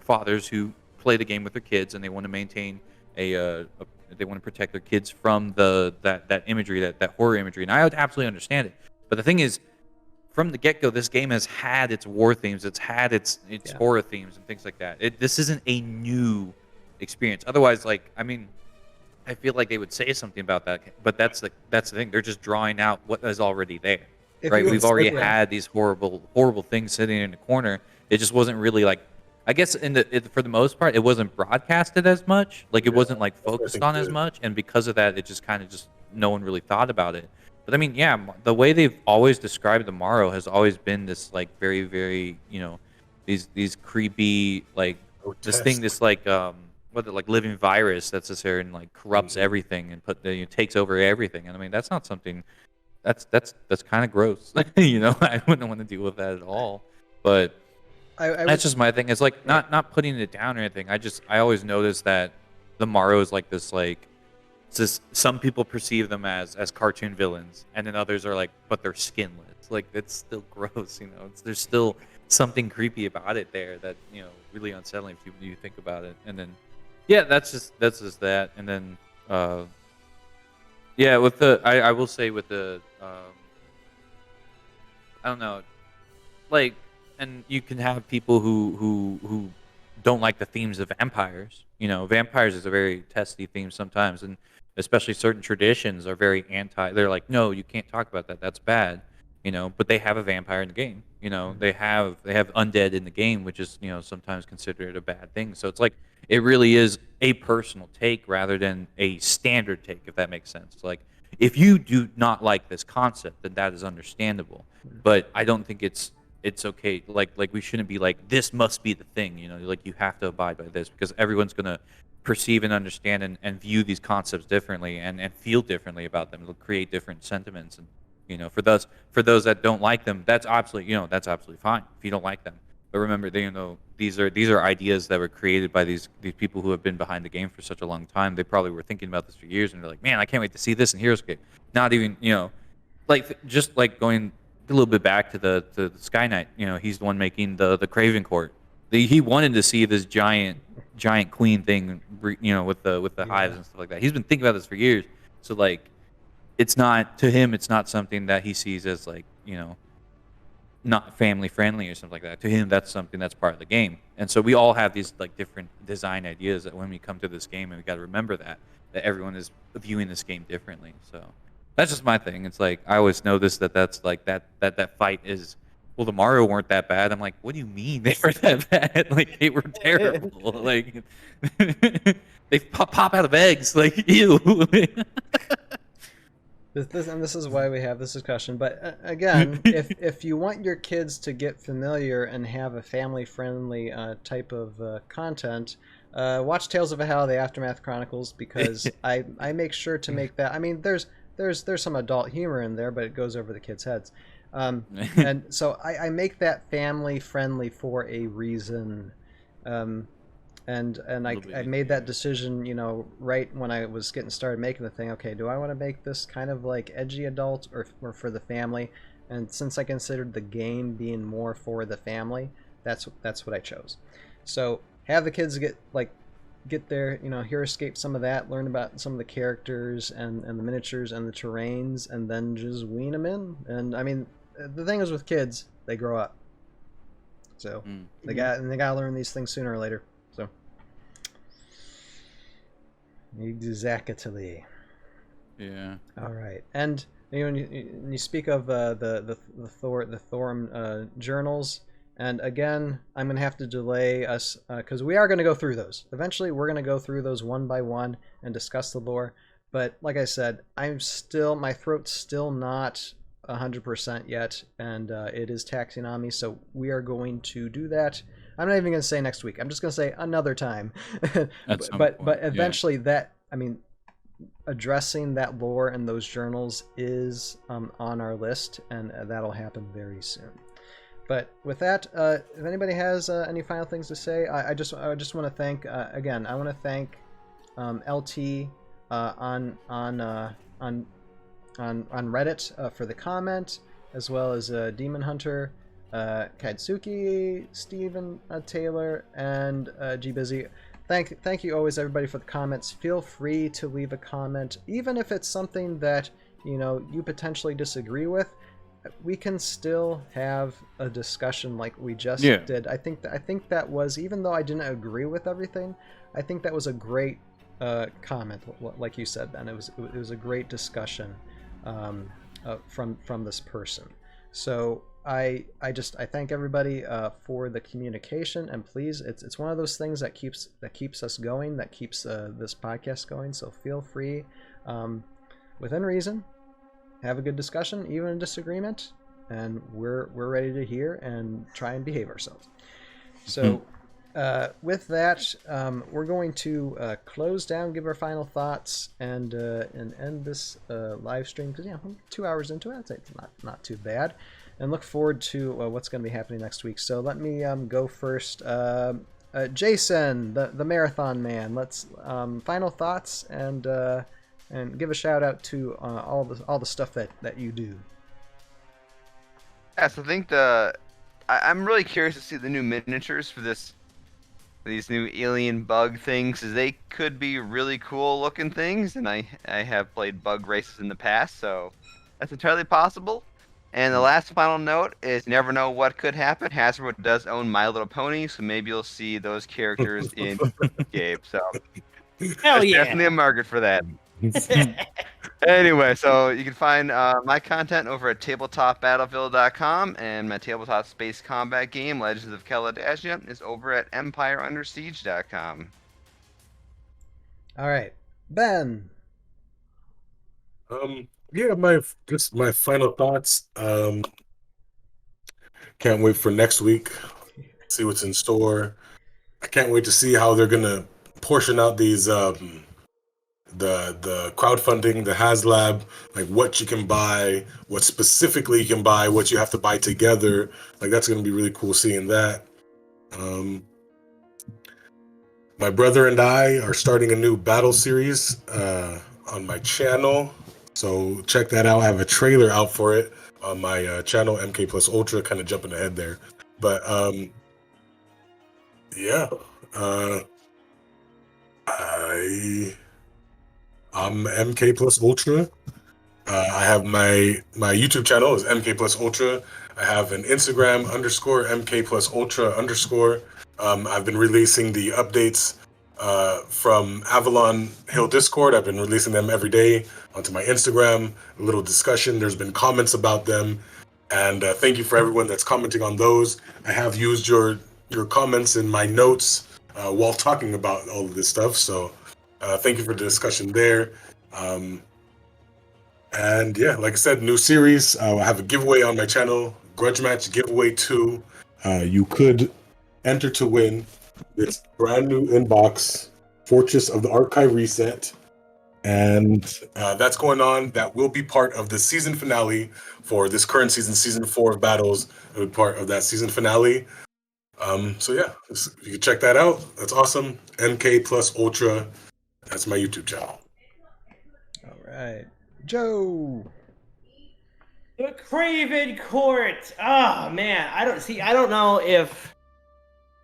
fathers who play the game with their kids, and they want to maintain they want to protect their kids from that imagery, that horror imagery, and I would absolutely understand it. But the thing is, from the get-go, this game has had its war themes, it's had its horror themes and things like that. This isn't a new experience. Otherwise, like, I mean, I feel like they would say something about that, but that's the thing. They're just drawing out what is already there, right? We've already had these horrible things sitting in the corner. It just wasn't really like I guess for the most part, it wasn't broadcasted as much. Like, it wasn't like I focused think on as much, and because of that, it just kind of just no one really thought about it. But I mean, yeah, the way they've always described the Morrow has always been this like very, very, these creepy, like this thing, this like like living virus that's just there and like corrupts everything and takes over everything. And I mean, that's not something that's kind of gross. I wouldn't want to deal with that at all. But that's just my thing. It's like not putting it down or anything. I always notice that the Morrow is like this, like it's just, some people perceive them as cartoon villains, and then others are like, but they're skinless. Like, it's still gross, there's still something creepy about it there that really unsettling if you think about it. And then that's just that. And then with the I will say with the I don't know, like, and you can have people who don't like the themes of vampires. Vampires is a very testy theme sometimes, and especially certain traditions are very anti. They're like, no, you can't talk about that. That's bad. But they have a vampire in the game. They have undead in the game, which is sometimes considered a bad thing. So it's like it really is a personal take rather than a standard take, if that makes sense. Like, if you do not like this concept, then that is understandable. But I don't think it's okay. Like we shouldn't be like, this must be the thing. Like, you have to abide by this, because everyone's gonna perceive and understand and view these concepts differently and feel differently about them. It'll create different sentiments. And for those that don't like them, that's absolutely fine if you don't like them. But remember, these are ideas that were created by these people who have been behind the game for such a long time. They probably were thinking about this for years, and they're like, man, I can't wait to see this in Heroscape. Not even just like going a little bit back to the Sky Knight. He's the one making the Craven Court. He wanted to see this giant queen thing, with the hives and stuff like that. He's been thinking about this for years. So like, it's not something that he sees as like, not family friendly or something like that. To him, that's something that's part of the game. And so we all have these like different design ideas that when we come to this game, and we got to remember that everyone is viewing this game differently. So that's just my thing. It's like, I always notice that's like that fight is, well, the Mario weren't that bad. I'm like, what do you mean they were that bad? Like, they were terrible. Like, they pop out of eggs. Like, ew. This is why we have this discussion. But again, if you want your kids to get familiar and have a family-friendly type of content, watch Tales of Valhalla: The Aftermath Chronicles, because I make sure to make that. I mean, there's some adult humor in there, but it goes over the kids' heads. And so I make that family-friendly for a reason. And I made that decision, right when I was getting started making the thing. Okay, do I want to make this kind of like edgy adult or for the family? And since I considered the game being more for the family, that's what I chose. So have the kids get there, Heroscape some of that, learn about some of the characters and the miniatures and the terrains, and then just wean them in. And I mean, the thing is with kids, they grow up. So they gotta learn these things sooner or later. So exactly. Yeah. All right. And when you speak of the Thorum journals, and again, I'm gonna have to delay us because we are gonna go through those. Eventually, we're gonna go through those one by one and discuss the lore. But like I said, my throat's still not 100% yet, and it is taxing on me. So we are going to do that. I'm not even going to say next week. I'm just going to say another time. but eventually, addressing that lore and those journals is on our list, and that'll happen very soon. But with that, if anybody has any final things to say, I just want to thank again. I want to thank LT on Reddit for the comment, as well as Demon Hunter, Kaitsuki, Steven Taylor, and G Busy. Thank you always, everybody, for the comments. Feel free to leave a comment, even if it's something that you potentially disagree with. We can still have a discussion like we just did. I think that was, even though I didn't agree with everything, I think that was a great comment, like you said, Ben. It was a great discussion from this person. So I thank everybody for the communication, and please, it's one of those things that keeps us going, that keeps this podcast going. So feel free, within reason, have a good discussion, even a disagreement, and we're ready to hear and try and behave ourselves. So with that, we're going to close down, give our final thoughts, and end this live stream, because 2 hours into it, it's not too bad, and look forward to what's going to be happening next week. So let me go first. Jason, the marathon man, let's final thoughts and give a shout out to all the stuff that you do. Yes, I think I'm really curious to see the new miniatures for these new alien bug things, as they could be really cool looking things, and I have played bug races in the past, so that's entirely possible. And the last final note is, you never know what could happen. Hasbro does own My Little Pony, so maybe you'll see those characters in Heroscape. So there's definitely a market for that. Anyway, so you can find my content over at tabletopbattlefield.com, and my tabletop space combat game, Legends of Kaladashia, is over at empireundersiege.com. All right, Ben. Yeah, my final thoughts. Can't wait for next week. See what's in store. I can't wait to see how they're gonna portion out these the crowdfunding, the HasLab, like what you can buy, what specifically you can buy, what you have to buy together. Like that's gonna be really cool seeing that. My brother and I are starting a new battle series on my channel. So check that out. I have a trailer out for it on my channel, MK Plus Ultra, kind of jumping ahead there. But yeah, I'm MK Plus Ultra. I have my YouTube channel is MK Plus Ultra. I have an Instagram _MK Plus Ultra _. I've been releasing the updates from Avalon Hill Discord. I've been releasing them every day onto my Instagram, a little discussion. There's been comments about them, and thank you for everyone that's commenting on those. I have used your comments in my notes while talking about all of this stuff, so thank you for the discussion there. And yeah, like I said, new series. I have a giveaway on my channel, Grudge Match Giveaway 2. You could enter to win this brand new inbox, Fortress of the Archive reset. And that's going on. That will be part of the season finale for this current season, season 4 of Battles. It'll be part of that season finale. So yeah, you can check that out. That's awesome. MK Plus Ultra. That's my YouTube channel. All right, Joe. The Craven Court. Oh man, I don't know if.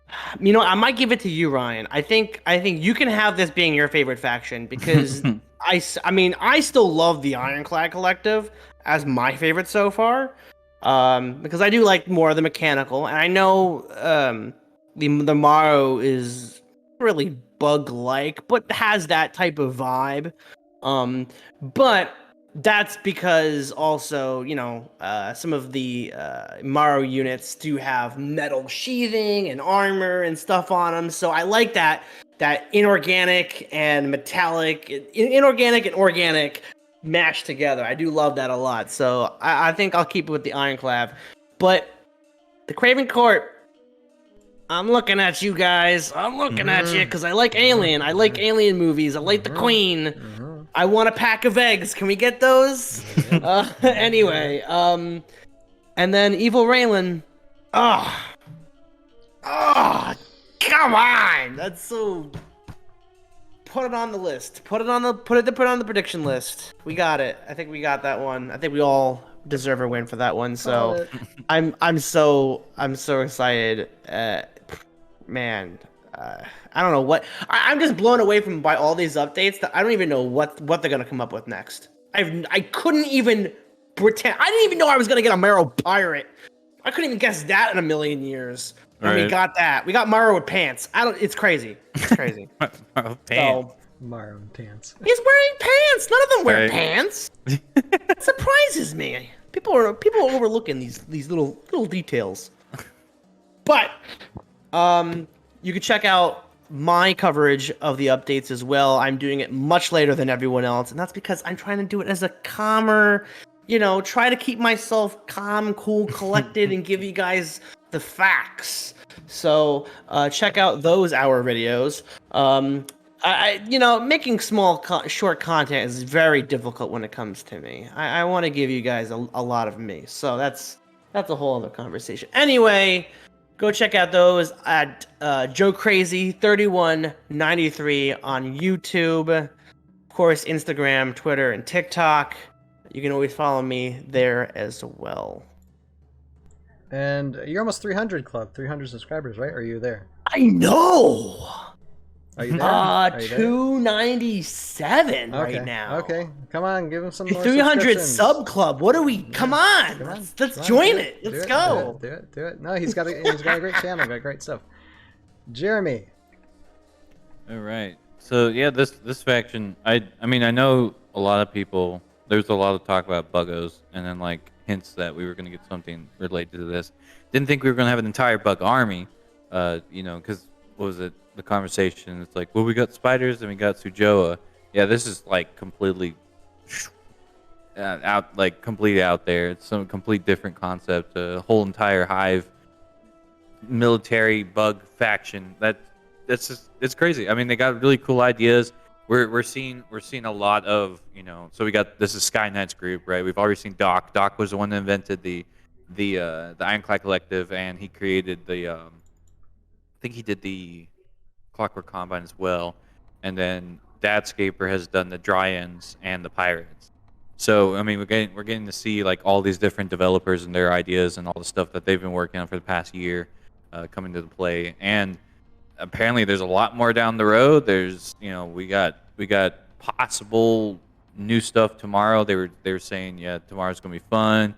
I might give it to you, Ryan. I think you can have this being your favorite faction, because I still love the Ironclad Collective as my favorite so far, because I do like more of the mechanical, and I know the Morrow is really bug-like, but has that type of vibe. But that's because also, some of the Morrow units do have metal sheathing and armor and stuff on them. So I like that inorganic and metallic, inorganic and organic mashed together. I do love that a lot. So I think I'll keep it with the Ironclad. But the Craven Court, I'm looking at you guys. I'm looking at you because I like Alien. I like Alien movies. I like the Queen. I want a pack of eggs. Can we get those? Anyway, and then EVIL Raelin. Come on! That's so. Put it on the list. Put it on the prediction list. We got it. I think we got that one. I think we all deserve a win for that one. So, I'm so excited. Man. I don't know what I'm just blown away by all these updates that I don't even know what they're gonna come up with next. I couldn't even pretend. I didn't even know I was gonna get a Marrow pirate. I couldn't even guess that in a million years. And we got that. We got Marrow with pants. It's crazy. It's crazy. Marrow pants. Marrow pants. He's wearing pants. None of them wear pants. It surprises me. People are overlooking these little details. But you can check out my coverage of the updates as well. I'm doing it much later than everyone else, and that's because I'm trying to do it as a calmer, try to keep myself calm, cool, collected, and give you guys the facts. So check out those hour videos. Making short content is very difficult when it comes to me. I want to give you guys a lot of me. So that's a whole other conversation. Anyway, go check out those at Joe Crazy 3193 on YouTube. Of course, Instagram, Twitter, and TikTok. You can always follow me there as well. And you're almost 300 club, 300 subscribers, right? Or are you there? I know. Are you there? 297 right now. Okay, come on, give him some more 300 subscriptions. sub club. What are we? Come on, let's join it. Let's go. Do it. No, he's got a great channel, got great stuff. Jeremy. All right. So yeah, this faction. I mean, I know a lot of people. There's a lot of talk about buggos, and then like hints that we were going to get something related to this. Didn't think we were going to have an entire bug army. Because what was it? The conversation. It's like, well, we got spiders and we got Sujoa. Yeah, this is like completely completely out there. It's some complete different concept. A whole entire hive military bug faction. That's just, it's crazy. I mean, they got really cool ideas. We're seeing a lot of, so we got, this is Skynet's group, right? We've already seen Doc. Doc was the one that invented the Ironclad Collective, and he created I think he did the Clockwork Combine as well. And then Dadscaper has done the Dry Ends and the Pirates. So I mean, we're getting to see like all these different developers and their ideas and all the stuff that they've been working on for the past year coming to the play. And apparently there's a lot more down the road. There's, we got possible new stuff tomorrow. They were saying, yeah, tomorrow's gonna be fun.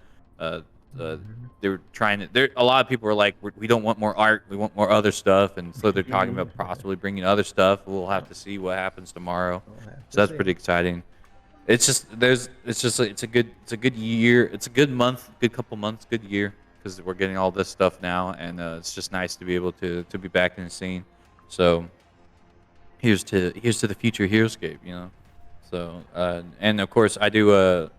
They were trying to. A lot of people were like, we don't want more art. We want more other stuff. And so they're talking about possibly bringing other stuff. We'll have to see what happens tomorrow. So that's pretty exciting. It's just it's a good year. It's a good month, good couple months, good year, because we're getting all this stuff now, and it's just nice to be able to be back in the scene. So here's to the future Heroscape, So and of course I do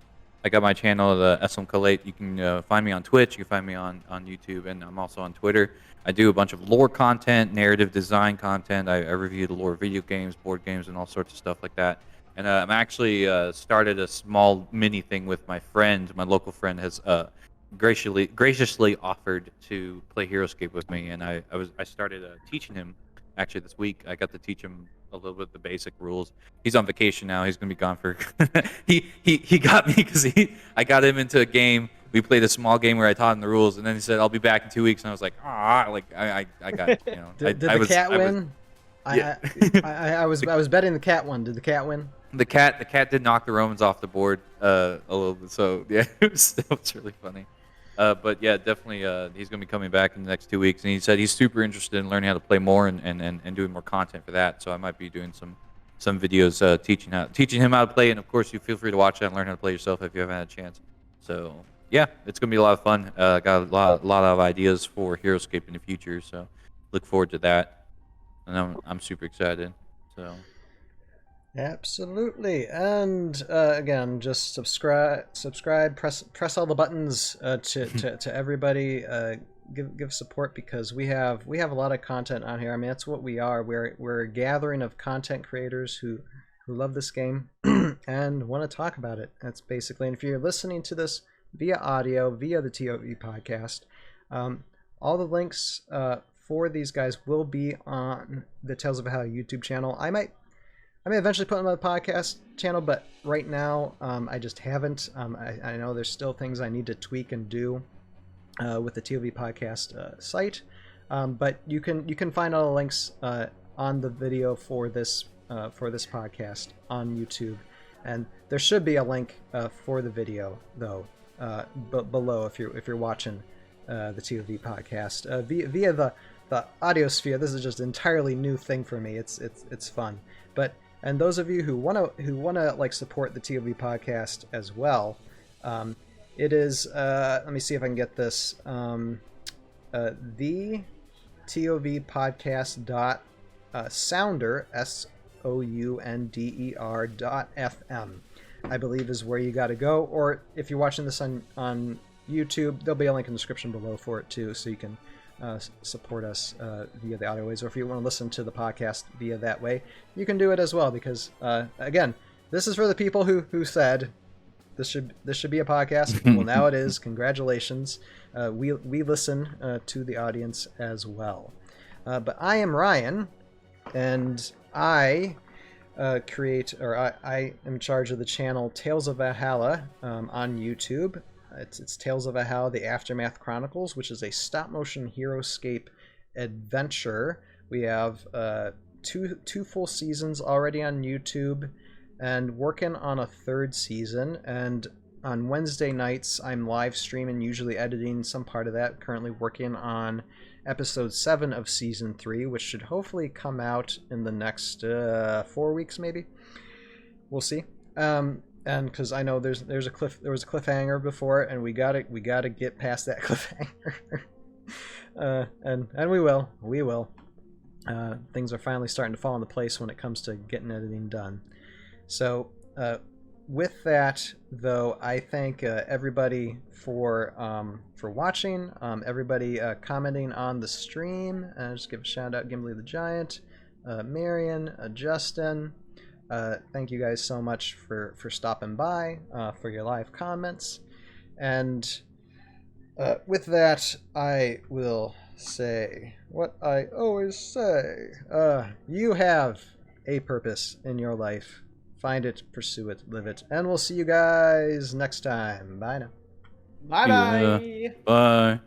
I got my channel, the SM Collate. You can find me on Twitch. You can find me on YouTube, and I'm also on Twitter. I do a bunch of lore content, narrative design content. I review the lore of video games, board games, and all sorts of stuff like that. And I'm actually started a small mini thing with my friend. My local friend has graciously offered to play Heroscape with me, and I started teaching him. Actually, this week I got to teach him a little bit the basic rules. He's on vacation now. He's gonna be gone for. he got me because I got him into a game. We played a small game where I taught him the rules, and then he said, "I'll be back in 2 weeks." And I was like, I got Did the cat win? I was betting the cat won. Did the cat win? The cat did knock the Romans off the board a little bit. So yeah, it was really funny. But yeah, definitely he's going to be coming back in the next 2 weeks, and he said he's super interested in learning how to play more and doing more content for that. So I might be doing some videos teaching him how to play, and of course you feel free to watch that and learn how to play yourself if you haven't had a chance. So yeah, it's going to be a lot of fun. Got a lot of ideas for Heroscape in the future, so look forward to that, and I'm super excited. So. Absolutely, and again, just subscribe, press all the buttons to everybody. Give support, because we have a lot of content on here. I mean, that's what we are. We're a gathering of content creators who love this game and want to talk about it. That's basically. And if you're listening to this via audio, via the ToV podcast, all the links for these guys will be on the Tales of Valhalla YouTube channel. I may eventually put them on the podcast channel, but right now I just haven't. I know there's still things I need to tweak and do with the ToV Podcast site, but you can find all the links on the video for this podcast on YouTube, and there should be a link for the video though below if you're watching the ToV Podcast via the audio sphere. This is just an entirely new thing for me. It's fun, but. And those of you who wanna like support the ToV Podcast as well, It is. Let me see if I can get this. The ToV Podcast sounder sounder.fm, I believe, is where you got to go. Or if you're watching this on YouTube, there'll be a link in the description below for it too, so you can support us via the audio ways. Or if you want to listen to the podcast via that way, you can do it as well. Because again, this is for the people who said this should be a podcast. Well, now it is. Congratulations. We listen to the audience as well. But I am Ryan, and I create, or I am in charge of the channel Tales of Valhalla on YouTube. It's Tales of Valhalla: The Aftermath Chronicles, which is a stop-motion Heroscape adventure. We have two full seasons already on YouTube, and working on a third season. And on Wednesday nights, I'm live streaming, usually editing some part of that. Currently working on episode 7 of season 3, which should hopefully come out in the next 4 weeks, maybe. We'll see. And because I know there was a cliffhanger before, and we gotta get past that cliffhanger. And we will. Things are finally starting to fall into place when it comes to getting editing done. So with that, though, I thank everybody for watching, everybody commenting on the stream. Just give a shout out, Gimli the Giant, Marion, Justin. Thank you guys so much for stopping by, for your live comments. And with that, I will say what I always say. You have a purpose in your life. Find it, pursue it, live it. And we'll see you guys next time. Bye now. Bye-bye. Bye.